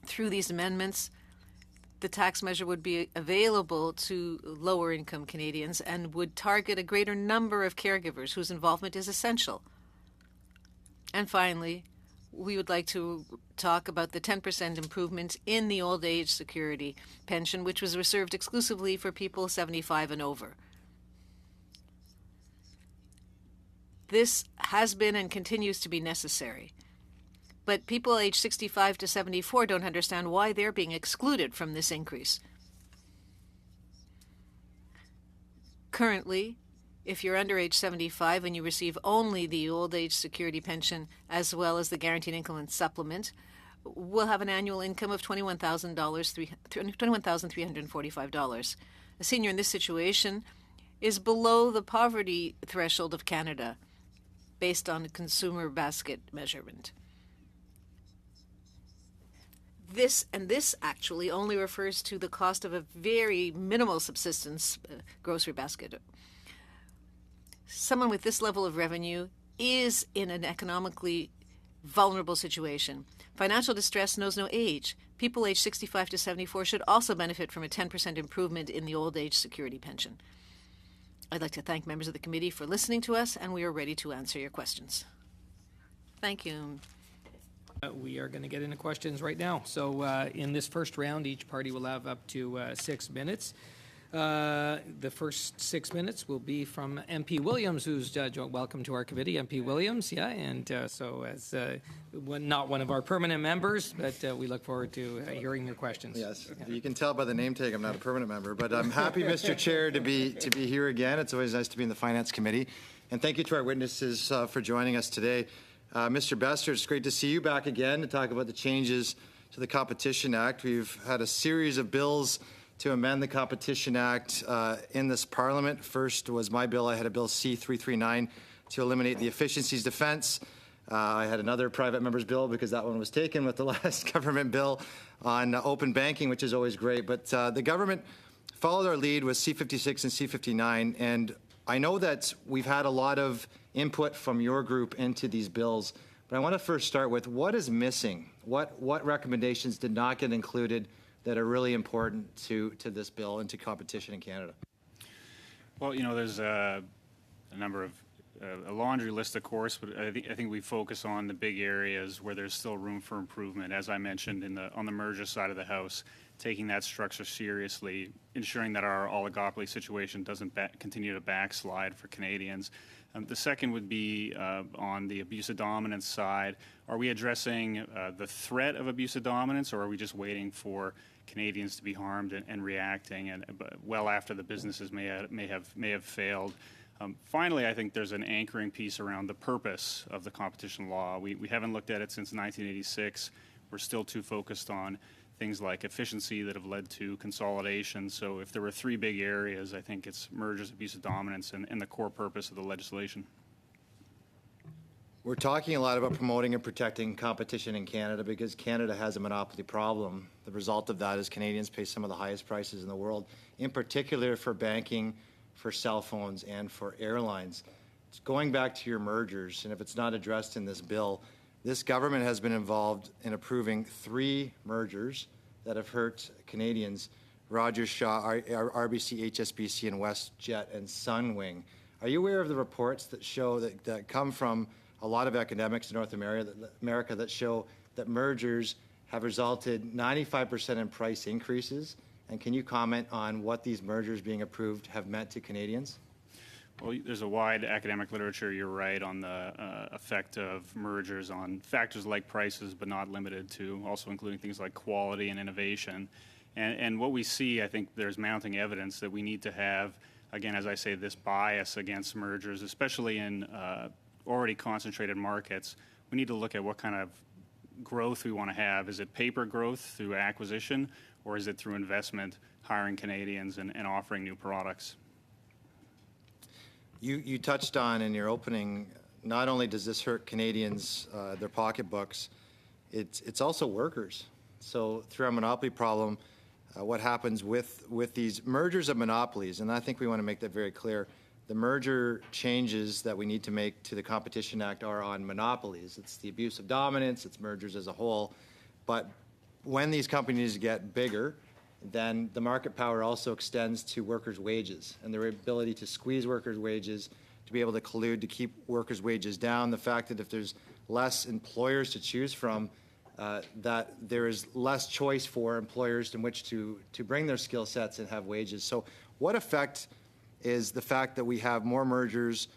Through these amendments, the tax measure would be available to lower-income Canadians and would target a greater number of caregivers whose involvement is essential. And finally, we would like to talk about the 10% improvement in the old age security pension, which was reserved exclusively for people 75 and over. This has been and continues to be necessary. But people aged 65 to 74 don't understand why they're being excluded from this increase. Currently, if you're under age 75 and you receive only the old age security pension as well as the guaranteed income and supplement, will have an annual income of $21,345. A senior in this situation is below the poverty threshold of Canada based on a consumer basket measurement. This actually only refers to the cost of a very minimal subsistence grocery basket. Someone with this level of revenue is in an economically vulnerable situation. Financial distress knows no age. People aged 65 to 74 should also benefit from a 10% improvement in the old age security pension. I'd like to thank members of the committee for listening to us, and we are ready to answer your questions. Thank you.
We are going to get into questions right now. So in this first round, each party will have up to 6 minutes. The first 6 minutes will be from MP Williams, who's welcome to our committee, MP Williams. Yeah, and so as not one of our permanent members, but we look forward to hearing your questions.
Yes, you can tell by the name tag I'm not a permanent member, but I'm happy, Mr. Chair, to be here again. It's always nice to be in the Finance Committee, and thank you to our witnesses for joining us today. Mr. Bester, it's great to see you back again to talk about the changes to the Competition Act. We've had a series of bills to amend the Competition Act in this Parliament. First was my bill. I had a Bill C-339 to eliminate the efficiencies defense. I had another private member's bill because that one was taken with the last government bill on open banking, which is always great. But the government followed our lead with C-56 and C-59, and I know that we've had a lot of input from your group into these bills, but I want to first start with what is missing? What recommendations did not get included that are really important to this bill and to competition in Canada?
Well, there's a number of a laundry list, of course, but I think we focus on the big areas where there's still room for improvement. As I mentioned on the merger side of the House, taking that structure seriously, ensuring that our oligopoly situation doesn't continue to backslide for Canadians. The second would be on the abuse of dominance side. Are we addressing the threat of abuse of dominance, or are we just waiting for Canadians to be harmed and reacting and well after the businesses may have failed? Finally, I think there's an anchoring piece around the purpose of the competition law. We haven't looked at it since 1986. We're still too focused on things like efficiency that have led to consolidation. So if there were 3 big areas, I think it's mergers, abuse of dominance, and the core purpose of the legislation.
We're talking a lot about promoting and protecting competition in Canada because Canada has a monopoly problem. The result of that is Canadians pay some of the highest prices in the world, in particular for banking, for cell phones, and for airlines. It's going back to your mergers, and if it's not addressed in this bill, this government has been involved in approving 3 mergers that have hurt Canadians: Rogers Shaw, RBC, HSBC, and WestJet and Sunwing. Are you aware of the reports that show that come from a lot of academics in North America that show that mergers have resulted 95% in price increases? And can you comment on what these mergers being approved have meant to Canadians?
Well, there's a wide academic literature, you're right, on the effect of mergers on factors like prices, but not limited to, also including things like quality and innovation. And what we see, I think there's mounting evidence that we need to have, again, as I say, this bias against mergers, especially in already concentrated markets. We need to look at what kind of growth we want to have. Is it paper growth through acquisition, or is it through investment, hiring Canadians and offering new products?
You touched on in your opening, not only does this hurt Canadians, their pocketbooks, it's also workers. So through our monopoly problem, what happens with these mergers of monopolies, and I think we want to make that very clear, the merger changes that we need to make to the Competition Act are on monopolies. It's the abuse of dominance, it's mergers as a whole. But when these companies get bigger, then the market power also extends to workers' wages and their ability to squeeze workers' wages, to be able to collude to keep workers' wages down. The fact that if there's less employers to choose from, that there is less choice for employers in which to bring their skill sets and have wages. So what effect is the fact that we have more mergers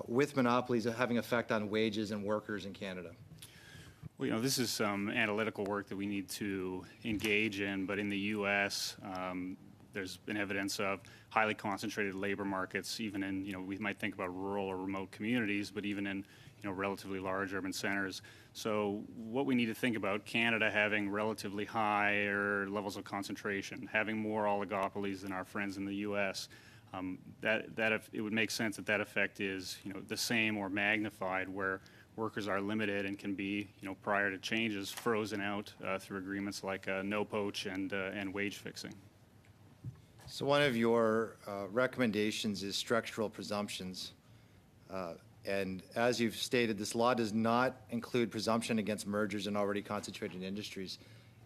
with monopolies having effect on wages and workers in Canada?
Well, this is some analytical work that we need to engage in, but in the U.S., there's been evidence of highly concentrated labor markets, even in, we might think about rural or remote communities, but even in, relatively large urban centers. So what we need to think about, Canada having relatively higher levels of concentration, having more oligopolies than our friends in the U.S., it would make sense that effect is the same or magnified, where workers are limited and can be prior to changes frozen out through agreements like no poach and wage fixing.
So one of your recommendations is structural presumptions. And as you've stated, this law does not include presumption against mergers in already concentrated industries.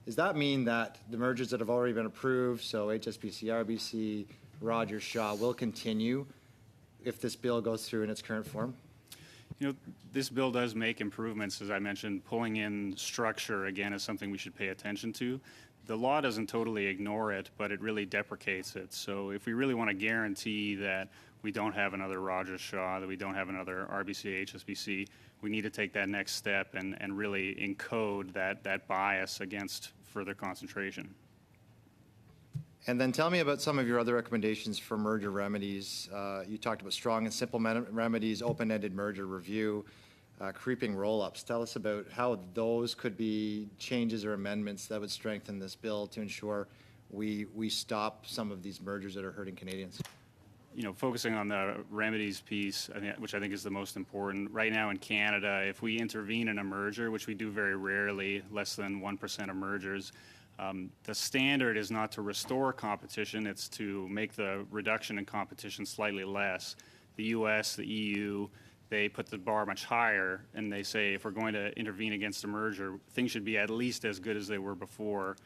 Does that mean that the mergers that have already been approved, so HSBC, RBC, Rogers, Shaw, will continue if this bill goes through in its current form?
This bill does make improvements, as I mentioned. Pulling in structure, again, is something we should pay attention to. The law doesn't totally ignore it, but it really deprecates it. So if we really want to guarantee that we don't have another Rogers Shaw, that we don't have another RBC, HSBC, we need to take that next step and really encode that bias against further concentration.
And then tell me about some of your other recommendations for merger remedies. You talked about strong and simple remedies, open-ended merger review, creeping roll-ups. Tell us about how those could be changes or amendments that would strengthen this bill to ensure we stop some of these mergers that are hurting Canadians.
Focusing on the remedies piece, which I think is the most important. Right now in Canada, if we intervene in a merger, which we do very rarely, less than 1% of mergers, the standard is not to restore competition, it's to make the reduction in competition slightly less. The US, the EU, they put the bar much higher, and they say if we're going to intervene against a merger, things should be at least as good as they were before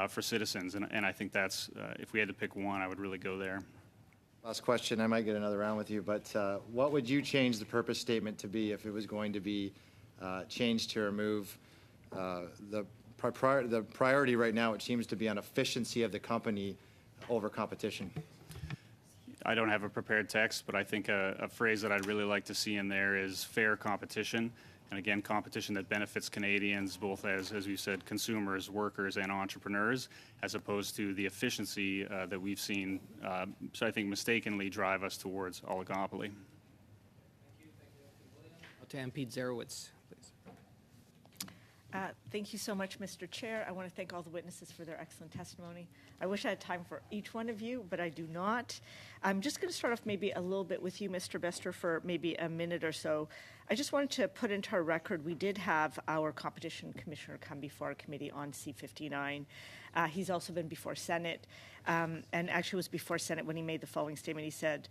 for citizens. And I think that's, if we had to pick one, I would really go there.
Last question, I might get another round with you, but what would you change the purpose statement to be if it was going to be changed to remove the priority right now, it seems to be on efficiency of the company over competition?
I don't have a prepared text, but I think a phrase that I'd really like to see in there is fair competition. And again, competition that benefits Canadians, both as you said, consumers, workers, and entrepreneurs, as opposed to the efficiency that we've seen, so I think mistakenly drive us towards oligopoly.
To MP Zarowitz, please.
Thank you so much, Mr. Chair. I want to thank all the witnesses for their excellent testimony. I wish I had time for each one of you, but I do not. I'm just going to start off maybe a little bit with you, Mr. Bester, for maybe a minute or so. I just wanted to put into our record, we did have our competition commissioner come before our committee on C-59. He's also been before Senate, and actually was before Senate when he made the following statement. He said,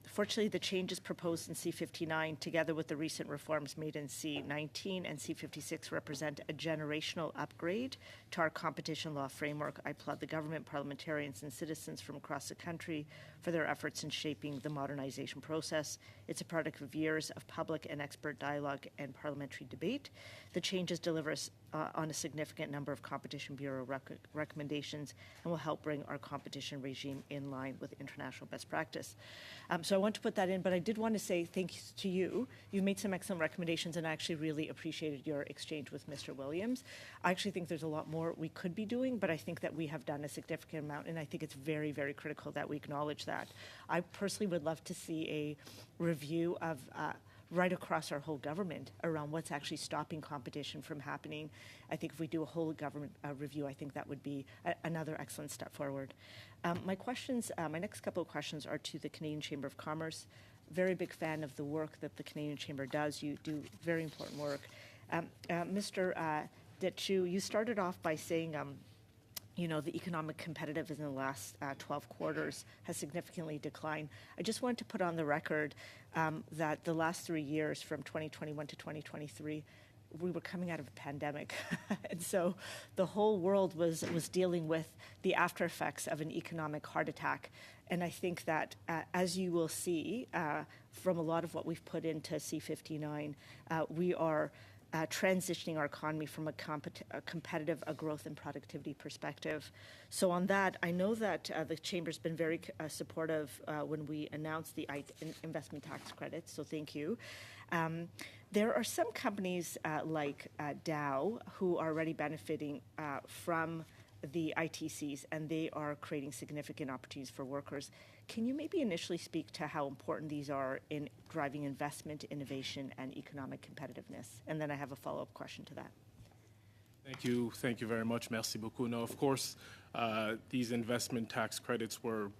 fortunately, the changes proposed in C-59, together with the recent reforms made in C-19 and C-56, represent a generational upgrade to our competition law framework. I applaud the government, parliamentarians, and citizens from across the country for their efforts in shaping the modernization process. It's a product of years of public and expert dialogue and parliamentary debate. The changes deliver us on a significant number of Competition Bureau recommendations and will help bring our competition regime in line with international best practice. So I want to put that in, but I did want to say thanks to you. You made some excellent recommendations, and I actually really appreciated your exchange with Mr. Williams. I actually think there's a lot more we could be doing, but I think that we have done a significant amount, and I think it's very, very critical that we acknowledge that. I personally would love to see a review of right across our whole government around what's actually stopping competition from happening. I think if we do a whole government review, I think that would be another excellent step forward. My next couple of questions are to the Canadian Chamber of Commerce. Very big fan of the work that the Canadian Chamber does. You do very important work. Mr. Detu, you started off by saying the economic competitiveness in the last 12 quarters has significantly declined. I just wanted to put on the record that the last 3 years, from 2021 to 2023, we were coming out of a pandemic. And so the whole world was dealing with the after effects of an economic heart attack. And I think that, as you will see from a lot of what we've put into C-59, we are transitioning our economy from a competitive, growth and productivity perspective. So on that, I know that the Chamber's been very supportive when we announced the investment tax credit, so thank you. There are some companies like Dow who are already benefiting from the ITCs, and they are creating significant opportunities for workers. Can you maybe initially speak to how important these are in driving investment, innovation, and economic competitiveness? And then I have a follow-up question to that.
Thank you very much. Merci beaucoup. Now, of course, these investment tax credits were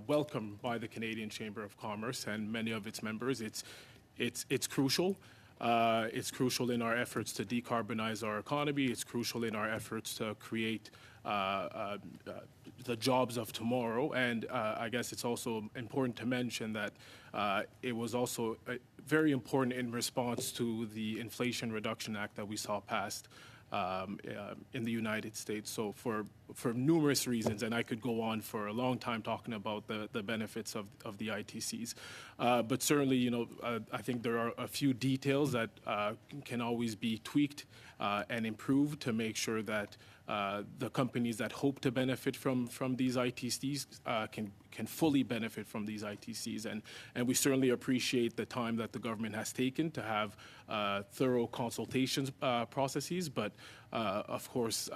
welcomed by the Canadian Chamber of Commerce and many of its members. It's crucial. It's crucial in our efforts to decarbonize our economy. It's crucial in our efforts to create the jobs of tomorrow. And I guess it's also important to mention that it was also very important in response to the Inflation Reduction Act that we saw passed in the United States. So for numerous reasons, and I could go on for a long time talking about the benefits of the ITCs. But certainly, I think there are a few details that can always be tweaked and improved to make sure that the companies that hope to benefit from these ITCs can fully benefit from these ITCs. And we certainly appreciate the time that the government has taken to have thorough consultations processes. But of course,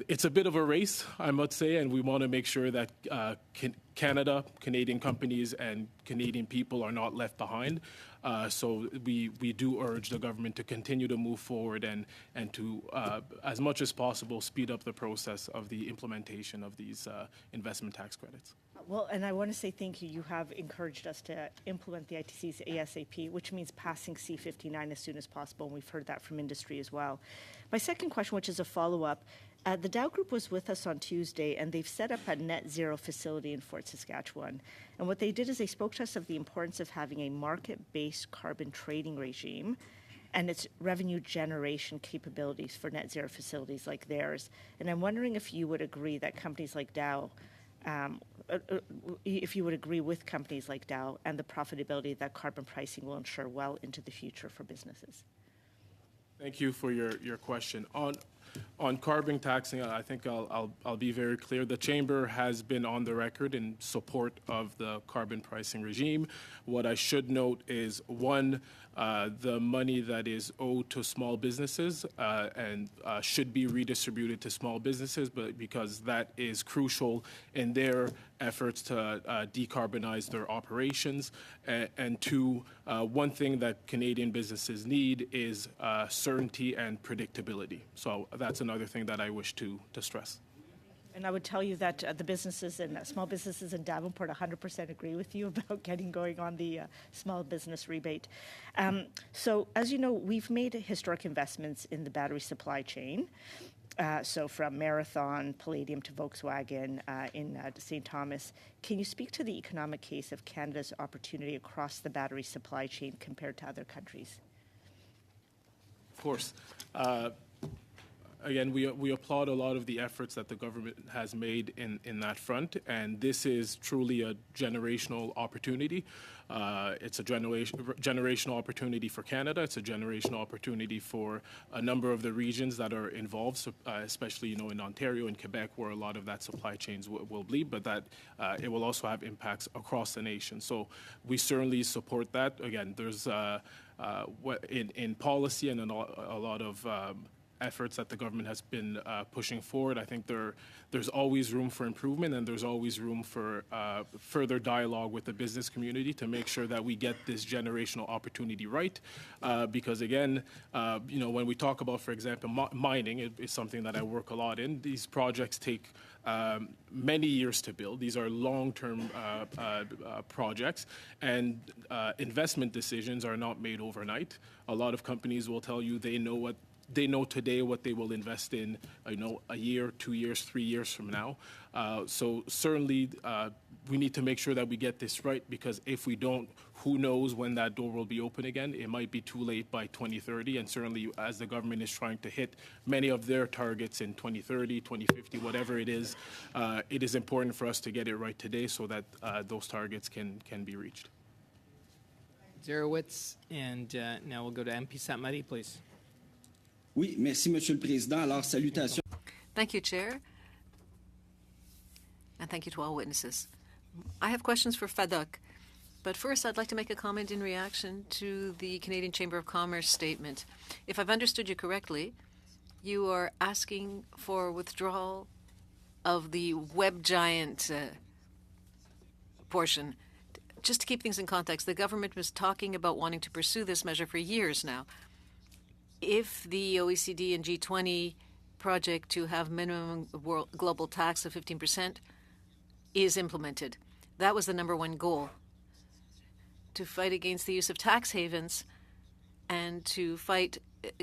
it's a bit of a race, I must say, and we want to make sure that Canadian companies and Canadian people are not left behind. So we do urge the government to continue to move forward and to, as much as possible, speed up the process of the implementation of these investment tax credits.
Well, and I want to say thank you. You have encouraged us to implement the ITCs ASAP, which means passing C-59 as soon as possible, and we've heard that from industry as well. My second question, which is a follow-up, the Dow Group was with us on Tuesday, and they've set up a net zero facility in Fort Saskatchewan. And what they did is they spoke to us of the importance of having a market-based carbon trading regime and its revenue generation capabilities for net zero facilities like theirs. And I'm wondering if you would agree that companies like Dow, if you would agree with companies like Dow and the profitability that carbon pricing will ensure well into the future for businesses.
Thank you for your question. On carbon taxing, I think I'll be very clear. The Chamber has been on the record in support of the carbon pricing regime. What I should note is, one, the money that is owed to small businesses and should be redistributed to small businesses, but because that is crucial in their efforts to decarbonize their operations. And two, one thing that Canadian businesses need is certainty and predictability. So that's another thing that I wish to stress.
And I would tell you that the businesses and small businesses in Davenport 100% agree with you about getting going on the small business rebate. So as you know, we've made historic investments in the battery supply chain. So from Marathon, Palladium to Volkswagen in St. Thomas. Can you speak to the economic case of Canada's opportunity across the battery supply chain compared to other countries?
Of course. Again, we applaud a lot of the efforts that the government has made in that front, and this is truly a generational opportunity. It's a generational opportunity for Canada. It's a generational opportunity for a number of the regions that are involved, especially in Ontario and Quebec, where a lot of that supply chains will be, but that it will also have impacts across the nation. So we certainly support that. Again, there's in policy and a lot of efforts that the government has been pushing forward. I think there's always room for improvement, and there's always room for further dialogue with the business community to make sure that we get this generational opportunity right. Because again, when we talk about, for example, mining, it's something that I work a lot in. These projects take many years to build. These are long-term projects, and investment decisions are not made overnight. A lot of companies will tell you they know today what they will invest in, a year, 2 years, 3 years from now. So certainly we need to make sure that we get this right, because if we don't, who knows when that door will be open again. It might be too late by 2030, and certainly as the government is trying to hit many of their targets in 2030, 2050, whatever it is important for us to get it right today so that those targets can be reached.
Zarowitz, and now we'll go to MP Sainte-Marie, please.
Oui, merci, Monsieur le Président. Alors, salutations.
Thank you, Chair. And thank you to all witnesses. I have questions for FADOC. But first, I'd like to make a comment in reaction to the Canadian Chamber of Commerce statement. If I've understood you correctly, you are asking for withdrawal of the web giant portion. Just to keep things in context, the government was talking about wanting to pursue this measure for years now. If the OECD and G20 project to have minimum global tax of 15% is implemented, that was the #1 goal, to fight against the use of tax havens and to fight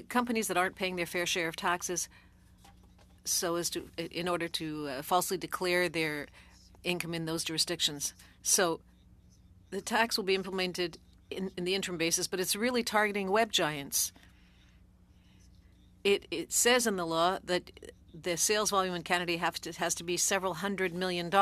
companies that aren't paying their fair share of taxes so as to, in order to falsely declare their income in those jurisdictions. So the tax will be implemented in the interim basis, but it's really targeting web giants. It says in the law that the sales volume in Canada has to be several $100 million.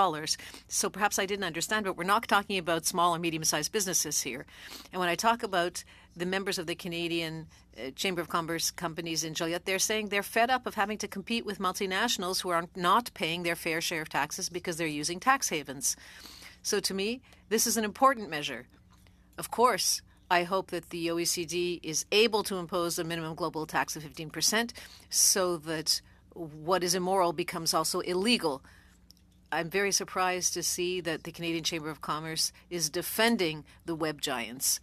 So perhaps I didn't understand, but we're not talking about small or medium-sized businesses here. And when I talk about the members of the Canadian Chamber of Commerce companies in Joliet, they're saying they're fed up of having to compete with multinationals who are not paying their fair share of taxes because they're using tax havens. So to me, this is an important measure. Of course, I hope that the OECD is able to impose a minimum global tax of 15% so that what is immoral becomes also illegal. I'm very surprised to see that the Canadian Chamber of Commerce is defending the web giants.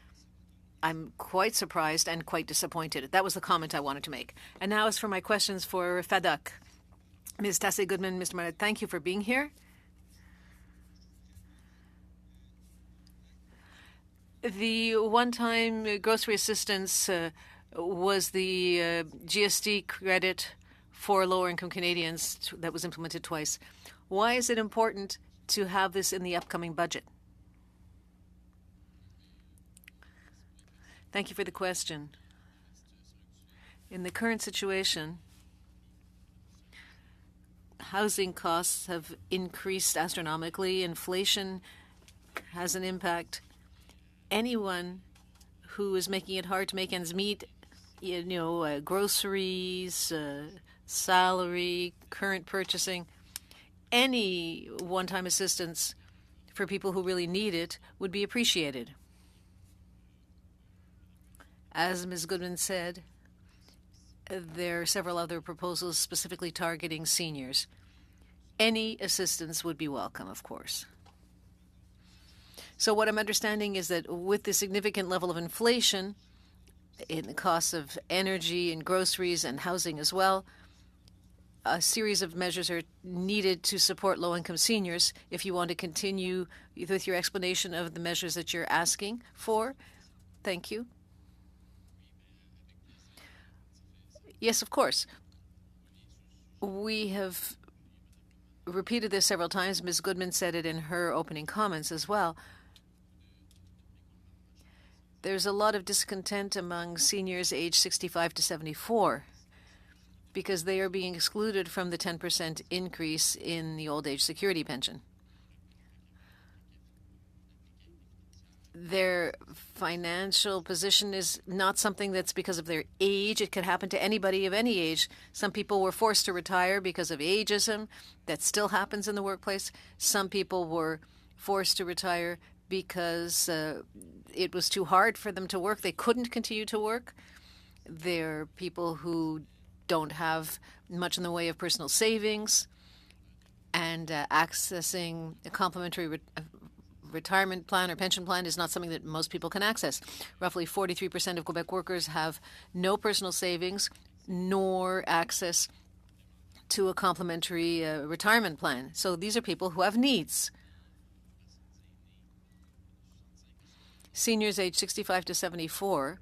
I'm quite surprised and quite disappointed. That was the comment I wanted to make. And now as for my questions for FADUC. Ms. Tassé-Goodman, Mr. Mayor, thank you for being here. The one-time grocery assistance was the GST credit for lower-income Canadians that was implemented twice. Why is it important to have this in the upcoming budget? Thank you for the question. In the current situation, housing costs have increased astronomically. Inflation has an impact. Anyone who is making it hard to make ends meet, groceries, salary, current purchasing, any one-time assistance for people who really need it would be appreciated. As Ms. Goodman said, there are several other proposals specifically targeting seniors. Any assistance would be welcome, of course. So what I'm understanding is that with the significant level of inflation in the costs of energy and groceries and housing as well, a series of measures are needed to support low-income seniors. If you want to continue with your explanation of the measures that you're asking for, thank you. Yes, of course. We have repeated this several times. Ms. Goodman said it in her opening comments as well. There's a lot of discontent among seniors aged 65 to 74 because they are being excluded from the 10% increase in the old age security pension. Their financial position is not something that's because of their age. It could happen to anybody of any age. Some people were forced to retire because of ageism. That still happens in the workplace. Some people were forced to retire because it was too hard for them to work. They couldn't continue to work. There are people who don't have much in the way of personal savings, and accessing a complementary retirement plan or pension plan is not something that most people can access. Roughly 43% of Quebec workers have no personal savings nor access to a complementary retirement plan. So these are people who have needs. Seniors aged 65 to 74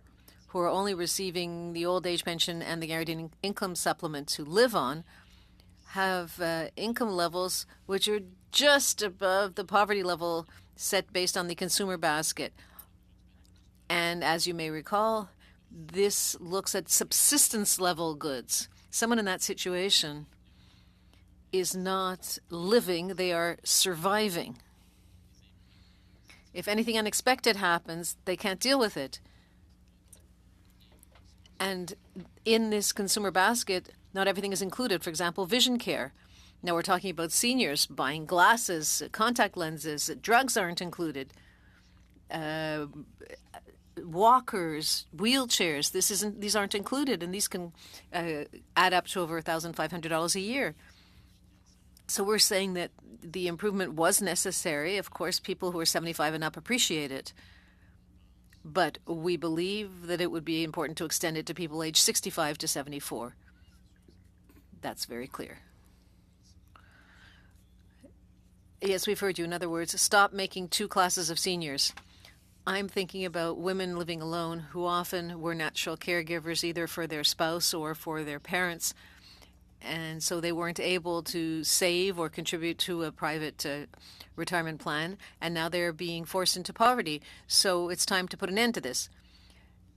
who are only receiving the old age pension and the guaranteed income supplement to live on have income levels which are just above the poverty level set based on the consumer basket. And as you may recall, this looks at subsistence level goods. Someone in that situation is not living, they are surviving. If anything unexpected happens, they can't deal with it. And in this consumer basket, not everything is included. For example, vision care. Now we're talking about seniors buying glasses, contact lenses. Drugs aren't included. Walkers, wheelchairs. These aren't included, and these can add up to over $1,500 a year. So we're saying that the improvement was necessary. Of course, people who are 75 and up appreciate it. But we believe that it would be important to extend it to people aged 65 to 74. That's very clear. Yes, we've heard you. In other words, stop making two classes of seniors. I'm thinking about women living alone who often were natural caregivers either for their spouse or for their parents, and so they weren't able to save or contribute to a private retirement plan, and now they're being forced into poverty. So it's time to put an end to this.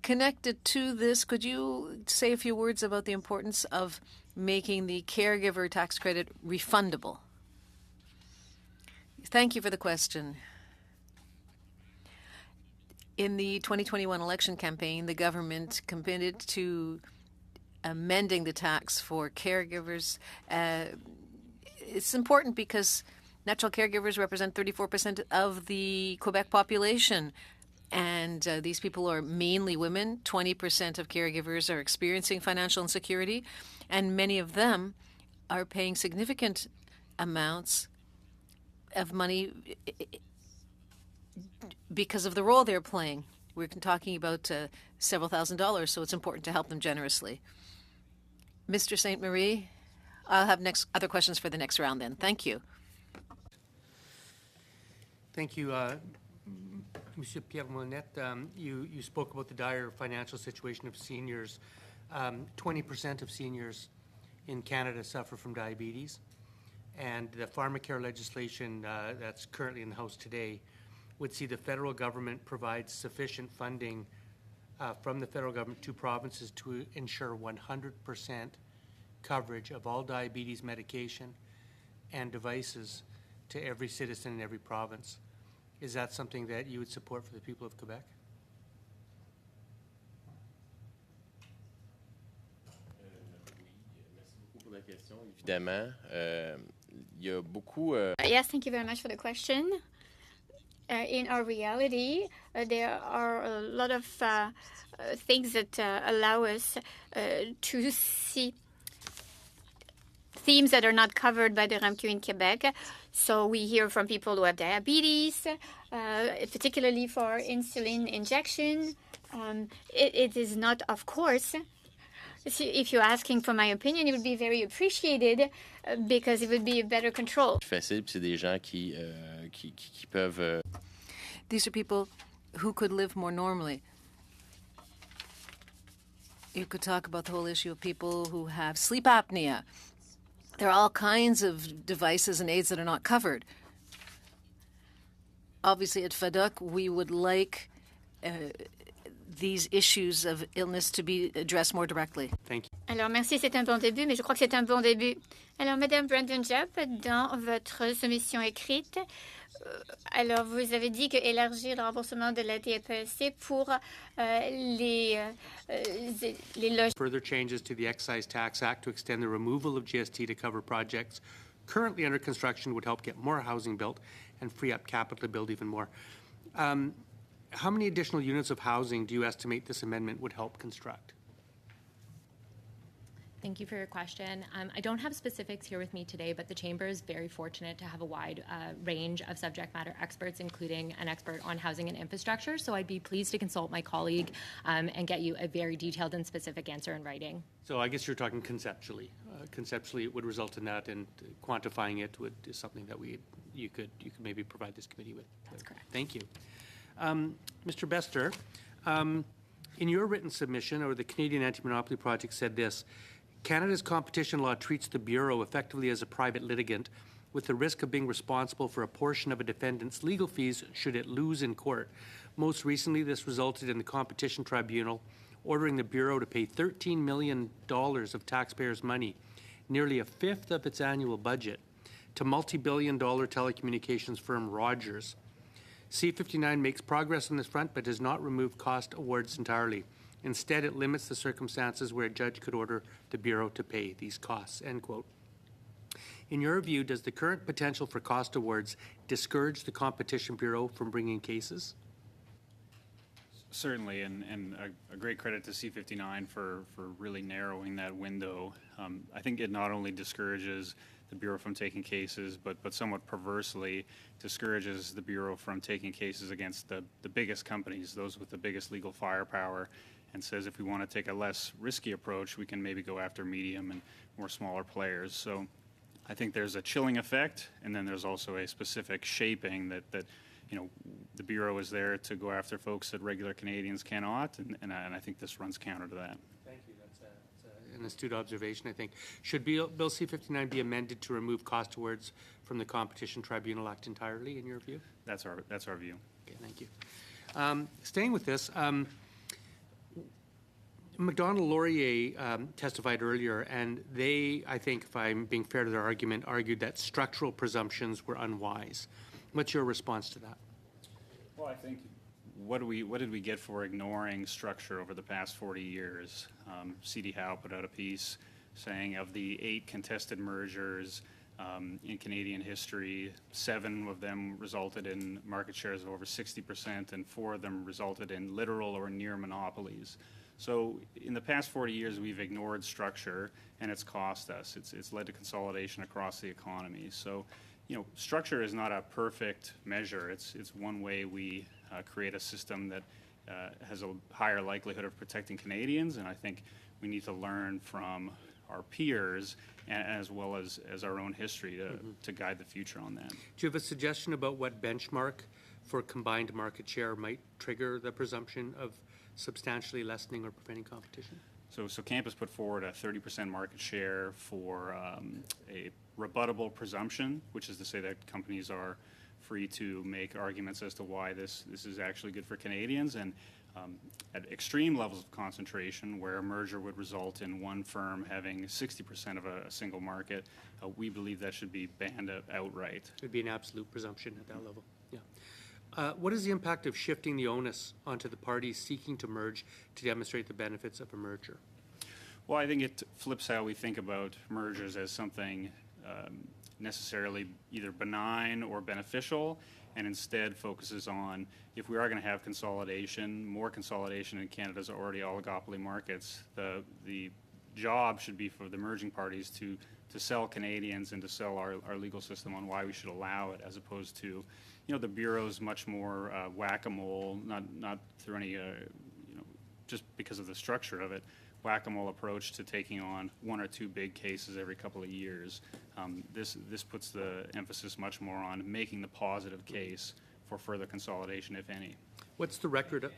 Connected to this, could you say a few words about the importance of making the caregiver tax credit refundable? Thank you for the question. In the 2021 election campaign, the government committed to amending the tax for caregivers. It's important because natural caregivers represent 34% of the Quebec population. And these people are mainly women. 20% of caregivers are experiencing financial insecurity. And many of them are paying significant amounts of money because of the role they're playing. We're talking about several $1,000s, so it's important to help them generously. Mr. St. Marie, I'll have other questions for the next round then. Thank you.
Thank you. Monsieur Pierre Monette, you spoke about the dire financial situation of seniors. 20% of seniors in Canada suffer from diabetes. And the pharmacare legislation that's currently in the House today would see the federal government provide sufficient funding from the federal government to provinces to ensure 100% coverage of all diabetes medication and devices to every citizen in every province. Is that something that you would support for the people of Quebec?
Yes, thank you very much for the question. In our reality, there are a lot of things that allow us to see themes that are not covered by the RAMQ in Quebec. So we hear from people who have diabetes, particularly for insulin injection. It is not, of course, if you're asking for my opinion, it would be very appreciated because it would be a better control.
These are people who could live more normally. You could talk about the whole issue of people who have sleep apnea. There are all kinds of devices and aids that are not covered. Obviously, at FADUC, we would like these issues of illness to be addressed more directly.
Thank you.
Alors, merci, c'est un bon début, mais je crois que c'est un bon début. Alors, Madame Brandon Jupp, dans votre soumission écrite, alors vous avez dit que élargir le remboursement de la TPSC pour les logements.
Further changes to the Excise Tax Act to extend the removal of GST to cover projects currently under construction would help get more housing built and free up capital to build even more. How many additional units of housing do you estimate this amendment would help construct?
Thank you for your question. I don't have specifics here with me today, but the Chamber is very fortunate to have a wide range of subject matter experts, including an expert on housing and infrastructure. So I'd be pleased to consult my colleague and get you a very detailed and specific answer in writing.
So I guess you're talking conceptually. Conceptually, it would result in that, and quantifying it is something that you could maybe provide this committee with.
That's correct.
Thank you. Mr. Bester, in your written submission, or the Canadian Anti-Monopoly Project said this: Canada's competition law treats the Bureau effectively as a private litigant with the risk of being responsible for a portion of a defendant's legal fees should it lose in court. Most recently, this resulted in the Competition Tribunal ordering the Bureau to pay $13 million of taxpayers' money, nearly a fifth of its annual budget, to multi-billion-dollar telecommunications firm Rogers. C-59 makes progress on this front but does not remove cost awards entirely. Instead, it limits the circumstances where a judge could order the Bureau to pay these costs, end quote. In your view, does the current potential for cost awards discourage the Competition Bureau from bringing cases?
Certainly, and a great credit to C59 for really narrowing that window. I think it not only discourages the Bureau from taking cases, but somewhat perversely discourages the Bureau from taking cases against the biggest companies, those with the biggest legal firepower, and says if we want to take a less risky approach, we can maybe go after medium and more smaller players. So I think there's a chilling effect, and then there's also a specific shaping that the Bureau is there to go after folks that regular Canadians cannot, and I think this runs counter to that.
Thank you. That's an astute observation, I think. Should Bill C-59 be amended to remove cost awards from the Competition Tribunal Act entirely, in your view?
That's our view.
Okay, thank you. Staying with this, McDonald Laurier testified earlier, and they, I think, if I'm being fair to their argument, argued that structural presumptions were unwise. What's your response to that?
Well, I think what did we get for ignoring structure over the past 40 years? C.D. Howe put out a piece saying of the 8 contested mergers in Canadian history, 7 of them resulted in market shares of over 60%, and 4 of them resulted in literal or near monopolies. So in the past 40 years, we've ignored structure, and it's cost us. It's led to consolidation across the economy. So, structure is not a perfect measure. It's one way we create a system that has a higher likelihood of protecting Canadians, and I think we need to learn from our peers as well as our own history to guide the future on that.
Do you have a suggestion about what benchmark for combined market share might trigger the presumption of substantially lessening or preventing competition?
So CAMP has put forward a 30% market share for a rebuttable presumption, which is to say that companies are free to make arguments as to why this is actually good for Canadians, and at extreme levels of concentration, where a merger would result in one firm having 60% of a single market, we believe that should be banned outright.
It would be an absolute presumption at that level. Yeah. What is the impact of shifting the onus onto the parties seeking to merge to demonstrate the benefits of a merger?
Well, I think it flips how we think about mergers as something necessarily either benign or beneficial, and instead focuses on, if we are going to have consolidation, more consolidation in Canada's already oligopoly markets, the job should be for the merging parties to sell Canadians and to sell our legal system on why we should allow it, as opposed to, the Bureau's much more whack-a-mole, not through any, just because of the structure of it, whack-a-mole approach to taking on 1 or 2 big cases every couple of years. This puts the emphasis much more on making the positive case for further consolidation, if any.
What's the record of?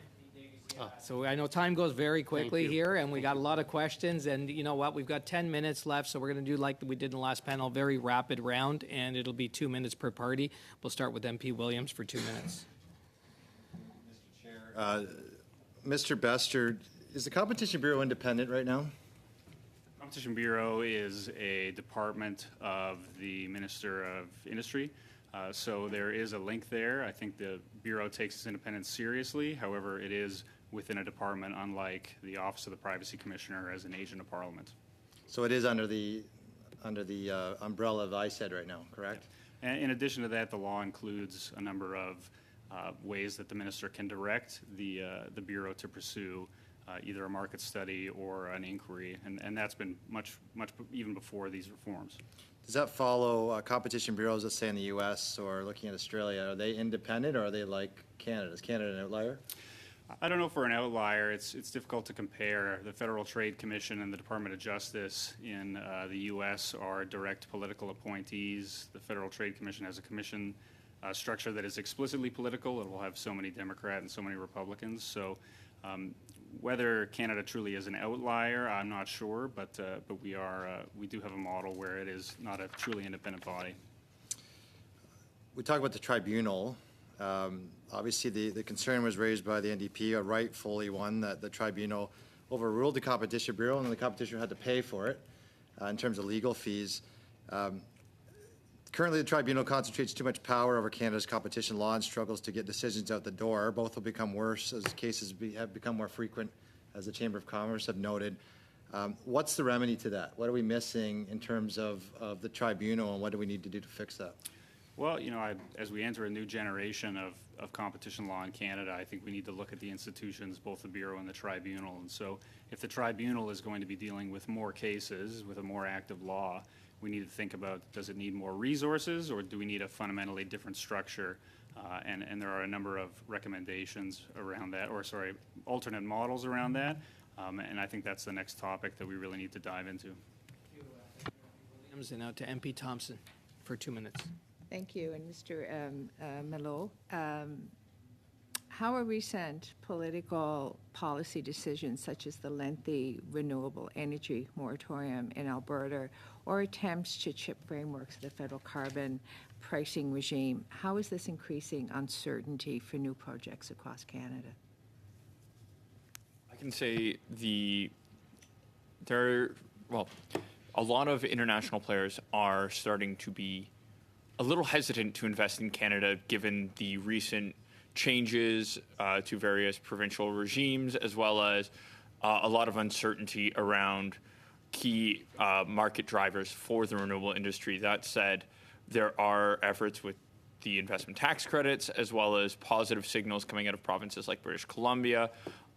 So I know time goes very quickly here, and we got a lot of questions, and you know what? We've got 10 minutes left, so we're going to do like we did in the last panel, very rapid round, and it'll be 2 minutes per party. We'll start with MP Williams for 2 minutes.
Mr. Chair, Mr. Bester, is the Competition Bureau independent right now?
Competition Bureau is a department of the Minister of Industry, so there is a link there. I think the Bureau takes its independence seriously. However, it is within a department, unlike the Office of the Privacy Commissioner as an agent of Parliament.
So it is under the umbrella of ISED right now, correct?
And in addition to that, the law includes a number of ways that the minister can direct the Bureau to pursue either a market study or an inquiry, and that's been much even before these reforms.
Does that follow competition bureaus, let's say in the U.S. or looking at Australia? Are they independent, or are they like Canada? Is Canada an outlier?
I don't know if we're an outlier. It's difficult to compare. The Federal Trade Commission and the Department of Justice in the U.S. are direct political appointees. The Federal Trade Commission has a commission structure that is explicitly political. It will have so many Democrats and so many Republicans. So whether Canada truly is an outlier, I'm not sure, but we do have a model where it is not a truly independent body.
We talk about the tribunal. Obviously, the concern was raised by the NDP, a rightfully one, that the tribunal overruled the Competition Bureau and the Competition had to pay for it in terms of legal fees. Currently, the tribunal concentrates too much power over Canada's competition law and struggles to get decisions out the door. Both will become worse as cases have become more frequent, as the Chamber of Commerce have noted. What's the remedy to that? What are we missing in terms of the tribunal, and what do we need to do to fix that?
Well, as we enter a new generation of competition law in Canada, I think we need to look at the institutions, both the Bureau and the Tribunal. And so if the Tribunal is going to be dealing with more cases, with a more active law, we need to think about, does it need more resources, or do we need a fundamentally different structure? And there are a number of recommendations around that, alternate models around that. And I think that's the next topic that we really need to dive into.
Williams, and now to MP Thompson for 2 minutes.
Thank you. And Mr. Melo, how are recent political policy decisions such as the lengthy renewable energy moratorium in Alberta or attempts to chip frameworks of the federal carbon pricing regime, how is this increasing uncertainty for new projects across Canada?
I can say a lot of international players are starting to be a little hesitant to invest in Canada given the recent changes to various provincial regimes, as well as a lot of uncertainty around key market drivers for the renewable industry. That said, there are efforts with the investment tax credits, as well as positive signals coming out of provinces like British Columbia,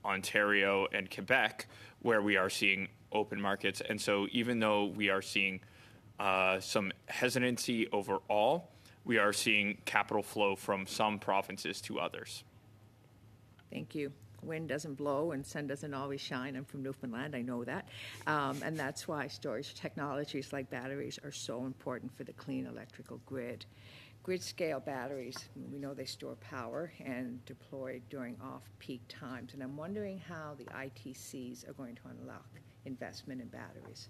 Ontario, and Quebec, where we are seeing open markets. And so even though we are seeing some hesitancy overall, we are seeing capital flow from some provinces to others.
Thank you. Wind doesn't blow and sun doesn't always shine. I'm from Newfoundland, I know that. And that's why storage technologies like batteries are so important for the clean electrical grid. Grid-scale batteries, we know they store power and deploy during off-peak times. And I'm wondering how the ITCs are going to unlock investment in batteries.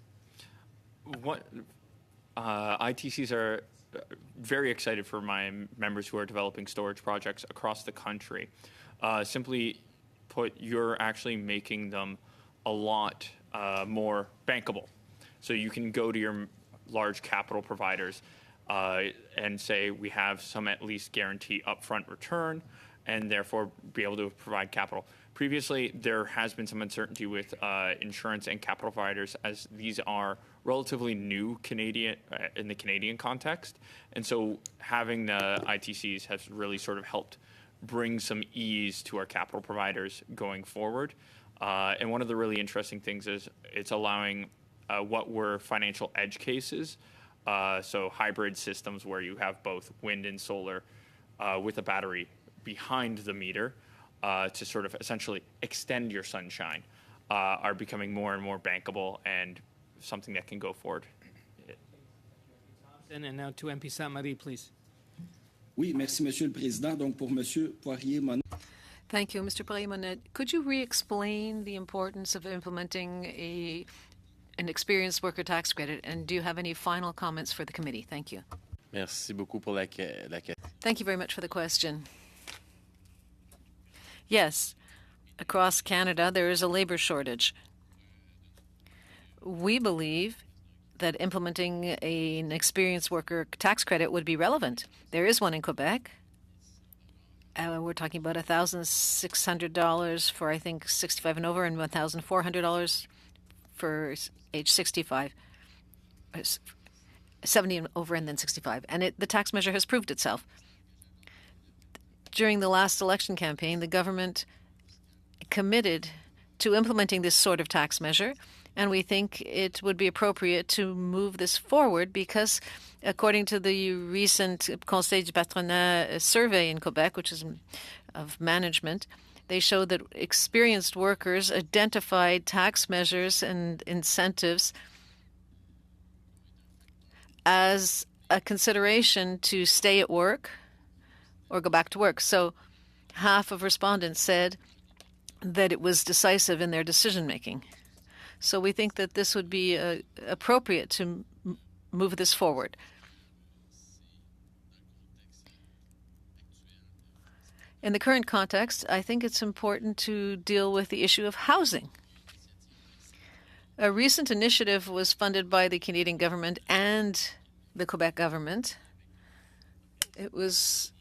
ITCs are very excited for my members who are developing storage projects across the country. Simply put, you're actually making them a lot more bankable. So you can go to your large capital providers and say, we have some at least guarantee upfront return, and therefore be able to provide capital. Previously, there has been some uncertainty with insurance and capital providers, as these are relatively new Canadian in the Canadian context. And so having the ITCs has really sort of helped bring some ease to our capital providers going forward. And one of the really interesting things is it's allowing what were financial edge cases, so hybrid systems where you have both wind and solar with a battery behind the meter, to sort of essentially extend your sunshine, are becoming more and more bankable and something that can go forward.
And now to MP Sainte-Marie, please.
Oui, merci, Monsieur le Président. Donc, pour Monsieur Poirier-Monet.
Thank you, Mr. Poirier-Monet. Could you re-explain the importance of implementing an experienced worker tax credit, and do you have any final comments for the committee? Thank you.
Merci beaucoup pour la question.
Thank you very much for the question. Yes, across Canada, there is a labor shortage. We believe that implementing an experienced worker tax credit would be relevant. There is one in Quebec. We're talking about $1,600 for, I think, 65 and over, and $1,400 for age 65, 70 and over, and then 65. And the tax measure has proved itself. During the last election campaign, the government committed to implementing this sort of tax measure, and we think it would be appropriate to move this forward because, according to the recent Conseil du Patronat survey in Quebec, which is of management, they showed that experienced workers identified tax measures and incentives as a consideration to stay at work or go back to work. So half of respondents said that it was decisive in their decision-making. So we think that this would be appropriate to move this forward. In the current context, I think it's important to deal with the issue of housing. A recent initiative was funded by the Canadian government and the Quebec government. It was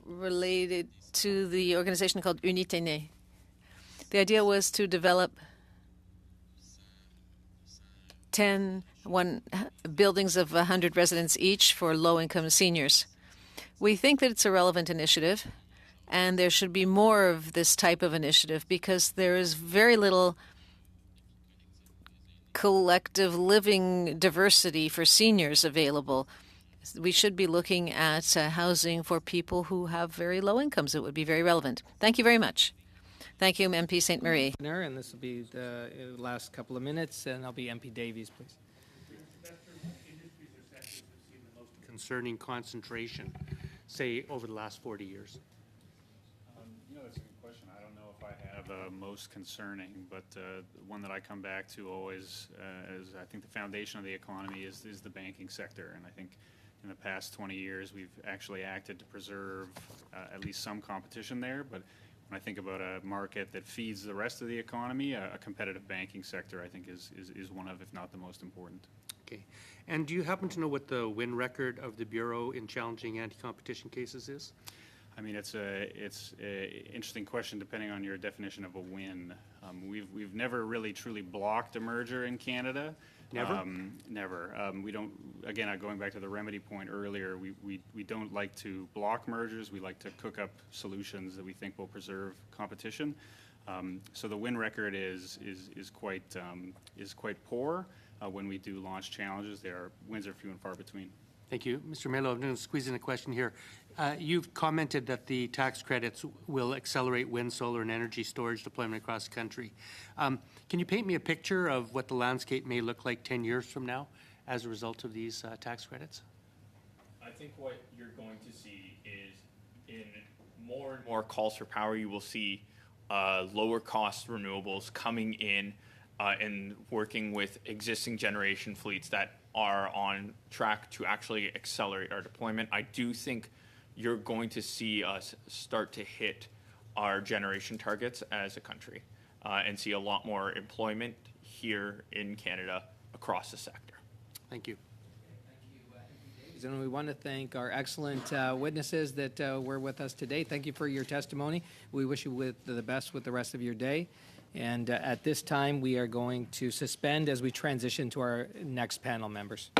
related to the organization called Unité. The idea was to develop 10 buildings of 100 residents each for low-income seniors. We think that it's a relevant initiative, and there should be more of this type of initiative because there is very little collective living diversity for seniors available. We should be looking at housing for people who have very low incomes. It would be very relevant. Thank you very much. Thank you, MP St. Marie.
And this will be the last couple of minutes, and I'll be MP Davies, please.
Concerning concentration, say, over the last 40 years?
That's a good question. I don't know if I have most concerning, but one that I come back to always is I think the foundation of the economy is the banking sector. And I think in the past 20 years, we've actually acted to preserve at least some competition there. But when I think about a market that feeds the rest of the economy, a competitive banking sector, I think, is one of, if not the most important.
Okay. And do you happen to know what the win record of the Bureau in challenging anti-competition cases is?
I mean, it's a interesting question depending on your definition of a win. We've never really truly blocked a merger in Canada.
Never?
Never. We don't. Again, going back to the remedy point earlier, we don't like to block mergers. We like to cook up solutions that we think will preserve competition. So the win record is quite poor. When we do launch challenges, wins are few and far between.
Thank you. Mr. Melo, I'm going to squeeze in a question here. You've commented that the tax credits will accelerate wind, solar, and energy storage deployment across the country. Can you paint me a picture of what the landscape may look like 10 years from now as a result of these tax credits?
I think what you're going to see is in more and more calls for power, you will see lower cost renewables coming in and working with existing generation fleets that are on track to actually accelerate our deployment. I do think you're going to see us start to hit our generation targets as a country and see a lot more employment here in Canada across the sector.
Thank you.
And we want to thank our excellent witnesses that were with us today. Thank you for your testimony. We wish you the best with the rest of your day. And at this time, we are going to suspend as we transition to our next panel members.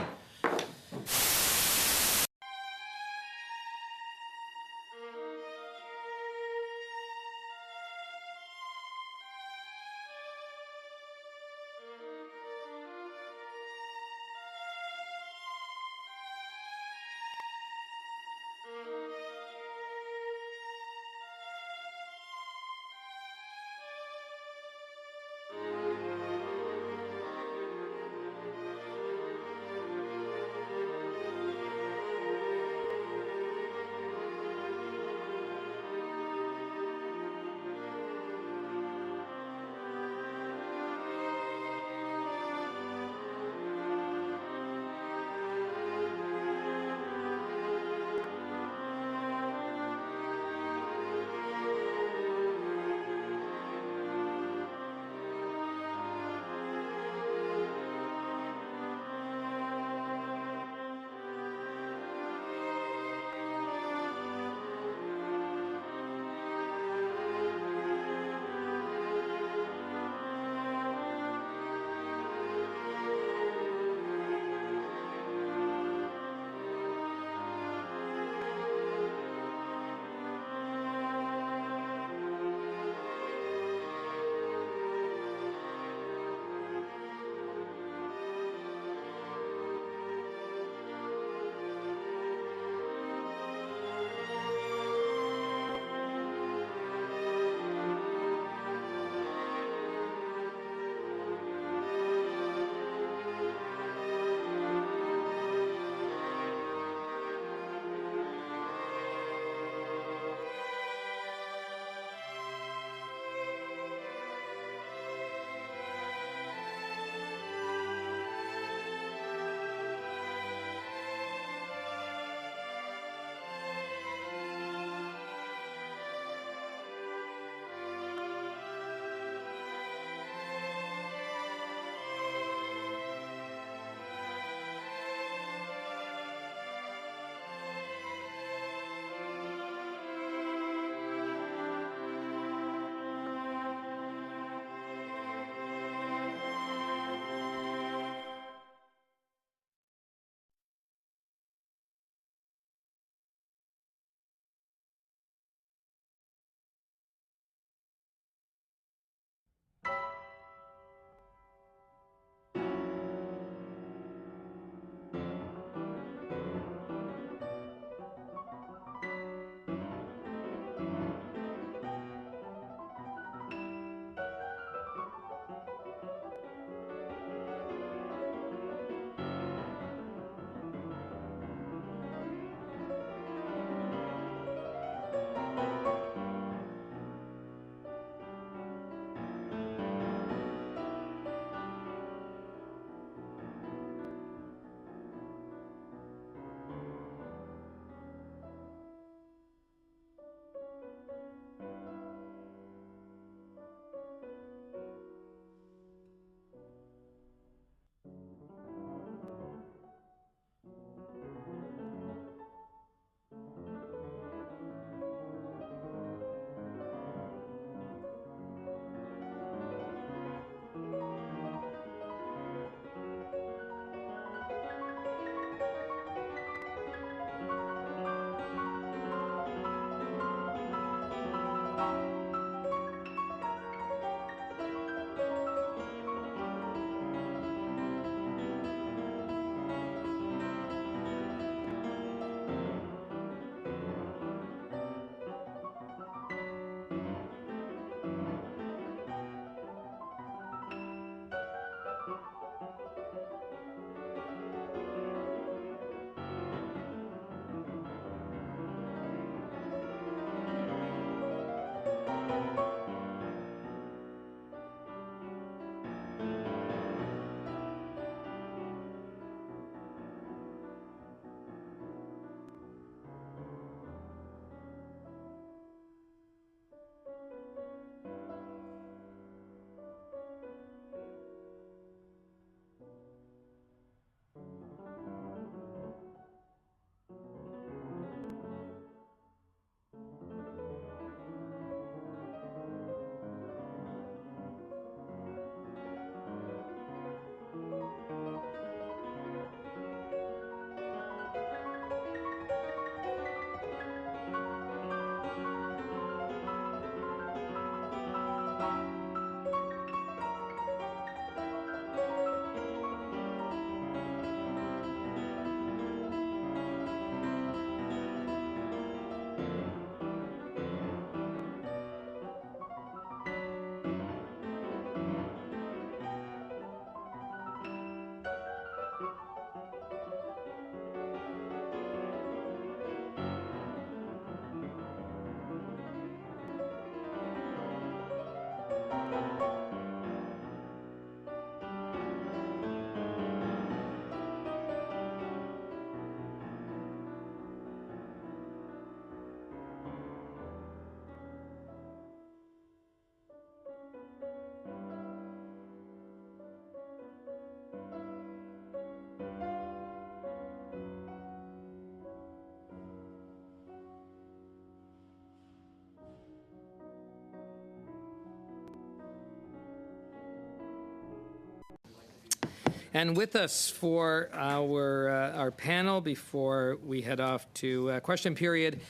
And with us for our panel before we head off to question period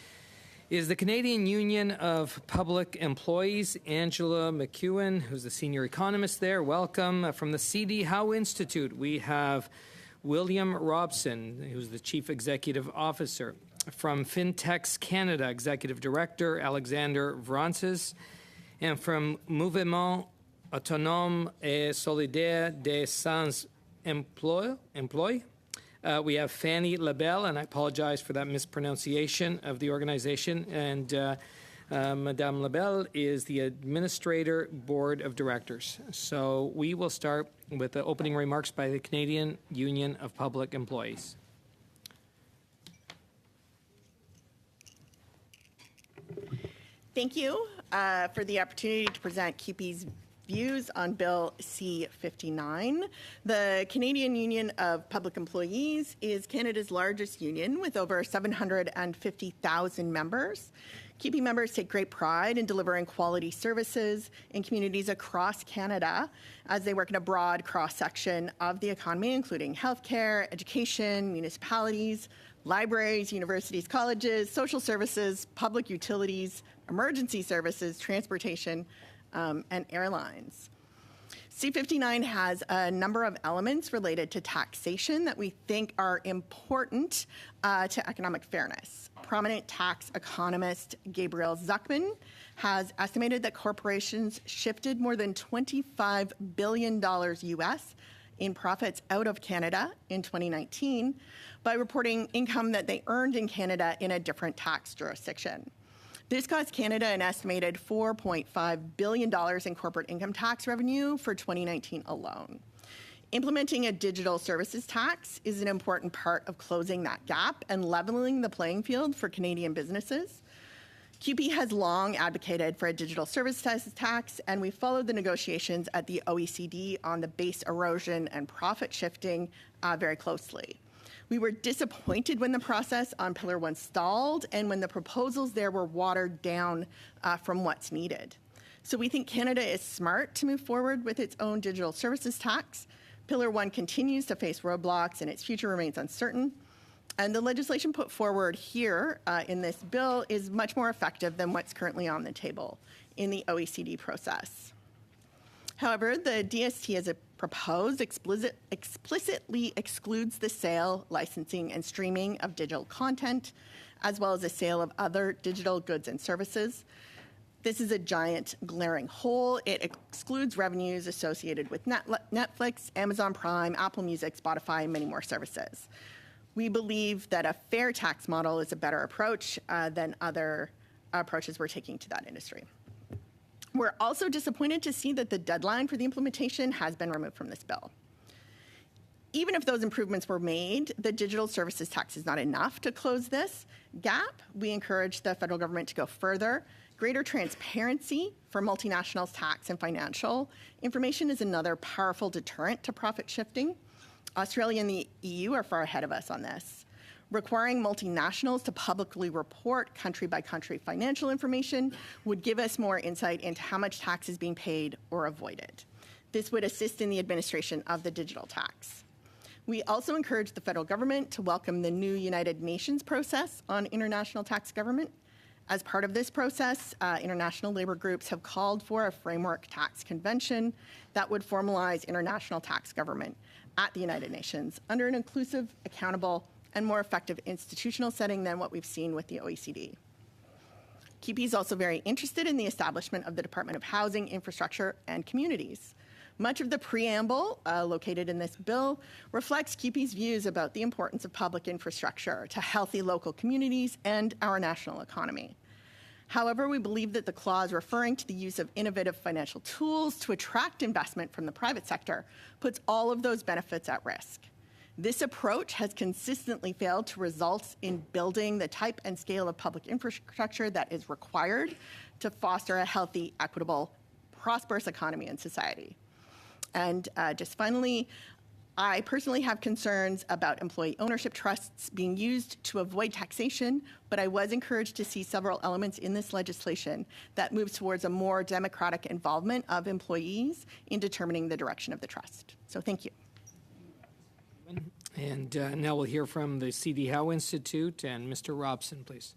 is the Canadian Union of Public Employees, Angela McEwen, who's the senior economist there. Welcome. From the C.D. Howe Institute, we have William Robson, who's the chief executive officer. From Fintechs Canada, executive director Alexander Vrances. And from Mouvement Autonome et Solidaire des Sans Emploi, we have Fanny Labelle, and I apologize for that mispronunciation of the organization. And Madame Labelle is the Administrator Board of Directors. So we will start with the opening remarks by the Canadian Union of Public Employees.
Thank you for the opportunity to present CUPE's views on Bill C-59. The Canadian Union of Public Employees is Canada's largest union with over 750,000 members. CUPE members take great pride in delivering quality services in communities across Canada as they work in a broad cross-section of the economy, including healthcare, education, municipalities, libraries, universities, colleges, social services, public utilities, emergency services, transportation, and airlines. C-59 has a number of elements related to taxation that we think are important to economic fairness. Prominent tax economist Gabriel Zucman has estimated that corporations shifted more than $25 billion US in profits out of Canada in 2019 by reporting income that they earned in Canada in a different tax jurisdiction. This cost Canada an estimated $4.5 billion in corporate income tax revenue for 2019 alone. Implementing a digital services tax is an important part of closing that gap and leveling the playing field for Canadian businesses. CUPE has long advocated for a digital services tax, and we followed the negotiations at the OECD on the base erosion and profit shifting very closely. We were disappointed when the process on Pillar 1 stalled and when the proposals there were watered down from what's needed. So we think Canada is smart to move forward with its own digital services tax. Pillar 1 continues to face roadblocks and its future remains uncertain. And the legislation put forward here in this bill is much more effective than what's currently on the table in the OECD process. However, the DST as it proposed explicitly excludes the sale, licensing, and streaming of digital content, as well as the sale of other digital goods and services. This is a giant glaring hole. It excludes revenues associated with Netflix, Amazon Prime, Apple Music, Spotify, and many more services. We believe that a fair tax model is a better approach than other approaches we're taking to that industry. We're also disappointed to see that the deadline for the implementation has been removed from this bill. Even if those improvements were made, the digital services tax is not enough to close this gap. We encourage the federal government to go further. Greater transparency for multinationals' tax and financial information is another powerful deterrent to profit shifting. Australia and the EU are far ahead of us on this. Requiring multinationals to publicly report country-by-country financial information would give us more insight into how much tax is being paid or avoided. This would assist in the administration of the digital tax. We also encourage the federal government to welcome the new United Nations process on international tax government. As part of this process, international labor groups have called for a framework tax convention that would formalize international tax government at the United Nations under an inclusive, accountable, and more effective institutional setting than what we've seen with the OECD. CUPE is also very interested in the establishment of the Department of Housing, Infrastructure, and Communities. Much of the preamble located in this bill reflects CUPE's views about the importance of public infrastructure to healthy local communities and our national economy. However, we believe that the clause referring to the use of innovative financial tools to attract investment from the private sector puts all of those benefits at risk. This approach has consistently failed to result in building the type and scale of public infrastructure that is required to foster a healthy, equitable, prosperous economy and society. And just finally, I personally have concerns about employee ownership trusts being used to avoid taxation, but I was encouraged to see several elements in this legislation that moves towards a more democratic involvement of employees in determining the direction of the trust. So thank you.
And now we'll hear from the C.D. Howe Institute and Mr. Robson, please.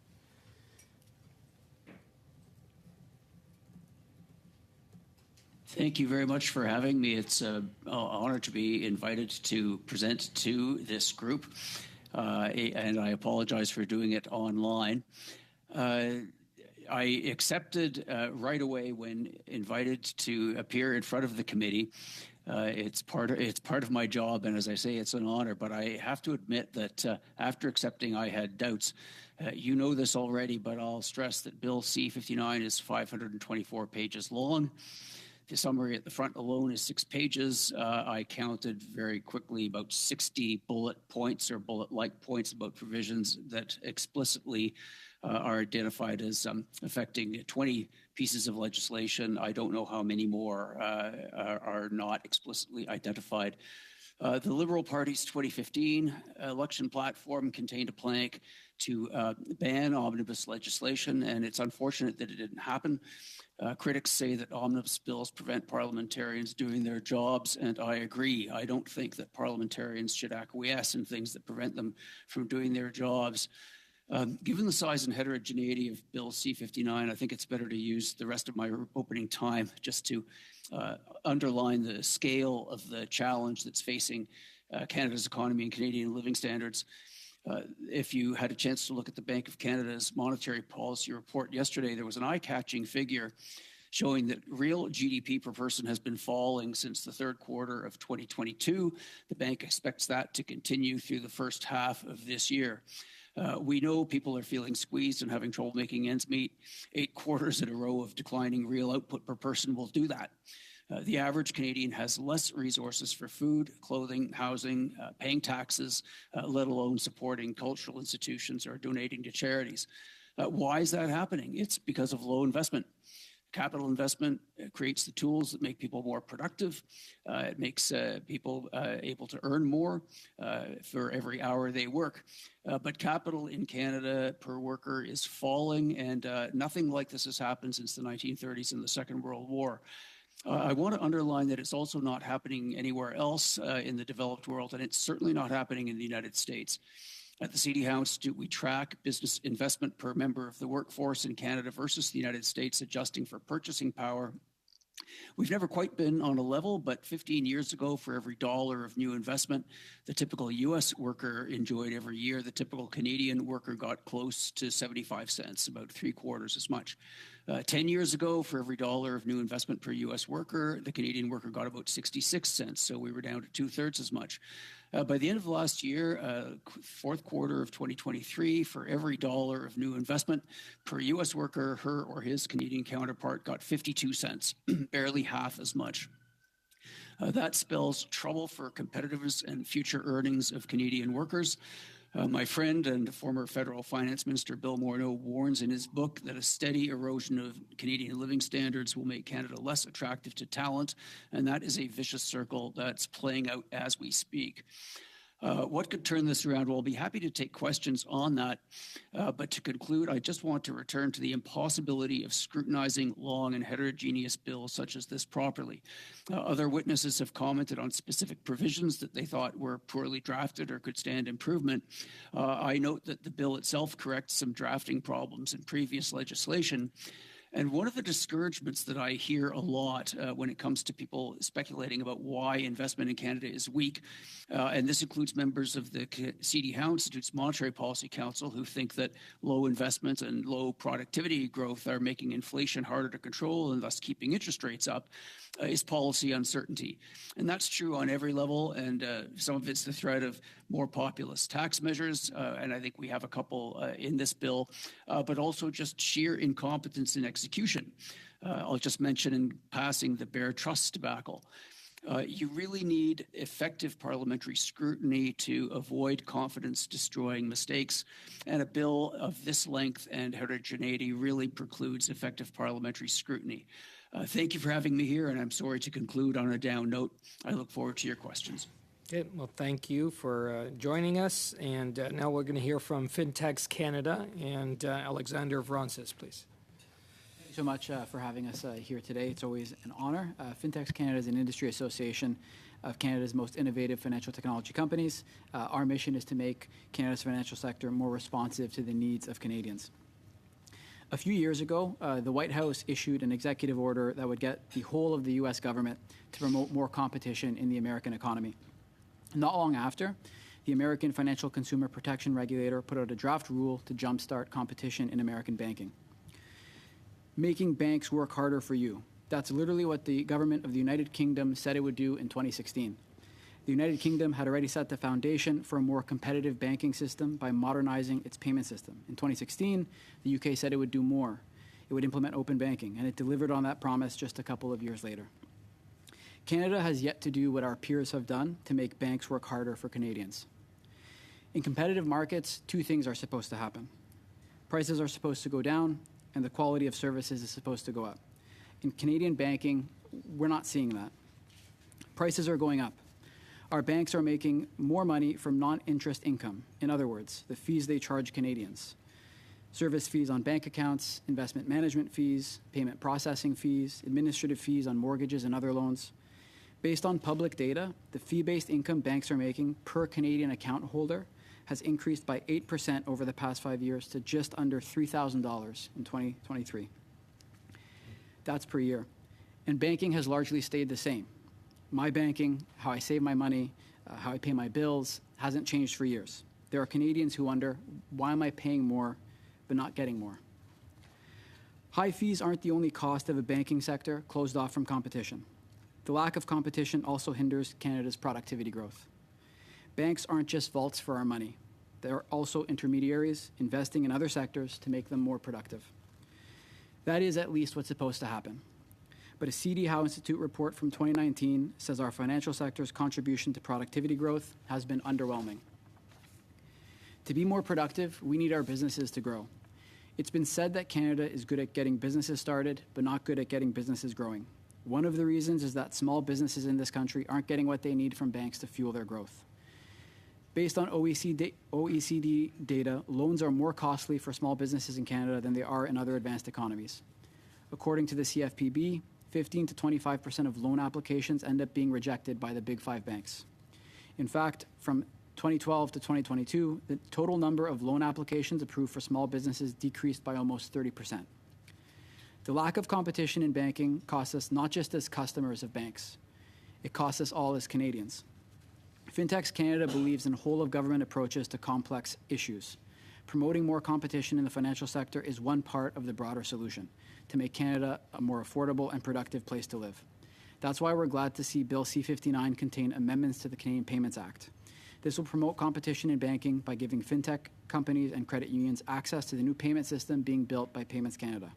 Thank you very much for having me. It's an honor to be invited to present to this group, and I apologize for doing it online. I accepted right away when invited to appear in front of the committee. It's part of my job, and as I say, it's an honor. But I have to admit that after accepting, I had doubts. You know this already, but I'll stress that Bill C-59 is 524 pages long. The summary at the front alone is 6 pages. I counted very quickly about 60 bullet points or bullet-like points about provisions that explicitly are identified as affecting 20 pieces of legislation. I don't know how many more are not explicitly identified. The Liberal Party's 2015 election platform contained a plank to ban omnibus legislation, and it's unfortunate that it didn't happen. Critics say that omnibus bills prevent parliamentarians doing their jobs, and I agree. I don't think that parliamentarians should acquiesce in things that prevent them from doing their jobs. Given the size and heterogeneity of Bill C-59, I think it's better to use the rest of my opening time just to underline the scale of the challenge that's facing Canada's economy and Canadian living standards. If you had a chance to look at the Bank of Canada's monetary policy report yesterday, there was an eye-catching figure showing that real GDP per person has been falling since the third quarter of 2022. The bank expects that to continue through the first half of this year. We know people are feeling squeezed and having trouble making ends meet. 8 quarters in a row of declining real output per person will do that. The average Canadian has less resources for food, clothing, housing, paying taxes, let alone supporting cultural institutions or donating to charities. Why is that happening? It's because of low investment. Capital investment creates the tools that make people more productive. It makes people able to earn more for every hour they work. But capital in Canada per worker is falling, and nothing like this has happened since the 1930s and the Second World War. I want to underline that it's also not happening anywhere else in the developed world, and it's certainly not happening in the United States. At the C.D. Howe Institute, we track business investment per member of the workforce in Canada versus the United States, adjusting for purchasing power. We've never quite been on a level, but 15 years ago, for every dollar of new investment the typical U.S. worker enjoyed every year, the typical Canadian worker got close to 75 cents, about 3/4 as much. 10 years ago, for every dollar of new investment per U.S. worker, the Canadian worker got about 66 cents, so we were down to 2/3 as much. By the end of last year, fourth quarter of 2023, for every dollar of new investment per U.S. worker, her or his Canadian counterpart got 52 cents, barely half as much. That spells trouble for competitiveness and future earnings of Canadian workers. My friend and former federal finance minister Bill Morneau warns in his book that a steady erosion of Canadian living standards will make Canada less attractive to talent, and that is a vicious circle that's playing out as we speak. What could turn this around? Well, I'll be happy to take questions on that. But to conclude, I just want to return to the impossibility of scrutinizing long and heterogeneous bills such as this properly. Other witnesses have commented on specific provisions that they thought were poorly drafted or could stand improvement. I note that the bill itself corrects some drafting problems in previous legislation. And one of the discouragements that I hear a lot when it comes to people speculating about why investment in Canada is weak, and this includes members of the C.D. Howe Institute's Monetary Policy Council who think that low investment and low productivity growth are making inflation harder to control and thus keeping interest rates up, is policy uncertainty. And that's true on every level, and some of it's the threat of more populist tax measures, and I think we have a couple in this bill, but also just sheer incompetence in execution. I'll just mention in passing the Bear Trust debacle. You really need effective parliamentary scrutiny to avoid confidence-destroying mistakes, and a bill of this length and heterogeneity really precludes effective parliamentary scrutiny. Thank you for having me here, and I'm sorry to conclude on a down note. I look forward to your questions.
Okay, well, thank you for joining us. And now we're going to hear from Fintechs Canada and Alexander Vronsis, please.
Thank you so much for having us here today. It's always an honor. Fintechs Canada is an industry association
of Canada's most innovative financial technology companies. Our mission is to make Canada's financial sector more responsive to the needs of Canadians. A few years ago, the White House issued an executive order that would get the whole of the U.S. government to promote more competition in the American economy. Not long after, the American Financial Consumer Protection Regulator put out a draft rule to jumpstart competition in American banking. Making banks work harder for you. That's literally what the government of the United Kingdom said it would do in 2016. The United Kingdom had already set the foundation for a more competitive banking system by modernizing its payment system. In 2016, the UK said it would do more. It would implement open banking, and it delivered on that promise just a couple of years later. Canada has yet to do what our peers have done to make banks work harder for Canadians. In competitive markets, two things are supposed to happen. Prices are supposed to go down, and the quality of services is supposed to go up. In Canadian banking, we're not seeing that. Prices are going up. Our banks are making more money from non-interest income. In other words, the fees they charge Canadians. Service fees on bank accounts, investment management fees, payment processing fees, administrative fees on mortgages and other loans. Based on public data, the fee-based income banks are making per Canadian account holder has increased by 8% over the past 5 years to just under $3,000 in 2023. That's per year. And banking has largely stayed the same. My banking, how I save my money, how I pay my bills, hasn't changed for years. There are Canadians who wonder, why am I paying more but not getting more? High fees aren't the only cost of a banking sector closed off from competition. The lack of competition also hinders Canada's productivity growth. Banks aren't just vaults for our money. They're also intermediaries investing in other sectors to make them more productive. That is at least what's supposed to happen. But a C.D. Howe Institute report from 2019 says our financial sector's contribution to productivity growth has been underwhelming. To be more productive, we need our businesses to grow. It's been said that Canada is good at getting businesses started, but not good at getting businesses growing. One of the reasons is that small businesses in this country aren't getting what they need from banks to fuel their growth. Based on OECD data, loans are more costly for small businesses in Canada than they are in other advanced economies. According to the CFPB, 15 to 25% of loan applications end up being rejected by the big five banks. In fact, from 2012 to 2022, the total number of loan applications approved for small businesses decreased by almost 30%. The lack of competition in banking costs us not just as customers of banks, it costs us all as Canadians. Fintechs Canada believes in whole-of-government approaches to complex issues. Promoting more competition in the financial sector is one part of the broader solution to make Canada a more affordable and productive place to live. That's why we're glad to see Bill C-59 contain amendments to the Canadian Payments Act. This will promote competition in banking by giving fintech companies and credit unions access to the new payment system being built by Payments Canada.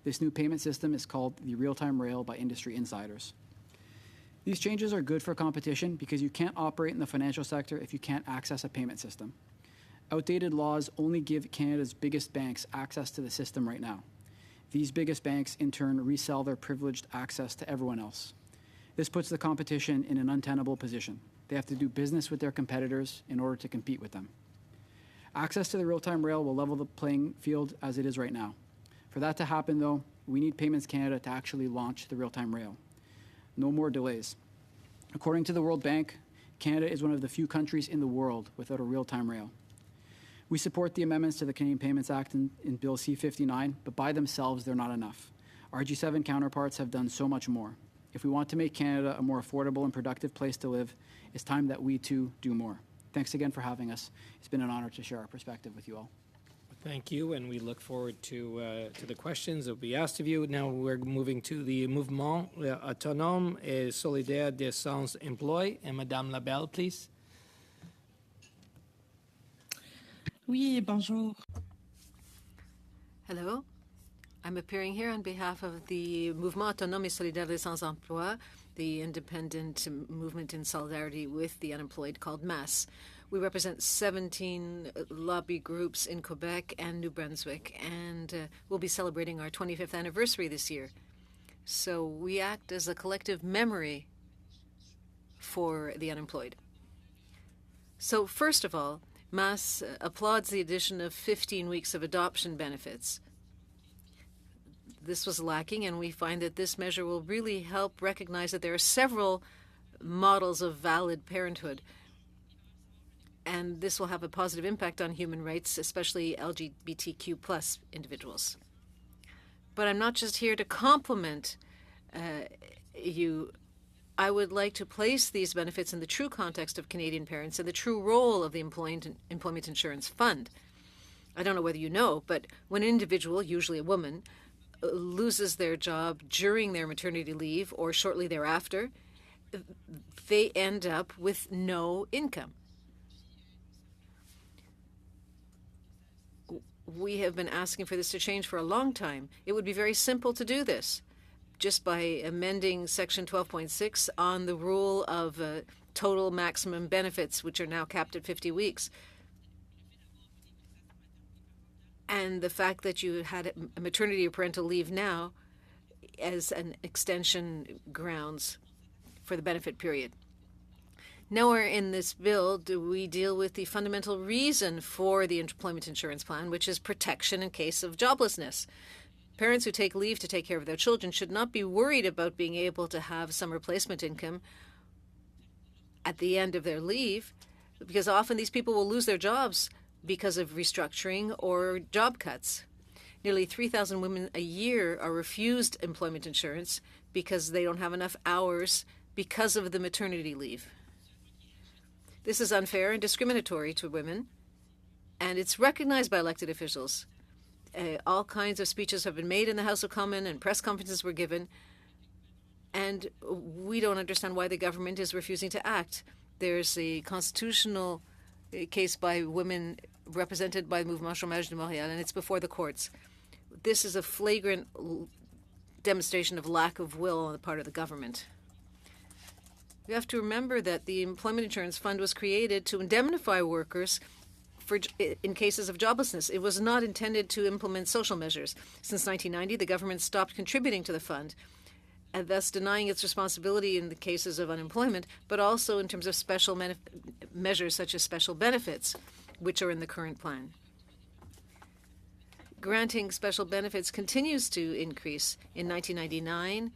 This new payment system is called the Real-Time Rail by industry insiders. These changes are good for competition because you can't operate in the financial sector if you can't access a payment system. Outdated laws only give Canada's biggest banks access to the system right now. These biggest banks, in turn, resell their privileged access to everyone else. This puts the competition in an untenable position. They have to do business with their competitors in order to compete with them. Access to the real-time rail will level the playing field as it is right now. For that to happen, though, we need Payments Canada to actually launch the real-time rail. No more delays. According to the World Bank, Canada is one of the few countries in the world without a real-time rail. We support the amendments to the Canadian Payments Act in Bill C-59, but by themselves, they're not enough. Our G7 counterparts have done so much more. If we want to make Canada a more affordable and productive place to live, it's time that we, too, do more. Thanks again for having us. It's been an honor to share our perspective with you all.
Thank you, and we look forward to the questions that will be asked of you. Now we're moving to the Mouvement Autonome et Solidaire des Sans Emploi. And Madame Labelle, please.
Oui, bonjour.
Hello. I'm appearing here on behalf of the Mouvement Autonome et Solidaire des Sans Emploi, the independent movement in solidarity with the unemployed called MAS. We represent 17 lobby groups in Quebec and New Brunswick, and we'll be celebrating our 25th anniversary this year. So we act as a collective memory for the unemployed. So first of all, MAS applauds the addition of 15 weeks of adoption benefits. This was lacking, and we find that this measure will really help recognize that there are several models of valid parenthood. And this will have a positive impact on human rights, especially LGBTQ plus individuals. But I'm not just here to compliment you. I would like to place these benefits in the true context of Canadian parents and the true role of the Employment Insurance Fund. I don't know whether you know, but when an individual, usually a woman, loses their job during their maternity leave or shortly thereafter, they end up with no income. We have been asking for this to change for a long time. It would be very simple to do this, just by amending Section 12.6 on the rule of total maximum benefits, which are now capped at 50 weeks. And the fact that you had a maternity or parental leave now as an extension grounds for the benefit period. Nowhere in this bill do we deal with the fundamental reason for the employment insurance plan, which is protection in case of joblessness. Parents who take leave to take care of their children should not be worried about being able to have some replacement income at the end of their leave, because often these people will lose their jobs because of restructuring or job cuts. Nearly 3,000 women a year are refused employment insurance because they don't have enough hours because of the maternity leave. This is unfair and discriminatory to women, and it's recognized by elected officials. All kinds of speeches have been made in the House of Commons and press conferences were given, and we don't understand why the government is refusing to act. There's a constitutional case by women represented by Mouvement Chômage de Montréal, and it's before the courts. This is a flagrant demonstration of lack of will on the part of the government. We have to remember that the Employment Insurance Fund was created to indemnify workers in cases of joblessness. It was not intended to implement social measures. Since 1990, the government stopped contributing to the fund, and thus denying its responsibility in the cases of unemployment, but also in terms of special measures such as special benefits, which are in the current plan. Granting special benefits continues to increase. In 1999,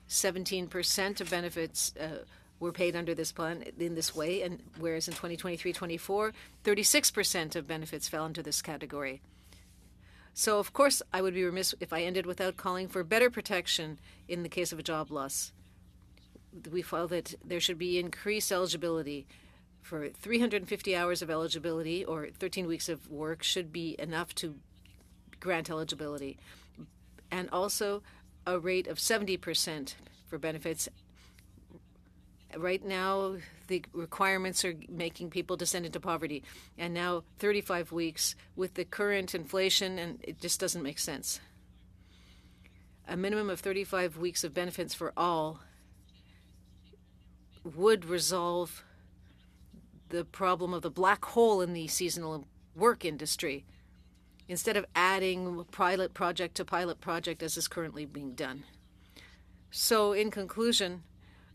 17% of benefits were paid under this plan in this way, and whereas in 2023-24, 36% of benefits fell into this category. So, of course, I would be remiss if I ended without calling for better protection in the case of a job loss. We feel that there should be increased eligibility. For 350 hours of eligibility or 13 weeks of work should be enough to grant eligibility. And also a rate of 70% for benefits. Right now, the requirements are making people descend into poverty. And now 35 weeks with the current inflation, and it just doesn't make sense. A minimum of 35 weeks of benefits for all would resolve the problem of the black hole in the seasonal work industry, instead of adding pilot project to pilot project as is currently being done. So in conclusion,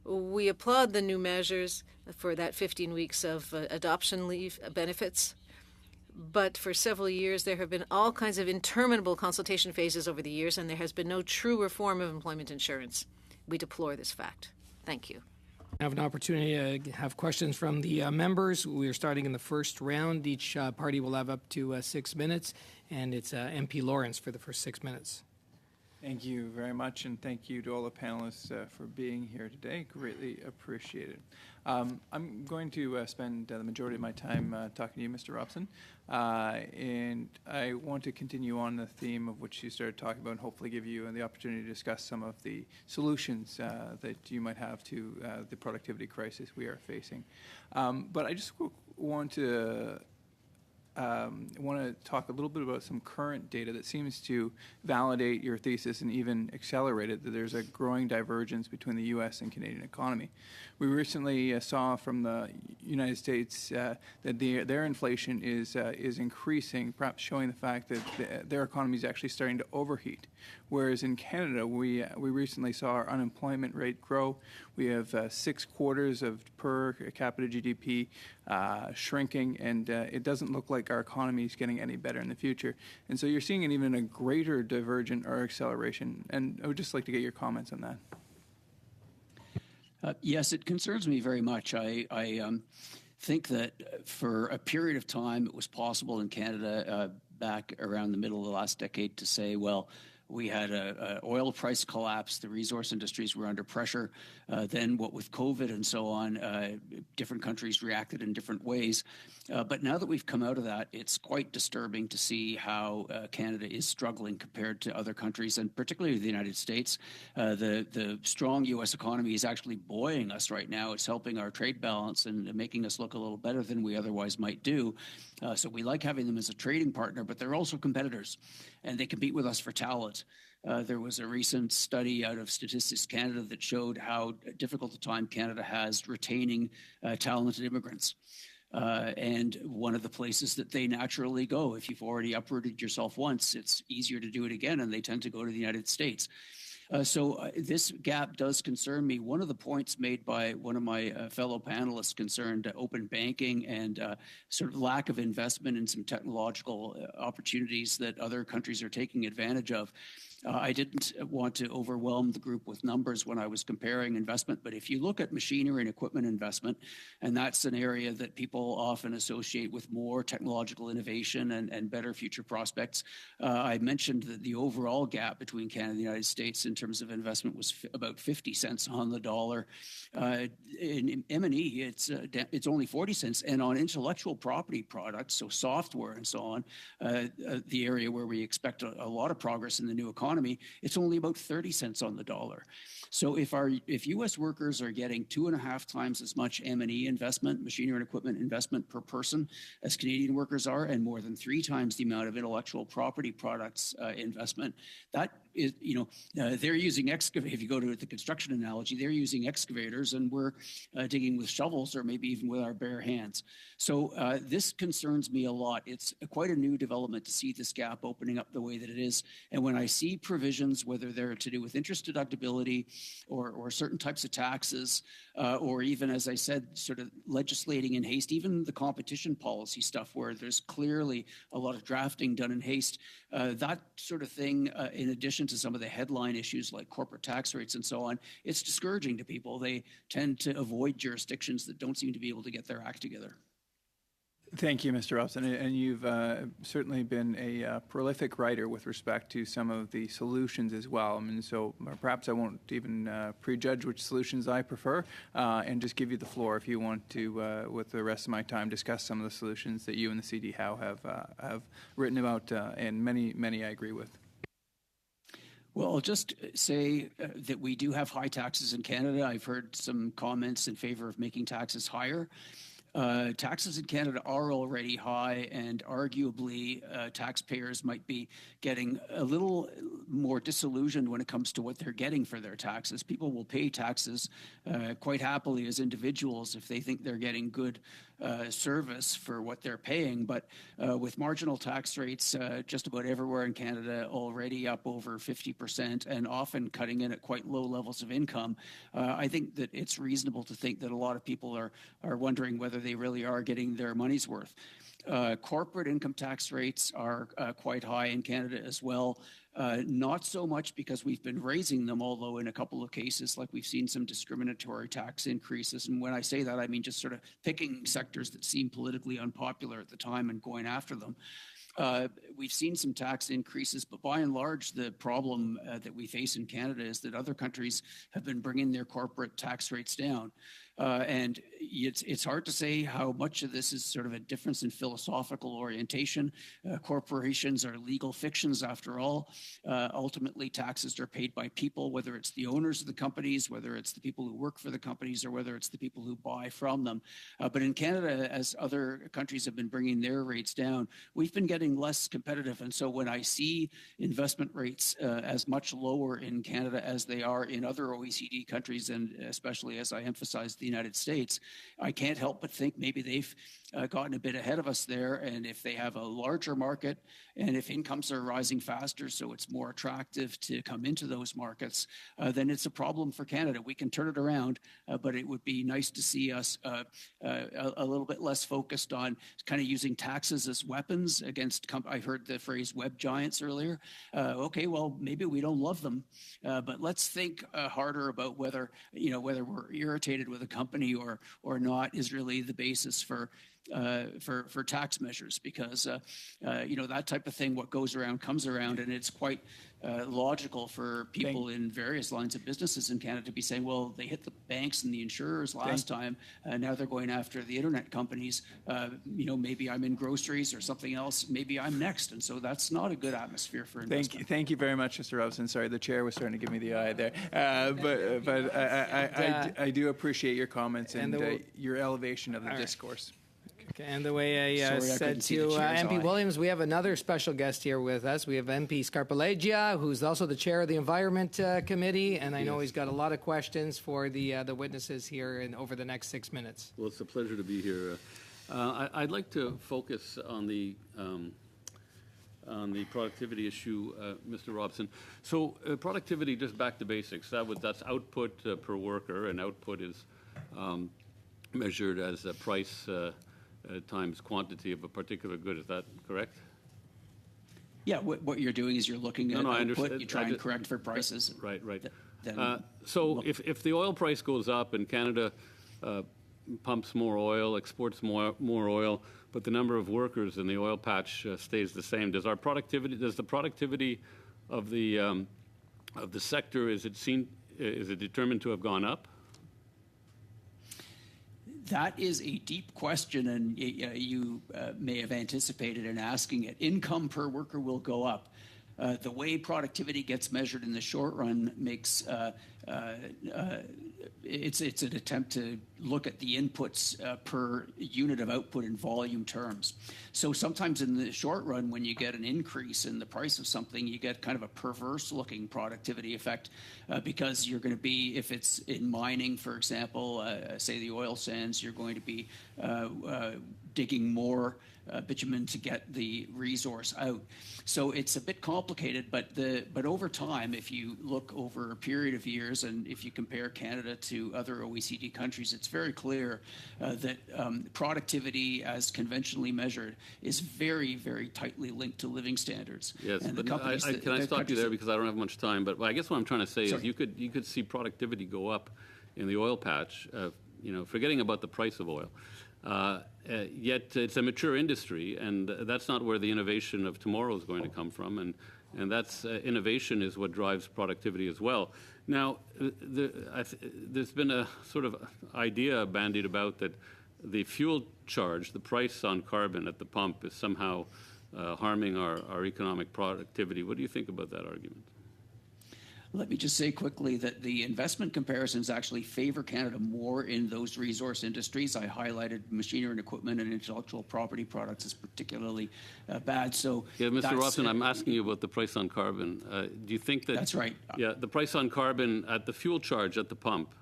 we applaud the new measures for that 15 weeks of adoption leave benefits. But for several years, there have been all kinds of interminable consultation phases over the years, and there has been no true reform of employment insurance. We deplore this fact. Thank you.
I have an opportunity to have questions from the members. We are starting in the first round. Each party will have up to 6 minutes, and it's MP Lawrence for the first 6 minutes.
Thank you very much, and thank you to all the panelists for being here today. Greatly appreciated. I'm going to spend the majority of my time talking to you, Mr. Robson, and I want to continue on the theme of which you started talking about and hopefully give you the opportunity to discuss some of the solutions that you might have to the productivity crisis we are facing. But I just want to talk a little bit about some current data that seems to validate your thesis and even accelerate it, that there's a growing divergence between the U.S. and Canadian economy. We recently saw from the United States that their inflation is increasing, perhaps showing the fact that their economy is actually starting to overheat. Whereas in Canada, we recently saw our unemployment rate grow. We have 6 quarters of per capita GDP shrinking, and it doesn't look like our economy is getting any better in the future. And so you're seeing even a greater divergence or acceleration. And I would just like to get your comments on that.
Yes, it concerns me very much. I think that for a period of time, it was possible in Canada back around the middle of the last decade to say, well, we had an oil price collapse. The resource industries were under pressure. Then what with COVID and so on, different countries reacted in different ways. But now that we've come out of that, it's quite disturbing to see how Canada is struggling compared to other countries, and particularly the United States. The strong U.S. economy is actually buoying us right now. It's helping our trade balance and making us look a little better than we otherwise might do. So we like having them as a trading partner, but they're also competitors, and they compete with us for talent. There was a recent study out of Statistics Canada that showed how difficult a time Canada has retaining talented immigrants. And one of the places that they naturally go, if you've already uprooted yourself once, it's easier to do it again, and they tend to go to the United States. So this gap does concern me. One of the points made by one of my fellow panelists concerned open banking and sort of lack of investment in some technological opportunities that other countries are taking advantage of. I didn't want to overwhelm the group with numbers when I was comparing investment, but if you look at machinery and equipment investment, and that's an area that people often associate with more technological innovation and better future prospects, I mentioned that the overall gap between Canada and the United States in terms of investment was about 50 cents on the dollar. In M&E, it's only 40 cents, and on intellectual property products, so software and so on, the area where we expect a lot of progress in the new economy, it's only about 30 cents on the dollar. So if U.S. workers are getting 2.5 times as much M&E investment, machinery and equipment investment per person as Canadian workers are, and more than 3 times the amount of intellectual property products investment, that is, they're using if you go to the construction analogy, they're using excavators, and we're digging with shovels or maybe even with our bare hands. So this concerns me a lot. It's quite a new development to see this gap opening up the way that it is. And when I see provisions, whether they're to do with interest deductibility or certain types of taxes, or even, as I said, sort of legislating in haste, even the competition policy stuff where there's clearly a lot of drafting done in haste, that sort of thing, in addition to some of the headline issues like corporate tax rates and so on, it's discouraging to people. They tend to avoid jurisdictions that don't seem to be able to get their act together.
Thank you, Mr. Robson. And you've certainly been a prolific writer with respect to some of the solutions as well. I mean, so perhaps I won't even prejudge which solutions I prefer, and just give you the floor if you want to, with the rest of my time, discuss some of the solutions that you and the CD Howe have written about, and many I agree with.
Well, I'll just say that we do have high taxes in Canada. I've heard some comments in favor of making taxes higher. Taxes in Canada are already high, and arguably taxpayers might be getting a little more disillusioned when it comes to what they're getting for their taxes. People will pay taxes quite happily as individuals if they think they're getting good service for what they're paying, but with marginal tax rates just about everywhere in Canada already up over 50% and often cutting in at quite low levels of income, I think that it's reasonable to think that a lot of people are wondering whether they really are getting their money's worth. Corporate income tax rates are quite high in Canada as well. Not so much because we've been raising them, although in a couple of cases, like we've seen some discriminatory tax increases. And when I say that, I mean just sort of picking sectors that seem politically unpopular at the time and going after them. We've seen some tax increases, but by and large, the problem that we face in Canada is that other countries have been bringing their corporate tax rates down. And it's hard to say how much of this is sort of a difference in philosophical orientation. Corporations are legal fictions after all. Ultimately, taxes are paid by people, whether it's the owners of the companies, whether it's the people who work for the companies, or whether it's the people who buy from them. But in Canada, as other countries have been bringing their rates down, we've been getting less competitive. And so when I see investment rates as much lower in Canada as they are in other OECD countries, and especially as I emphasized the United States, I can't help but think maybe they've gotten a bit ahead of us there. And if they have a larger market, and if incomes are rising faster, so it's more attractive to come into those markets, then it's a problem for Canada. We can turn it around, but it would be nice to see us a little bit less focused on kind of using taxes as weapons against referenced, I heard the phrase web giants earlier. Okay, well, maybe we don't love them, but let's think harder about whether we're irritated with a company or not is really the basis for tax measures, because that type of thing, what goes around comes around, and it's quite logical for people in various lines of businesses in Canada to be saying, well, they hit the banks and the insurers last time, now they're going after the internet companies. Maybe I'm in groceries or something else, maybe I'm next, and so that's not a good atmosphere for investment.
Thank you very much, Mr. Robson. Sorry, the chair was starting to give me the eye there, but I do appreciate your comments and your elevation of the discourse.
Okay, and the way I said to MP Williams, we have another special guest here with us. We have MP Scarpaleggia, who's also the chair of the Environment Committee, and I know he's got a lot of questions for the witnesses here over the next 6 minutes.
Well, it's a pleasure to be here. I'd like to focus on the productivity issue, Mr. Robson. So productivity, just back to basics. That's output per worker, and output is measured as a price times quantity of a particular good. Is that correct?
Yeah, what you're doing is you're looking at output, you try and correct for prices.
Right. So if the oil price goes up and Canada pumps more oil, exports more oil, but the number of workers in the oil patch stays the same, does the productivity of the sector, is it determined to have gone up?
That is a deep question, and you may have anticipated in asking it. Income per worker will go up. The way productivity gets measured in the short run makes it's an attempt to look at the inputs per unit of output in volume terms. So sometimes in the short run, when you get an increase in the price of something, you get kind of a perverse-looking productivity effect because you're going to be, if it's in mining, for example, say the oil sands, you're going to be digging more bitumen to get the resource out. So it's a bit complicated, but over time, if you look over a period of years, and if you compare Canada to other OECD countries, it's very clear that productivity, as conventionally measured, is very, very tightly linked to living standards.
Yes,
and
but can I stop you there because I don't have much time? But I guess what I'm trying to say is you could see productivity go up in the oil patch, forgetting about the price of oil. Yet it's a mature industry, and that's not where the innovation of tomorrow is going to come from. And that's innovation is what drives productivity as well. Now, there's been a sort of idea bandied about that the fuel charge, the price on carbon at the pump, is somehow harming our economic productivity. What do you think about that argument?
Let me just say quickly that the investment comparisons actually favor Canada more in those resource industries. I highlighted machinery and equipment and intellectual property products as particularly bad. So,
yeah, Mr. Robson, I'm asking you about the price on carbon. Do you think that
that's right?
Yeah, the price on carbon at the fuel charge at the pump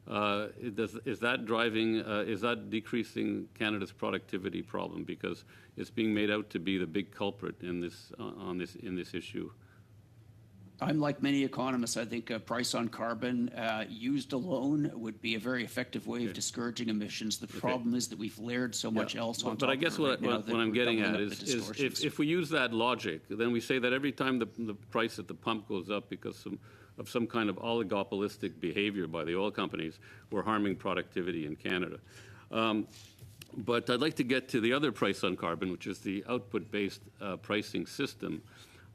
is that decreasing Canada's productivity problem because it's being made out to be the big culprit in this issue?
I'm like many economists. I think a price on carbon used alone would be a very effective way of discouraging emissions. The problem is that we've layered so much else on top.
But I guess what I'm getting at is if we use that logic, then we say that every time the price at the pump goes up because of some kind of oligopolistic behavior by the oil companies, we're harming productivity in Canada. But I'd like to get to the other price on carbon, which is the output-based pricing system.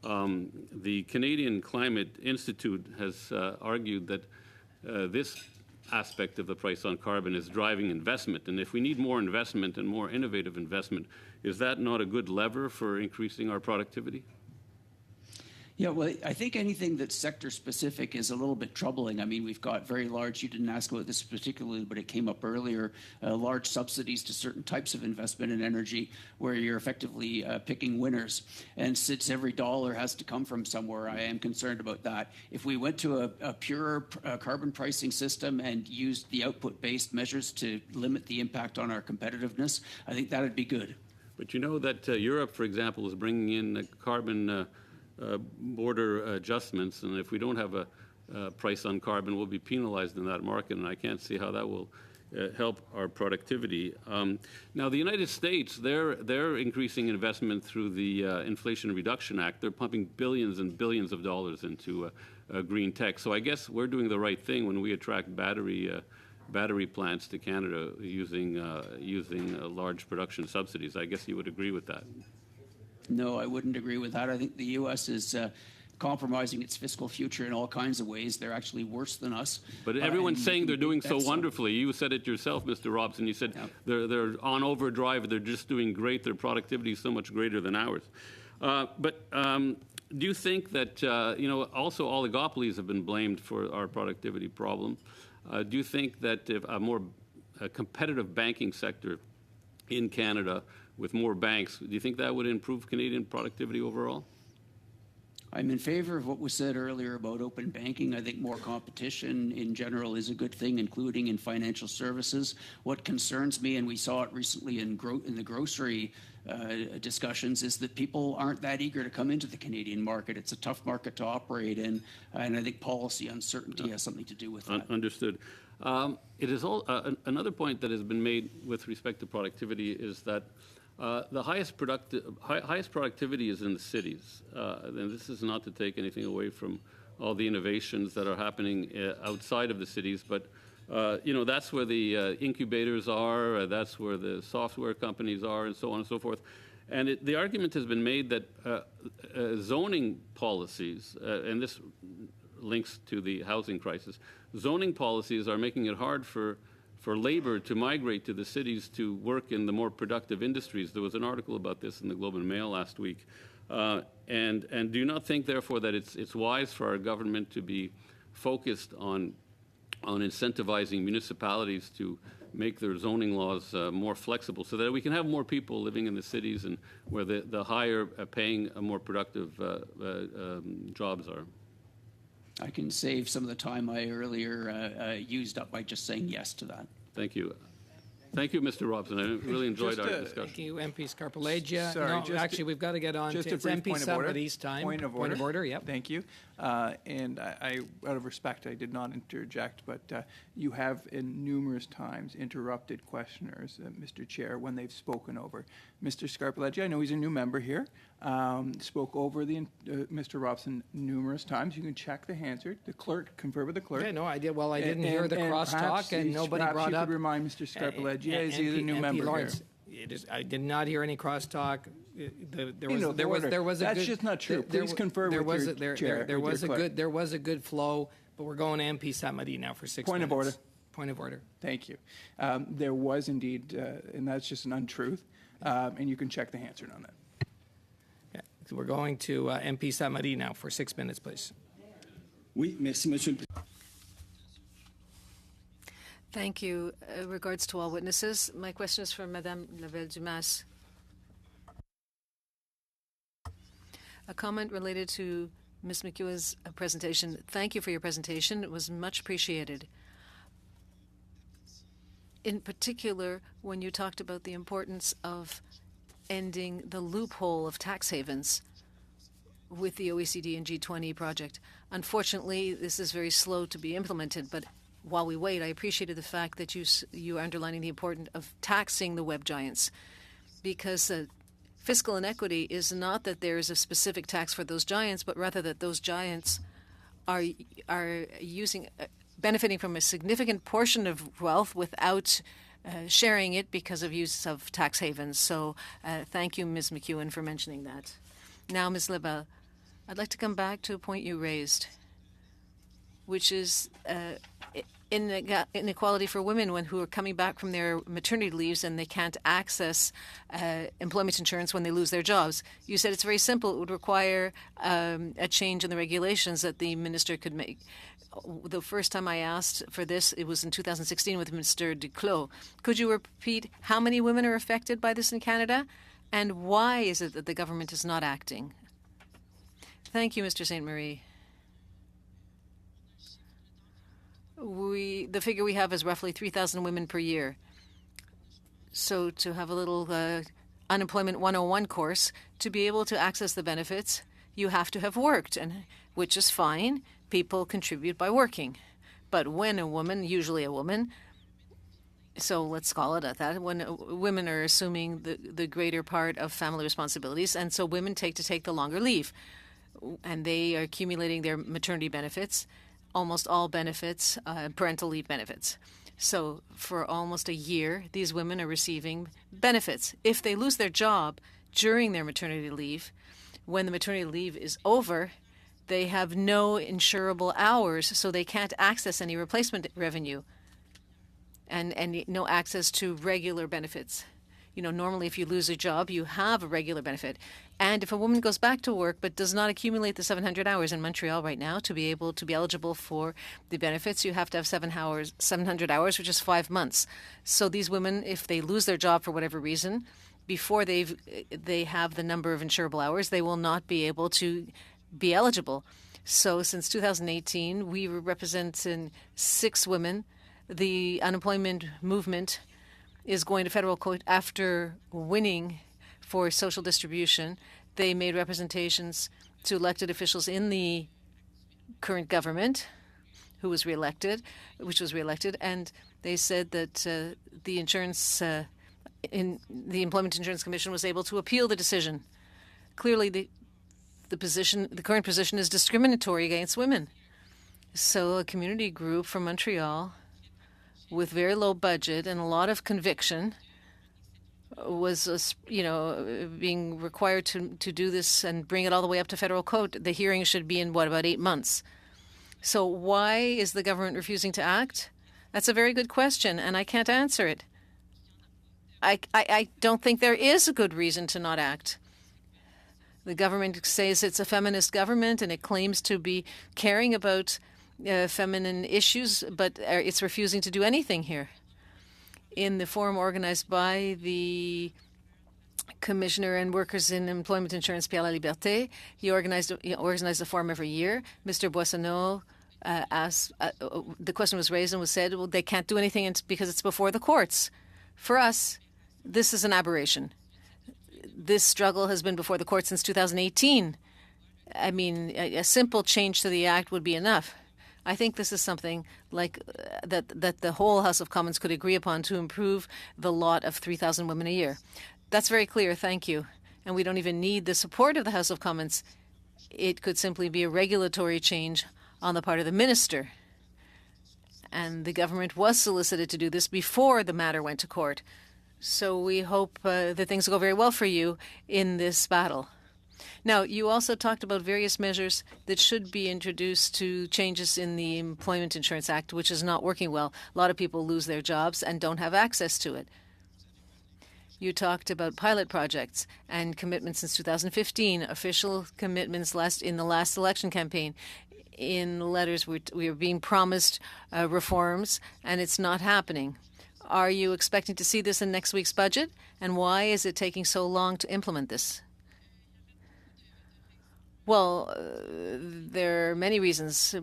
The Canadian Climate Institute has argued that this aspect of the price on carbon is driving investment. And if we need more investment and more innovative investment, is that not a good lever for increasing our productivity?
Yeah, well, I think anything that's sector-specific is a little bit troubling. I mean, we've got very large, you didn't ask about this particularly, but it came up earlier, large subsidies to certain types of investment in energy where you're effectively picking winners. And since every dollar has to come from somewhere, I am concerned about that. If we went to a pure carbon pricing system and used the output-based measures to limit the impact on our competitiveness, I think that would be good.
But you know that Europe, for example, is bringing in carbon border adjustments, and if we don't have a price on carbon, we'll be penalized in that market, and I can't see how that will help our productivity. Now, the United States, they're increasing investment through the Inflation Reduction Act. They're pumping billions and billions of dollars into green tech. So I guess we're doing the right thing when we attract battery plants to Canada using large production subsidies. I guess you would agree with that.
No, I wouldn't agree with that. I think the U.S. is compromising its fiscal future in all kinds of ways. They're actually worse than us.
But everyone's saying they're doing so wonderfully. You said it yourself, Mr. Robson. You said they're on overdrive. They're just doing great. Their productivity is so much greater than ours. But do you think that, also oligopolies have been blamed for our productivity problem? Do you think that if a competitive banking sector in Canada with more banks, do you think that would improve Canadian productivity overall?
I'm in favor of what was said earlier about open banking. I think more competition in general is a good thing, including in financial services. What concerns me, and we saw it recently in the grocery discussions, is that people aren't that eager to come into the Canadian market. It's a tough market to operate in, and I think policy uncertainty has something to do with that.
Understood. It is another point that has been made with respect to productivity is that the highest productivity is in the cities, and this is not to take anything away from all the innovations that are happening outside of the cities, but that's where the incubators are, that's where the software companies are, and so on and so forth. And the argument has been made that zoning policies, and this links to the housing crisis, zoning policies are making it hard for labor to migrate to the cities to work in the more productive industries. There was an article about this in the Globe and Mail last week. And do you not think, therefore, that it's wise for our government to be focused on incentivizing municipalities to make their zoning laws more flexible so that we can have more people living in the cities and where the higher paying, more productive jobs are?
I can save some of the time I earlier used up by just saying yes to that.
Thank you. Thank you, Mr. Robson. I really enjoyed our discussion.
Thank you, MP Scarpaleggia.
Sorry,
actually, we've got to get on to MP Somebody's time.
Point of order,
yep.
Thank you. And I, out of respect, I did not interject, but you have numerous times interrupted questioners, Mr. Chair, when they've spoken over. Mr. Scarpaleggia, I know he's a new member here, spoke over Mr. Robson numerous times. You can check the answer. The clerk, confer with the clerk.
Yeah, no, I did. Well, I didn't hear the crosstalk, and nobody brought up.
Perhaps you could remind Mr. Scarpaleggia, is he the new member
Lawrence, here? I did not hear any crosstalk. There was a
That's
good,
just not true. Please confer with your chair.
There was a good flow, but we're going to MP Samadi now for 6 minutes.
Point of order.
Point of order.
Thank you. There was indeed, and that's just an untruth, and you can check the answer on that.
Yeah. So we're going to MP Samadi now for 6 minutes, please.
Oui, merci, Monsieur le Président.
Thank you. Regards to all witnesses. My question is for Madame Lavelle-Dumas. A comment related to Ms. McEwen's presentation. Thank you for your presentation. It was much appreciated. In particular, when you talked about the importance of ending the loophole of tax havens with the OECD and G20 project. Unfortunately, this is very slow to be implemented, but while we wait, I appreciated the fact that you are underlining the importance of taxing the web giants, because fiscal inequity is not that there is a specific tax for those giants, but rather that those giants are benefiting from a significant portion of wealth without sharing it because of use of tax havens. So thank you, Ms. McEwen, for mentioning that. Now, Ms. Lebel, I'd like to come back to a point you raised, which is inequality for women who are coming back from their maternity leaves and they can't access employment insurance when they lose their jobs. You said it's very simple. It would require a change in the regulations that the minister could make. The first time I asked for this, it was in 2016 with Mr. Duclos. Could you repeat how many women are affected by this in Canada, and why is it that the government is not acting? Thank you, Mr. St. Marie. The figure we have is roughly 3,000 women per year. So to have a little unemployment 101 course, to be able to access the benefits, you have to have worked, and which is fine. People contribute by working. But when a woman, usually a woman, So let's call it at that, when women are assuming the greater part of family responsibilities, and so women take the longer leave, and they are accumulating their maternity benefits, almost all benefits, parental leave benefits. So for almost a year, these women are receiving benefits. If they lose their job during their maternity leave, when the maternity leave is over, they have no insurable hours, so they can't access any replacement revenue. And no access to regular benefits. You know, normally if you lose a job, you have a regular benefit. And if a woman goes back to work but does not accumulate the 700 hours in Montreal right now to be able to be eligible for the benefits, you have to have 700 hours, which is 5 months. So these women, if they lose their job for whatever reason, before they have the number of insurable hours, they will not be able to be eligible. So since 2018, we were representing 6 women. The unemployment movement is going to federal court after winning for social distribution. They made representations to elected officials in the current government, which was reelected, and they said that the Employment Insurance Commission was able to appeal the decision. Clearly, the current position is discriminatory against women. So a community group from Montreal with very low budget and a lot of conviction was, being required to do this and bring it all the way up to federal court. The hearing should be in, about 8 months. So why is the government refusing to act? That's a very good question, and I can't answer it. I don't think there is a good reason to not act. The government says it's a feminist government and it claims to be caring about feminine issues, but it's refusing to do anything here. In the forum organized by the Commissioner and Workers in Employment Insurance, Pierre Laliberté, he organized a forum every year. Mr. Boissonneau asked, the question was raised and was said, well, they can't do anything because it's before the courts. For us, this is an aberration. This struggle has been before the court since 2018. I mean, a simple change to the act would be enough. I think this is something like that the whole House of Commons could agree upon to improve the lot of 3,000 women a year. That's very clear, thank you. And we don't even need the support of the House of Commons. It could simply be a regulatory change on the part of the minister. And the government was solicited to do this before the matter went to court. So we hope that things will go very well for you in this battle. Now, you also talked about various measures that should be introduced to changes in the Employment Insurance Act, which is not working well. A lot of people lose their jobs and don't have access to it. You talked about pilot projects and commitments since 2015, official commitments in the last election campaign. In letters, we are being promised reforms, and it's not happening. Are you expecting to see this in next week's budget? And why is it taking so long to implement this? Well, there are many reasons.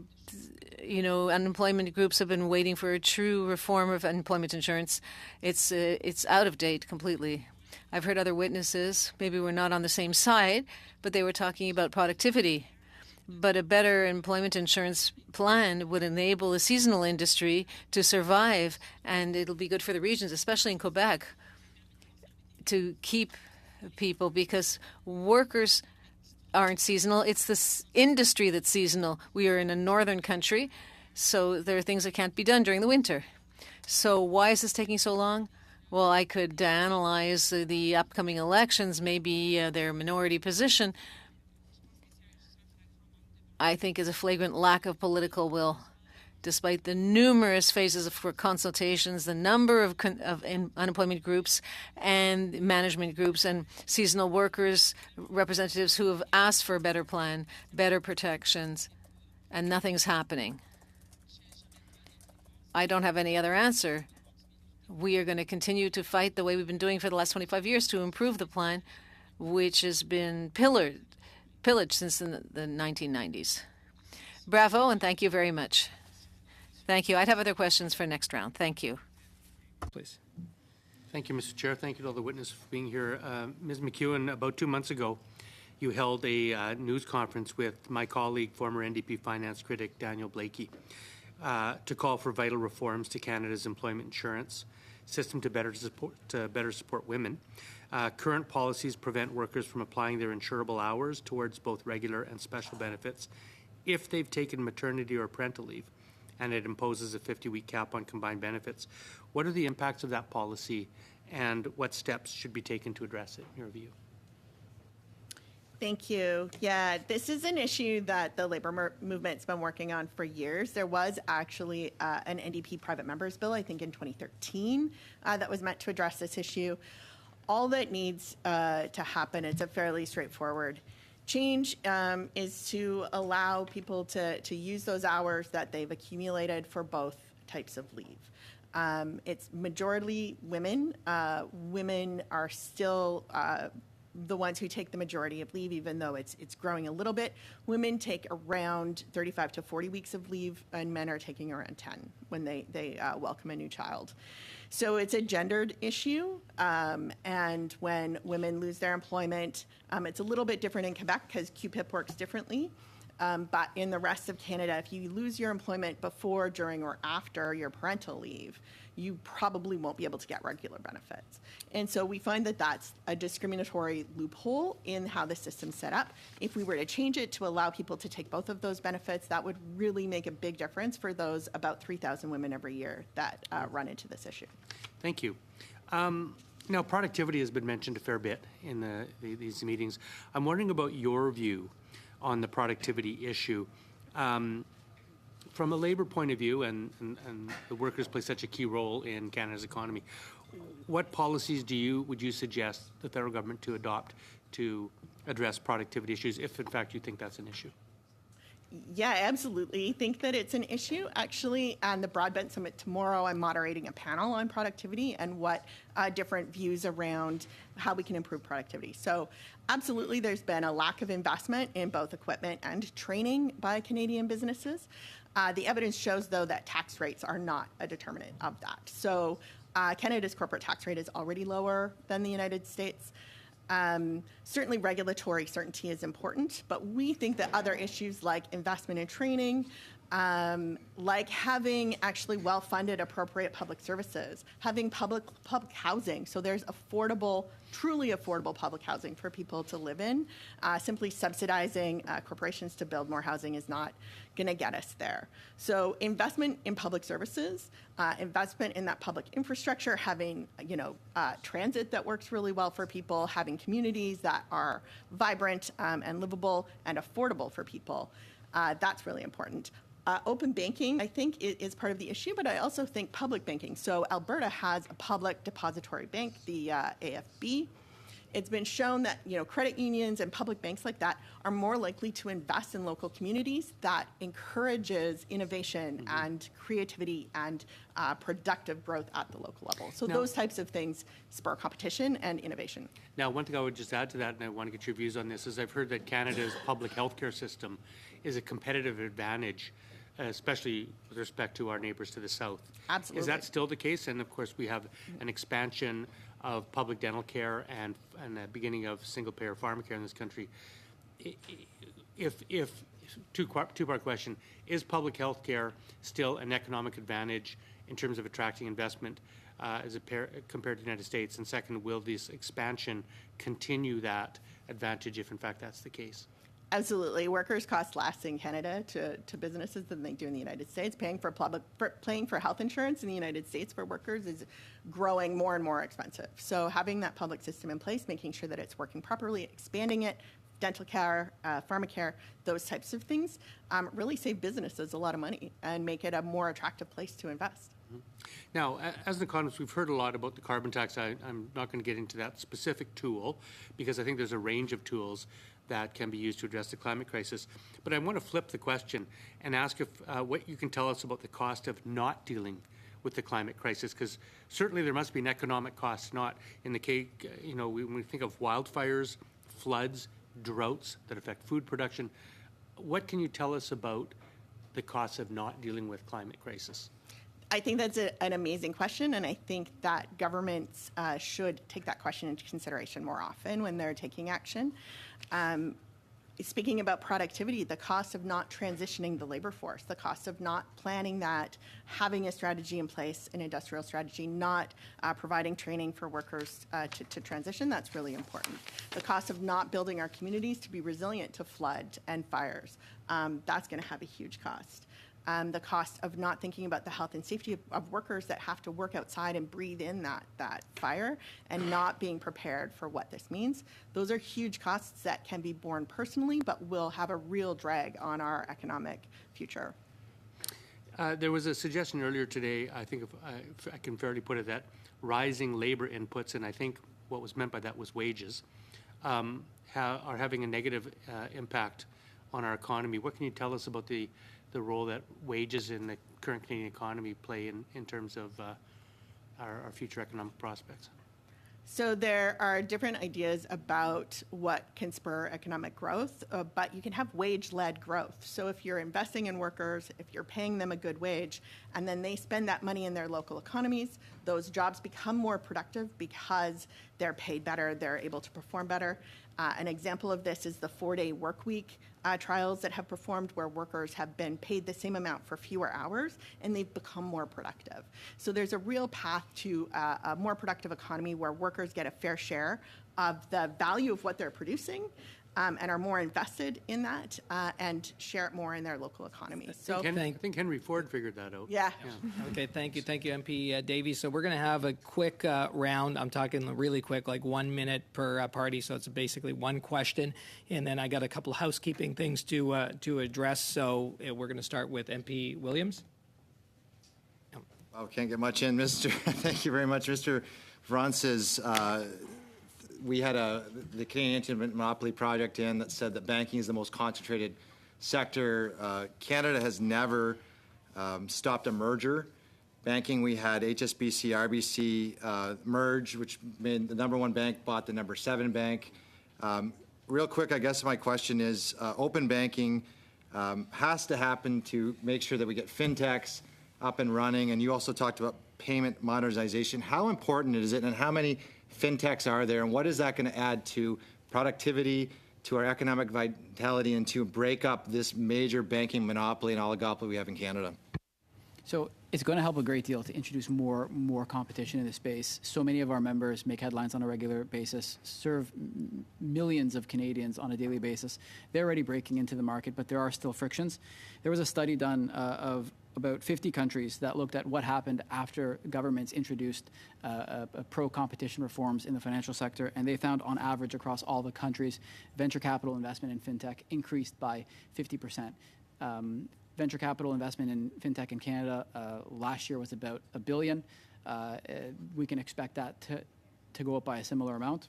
Unemployment groups have been waiting for a true reform of unemployment insurance. It's out of date completely. I've heard other witnesses, maybe we're not on the same side, but they were talking about productivity. But a better employment insurance plan would enable the seasonal industry to survive, and it'll be good for the regions, especially in Quebec, to keep people, because workers aren't seasonal. It's this industry that's seasonal. We are in a northern country, so there are things that can't be done during the winter. So why is this taking so long? Well, I could analyze the upcoming elections, maybe their minority position. I think is a flagrant lack of political will. Despite the numerous phases for consultations, the number of unemployment groups and management groups and seasonal workers representatives who have asked for a better plan, better protections, and nothing's happening. I don't have any other answer. We are going to continue to fight the way we've been doing for the last 25 years to improve the plan, which has been pillaged since the 1990s. Bravo, and thank you very much. Thank you. I'd have other questions for next round. Thank you.
Please. Thank you, Mr. Chair. Thank you to all the witnesses for being here. Ms. McEwen, about 2 months ago, you held a news conference with my colleague, former NDP finance critic Daniel Blakey, to call for vital reforms to Canada's employment insurance. system to better support women. Current policies prevent workers from applying their insurable hours towards both regular and special benefits if they've taken maternity or parental leave, and it imposes a 50-week cap on combined benefits. What are the impacts of that policy, and what steps should be taken to address it, in your view?
Thank you. Yeah, this is an issue that the labor movement's been working on for years. There was actually an NDP private members bill, I think in 2013, that was meant to address this issue. All that needs to happen, it's a fairly straightforward change, is to allow people to use those hours that they've accumulated for both types of leave. It's majority women. Women are still the ones who take the majority of leave, even though it's growing a little bit. Women take around 35 to 40 weeks of leave, and men are taking around 10 when they welcome a new child. So it's a gendered issue, and when women lose their employment, it's a little bit different in Quebec because QPIP works differently. But in the rest of Canada, if you lose your employment before, during, or after your parental leave, you probably won't be able to get regular benefits. And so we find that that's a discriminatory loophole in how the system's set up. If we were to change it to allow people to take both of those benefits, that would really make a big difference for those about 3,000 women every year that run into this issue.
Thank you. Now, productivity has been mentioned a fair bit in these meetings. I'm wondering about your view on the productivity issue. From a labor point of view, and the workers play such a key role in Canada's economy, what policies would you suggest the federal government to adopt to address productivity issues, if in fact you think that's an issue?
Yeah, absolutely. Think that it's an issue. Actually, on the Broadbent Summit tomorrow, I'm moderating a panel on productivity and what different views around how we can improve productivity. So absolutely, there's been a lack of investment in both equipment and training by Canadian businesses. The evidence shows, though, that tax rates are not a determinant of that. So Canada's corporate tax rate is already lower than the United States. Certainly regulatory certainty is important, but we think that other issues like investment in training, like having actually well-funded appropriate public services, having public housing, so there's affordable, truly affordable public housing for people to live in. Simply subsidizing corporations to build more housing is not going to get us there. So investment in public services, investment in that public infrastructure, having transit that works really well for people, having communities that are vibrant and livable and affordable for people, that's really important. Open banking, I think, is part of the issue, but I also think public banking. So Alberta has a public depository bank, the AFB. It's been shown that credit unions and public banks like that are more likely to invest in local communities. That encourages innovation and creativity and productive growth at the local level. So those types of things spur competition and innovation.
Now, one thing I would just add to that, and I want to get your views on this, is I've heard that Canada's public healthcare system is a competitive advantage, especially with respect to our neighbors to the south.
Absolutely.
Is that still the case? And of course, we have an expansion of public dental care and the beginning of single-payer pharmacare in this country. If two-part question, is public health care still an economic advantage in terms of attracting investment compared to the United States? And second, will this expansion continue that advantage if in fact that's the case?
Absolutely. Workers cost less in Canada to businesses than they do in the United States. Paying for health insurance in the United States for workers is growing more and more expensive. So having that public system in place, making sure that it's working properly, expanding it, dental care, pharmacare, those types of things, really save businesses a lot of money and make it a more attractive place to invest.
Now, as an economist, we've heard a lot about the carbon tax. I'm not going to get into that specific tool because I think there's a range of tools that can be used to address the climate crisis. But I want to flip the question and ask if what you can tell us about the cost of not dealing with the climate crisis, because certainly there must be an economic cost, not in the case, when we think of wildfires, floods, droughts that affect food production. What can you tell us about the costs of not dealing with climate crisis?
I think that's an amazing question, and I think that governments should take that question into consideration more often when they're taking action. Speaking about productivity, the cost of not transitioning the labor force, the cost of not planning that, having a strategy in place, an industrial strategy, not providing training for workers to transition, that's really important. The cost of not building our communities to be resilient to flood and fires, that's going to have a huge cost. The cost of not thinking about the health and safety of workers that have to work outside and breathe in that fire and not being prepared for what this means. Those are huge costs that can be borne personally, but will have a real drag on our economic future.
There was a suggestion earlier today, I think if I can fairly put it, that rising labor inputs, and I think what was meant by that was wages, are having a negative impact on our economy. What can you tell us about the role that wages in the current Canadian economy play in terms of our future economic prospects?
So there are different ideas about what can spur economic growth, but you can have wage-led growth. So if you're investing in workers, if you're paying them a good wage, and then they spend that money in their local economies, those jobs become more productive because they're paid better, they're able to perform better. An example of this is the 4-day work week trials that have performed where workers have been paid the same amount for fewer hours and they've become more productive. So there's a real path to a more productive economy where workers get a fair share of the value of what they're producing and are more invested in that and share it more in their local economies. So
I think Henry Ford figured that out.
Yeah.
Okay, thank you, MP Davies. So we're going to have a quick round. I'm talking really quick, like 1 minute per party. So it's basically one question, and then I got a couple housekeeping things to address. So we're going to start with MP Williams.
Well, can't get much in, Mr. Thank you very much, Mr. Francis. We had the Canadian Anti-Monopoly Project in that said that banking is the most concentrated sector. Canada has never stopped a merger. Banking, we had HSBC, RBC merge, which made the number 1 bank bought the number 7 bank. Real quick, I guess my question is, open banking has to happen to make sure that we get fintechs up and running, and you also talked about payment modernization. How important is it, and how many fintechs are there, and what is that going to add to productivity, to our economic vitality, and to break up this major banking monopoly and oligopoly we have in Canada?
So it's going to help a great deal to introduce more competition in the space. So many of our members make headlines on a regular basis, serve millions of Canadians on a daily basis. They're already breaking into the market, but there are still frictions. There was a study done of about 50 countries that looked at what happened after governments introduced pro-competition reforms in the financial sector, and they found on average across all the countries, venture capital investment in fintech increased by 50%. Venture capital investment in fintech in Canada last year was about $1 billion. We can expect that to go up by a similar amount.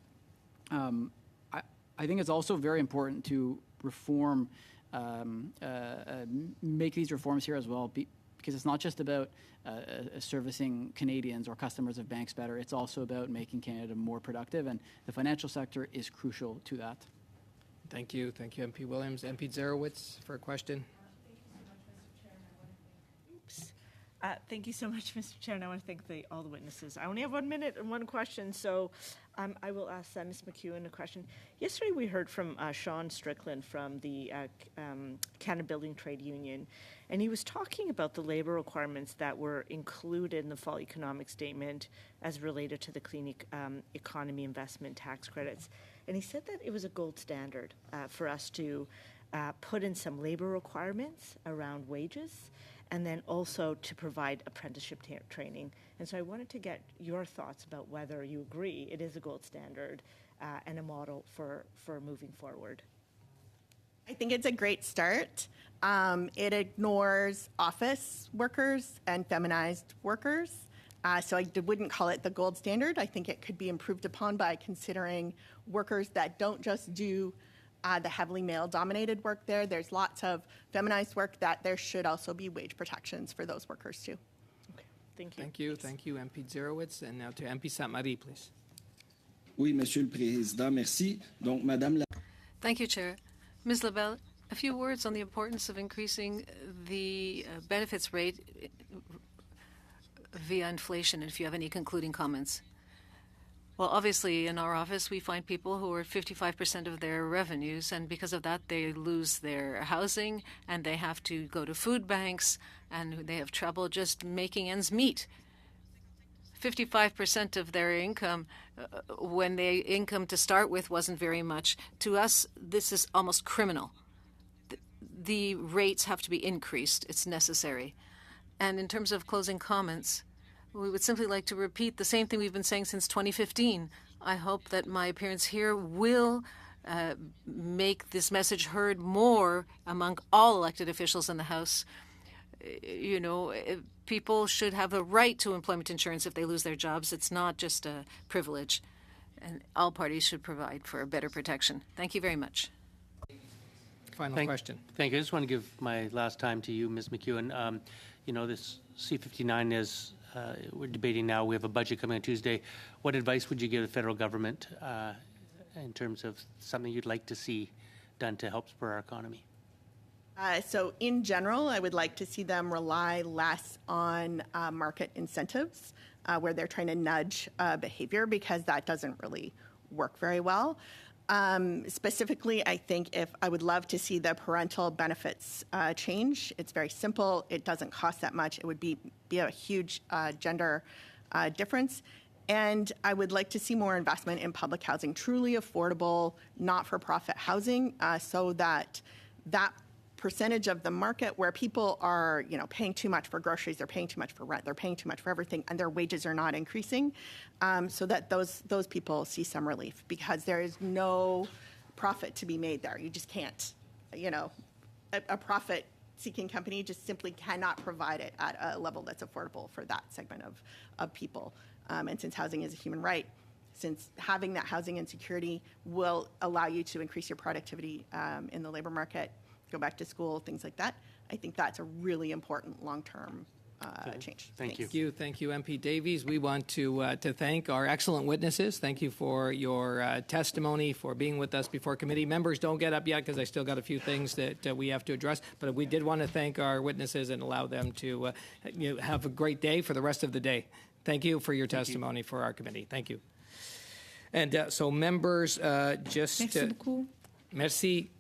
I think it's also very important to reform, make these reforms here as well, because it's not just about servicing Canadians or customers of banks better. It's also about making Canada more productive, and the financial sector is crucial to that.
Thank you, MP Williams. MP Zarowitz for a question.
Thank you so much, Mr. Chair, and I want to thank all the witnesses. I only have 1 minute and one question, so I will ask Ms. McEwen a question. Yesterday we heard from Sean Strickland from the Canada Building Trade Union, and he was talking about the labor requirements that were included in the fall economic statement as related to the clean economy investment tax credits. And he said that it was a gold standard for us to put in some labor requirements around wages, and then also to provide apprenticeship training. And so I wanted to get your thoughts about whether you agree it is a gold standard and a model for moving forward.
I think it's a great start. It ignores office workers and feminized workers. So I wouldn't call it the gold standard. I think it could be improved upon by considering workers that don't just do the heavily male-dominated work there. There's lots of feminized work that there should also be wage protections for those workers too.
Okay, thank you.
Thank you, MP Zarowitz. And now to MP Sainte-Marie, please.
Oui, Monsieur le Président, merci. Donc, Madame la...
Thank you, Chair. Ms. Lebel, a few words on the importance of increasing the benefits rate via inflation, and if you have any concluding comments. Well, obviously, in our office, we find people who are 55% of their revenues, and because of that, they lose their housing, and they have to go to food banks, and they have trouble just making ends meet. 55% of their income, when their income to start with wasn't very much. To us, this is almost criminal. The rates have to be increased. It's necessary. And in terms of closing comments, we would simply like to repeat the same thing we've been saying since 2015. I hope that my appearance here will make this message heard more among all elected officials in the House. You know, people should have a right to employment insurance if they lose their jobs. It's not just a privilege. And all parties should provide for a better protection. Thank you very much.
Final question.
Thank you. I just want to give my last time to you, Ms. McEwen. You know, this C-59 is, we're debating now. We have a budget coming on Tuesday. What advice would you give the federal government in terms of something you'd like to see done to help spur our economy?
So in general, I would like to see them rely less on market incentives where they're trying to nudge behavior, because that doesn't really work very well. Specifically, I think I would love to see the parental benefits change. It's very simple. It doesn't cost that much. It would be a huge gender difference. And I would like to see more investment in public housing, truly affordable, not-for-profit housing, so that percentage of the market where people are, you know, paying too much for groceries, they're paying too much for rent, they're paying too much for everything, and their wages are not increasing, so that those people see some relief, because there is no profit to be made there. You just can't, you know, a profit-seeking company just simply cannot provide it at a level that's affordable for that segment of people. And since housing is a human right, since having that housing insecurity will allow you to increase your productivity in the labor market, go back to school, things like that, I think that's a really important long-term change.
Thank you. Thank you, MP Davies. We want to thank our excellent witnesses. Thank you for your testimony, for being with us before committee. Members, don't get up yet, because I still got a few things that we have to address. But we did want to thank our witnesses and allow them to have a great day for the rest of the day. Thank you for your testimony for our committee. Thank you. And so members, just...
Merci beaucoup.
Merci.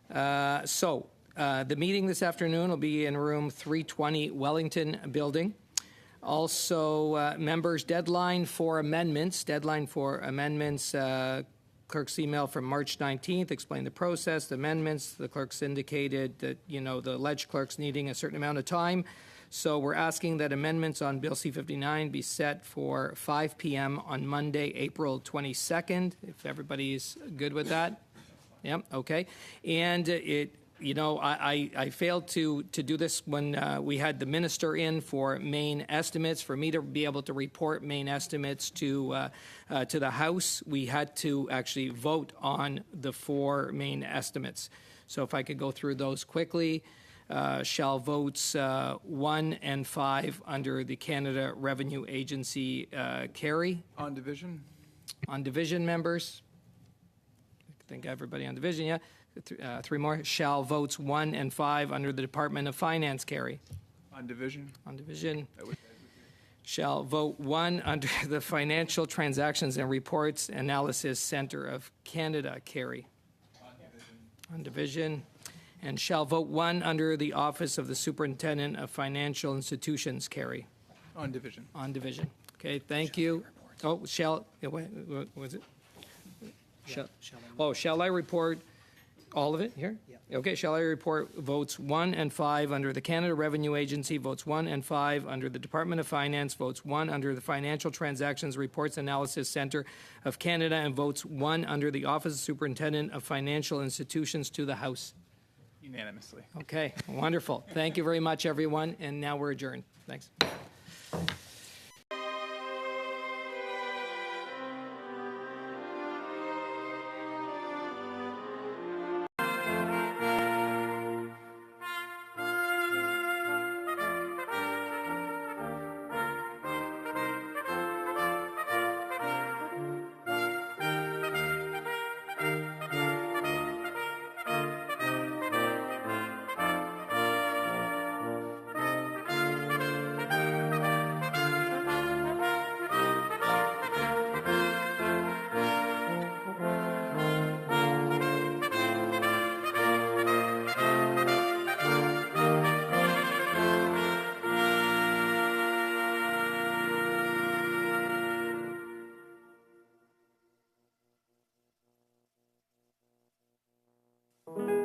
The meeting this afternoon will be in room 320 Wellington Building. Also, members' deadline for amendments, clerk's email from March 19th, explain the process, the amendments. The clerks indicated that, you know, the alleged clerks needing a certain amount of time. So we're asking that amendments on Bill C-59 be set for 5 p.m. on Monday, April 22nd, if everybody's good with that. Yeah, okay. And I failed to do this when we had the minister in for main estimates. For me to be able to report main estimates to the House, we had to actually vote on the 4 main estimates. So if I could go through those quickly. Shall votes 1 and 5 under the Canada Revenue Agency carry?
On division?
On division, members? I think everybody on division, yeah. 3 more. Shall votes 1 and 5 under the Department of Finance carry?
On division?
On division. Shall vote 1 under the Financial Transactions and Reports Analysis Centre of Canada carry? On division. And shall vote 1 under the Office of the Superintendent of Financial Institutions carry?
On division.
On division. Okay, thank you. Oh, what was it? Shall I report all of it here? Yeah. Okay, shall I report votes 1 and 5 under the Canada Revenue Agency, votes 1 and 5 under the Department of Finance, votes 1 under the Financial Transactions Reports Analysis Centre of Canada, and votes 1 under the Office of the Superintendent of Financial Institutions to the House?
Unanimously.
Okay, wonderful. Thank you very much, everyone. And now we're adjourned. Thanks.
you.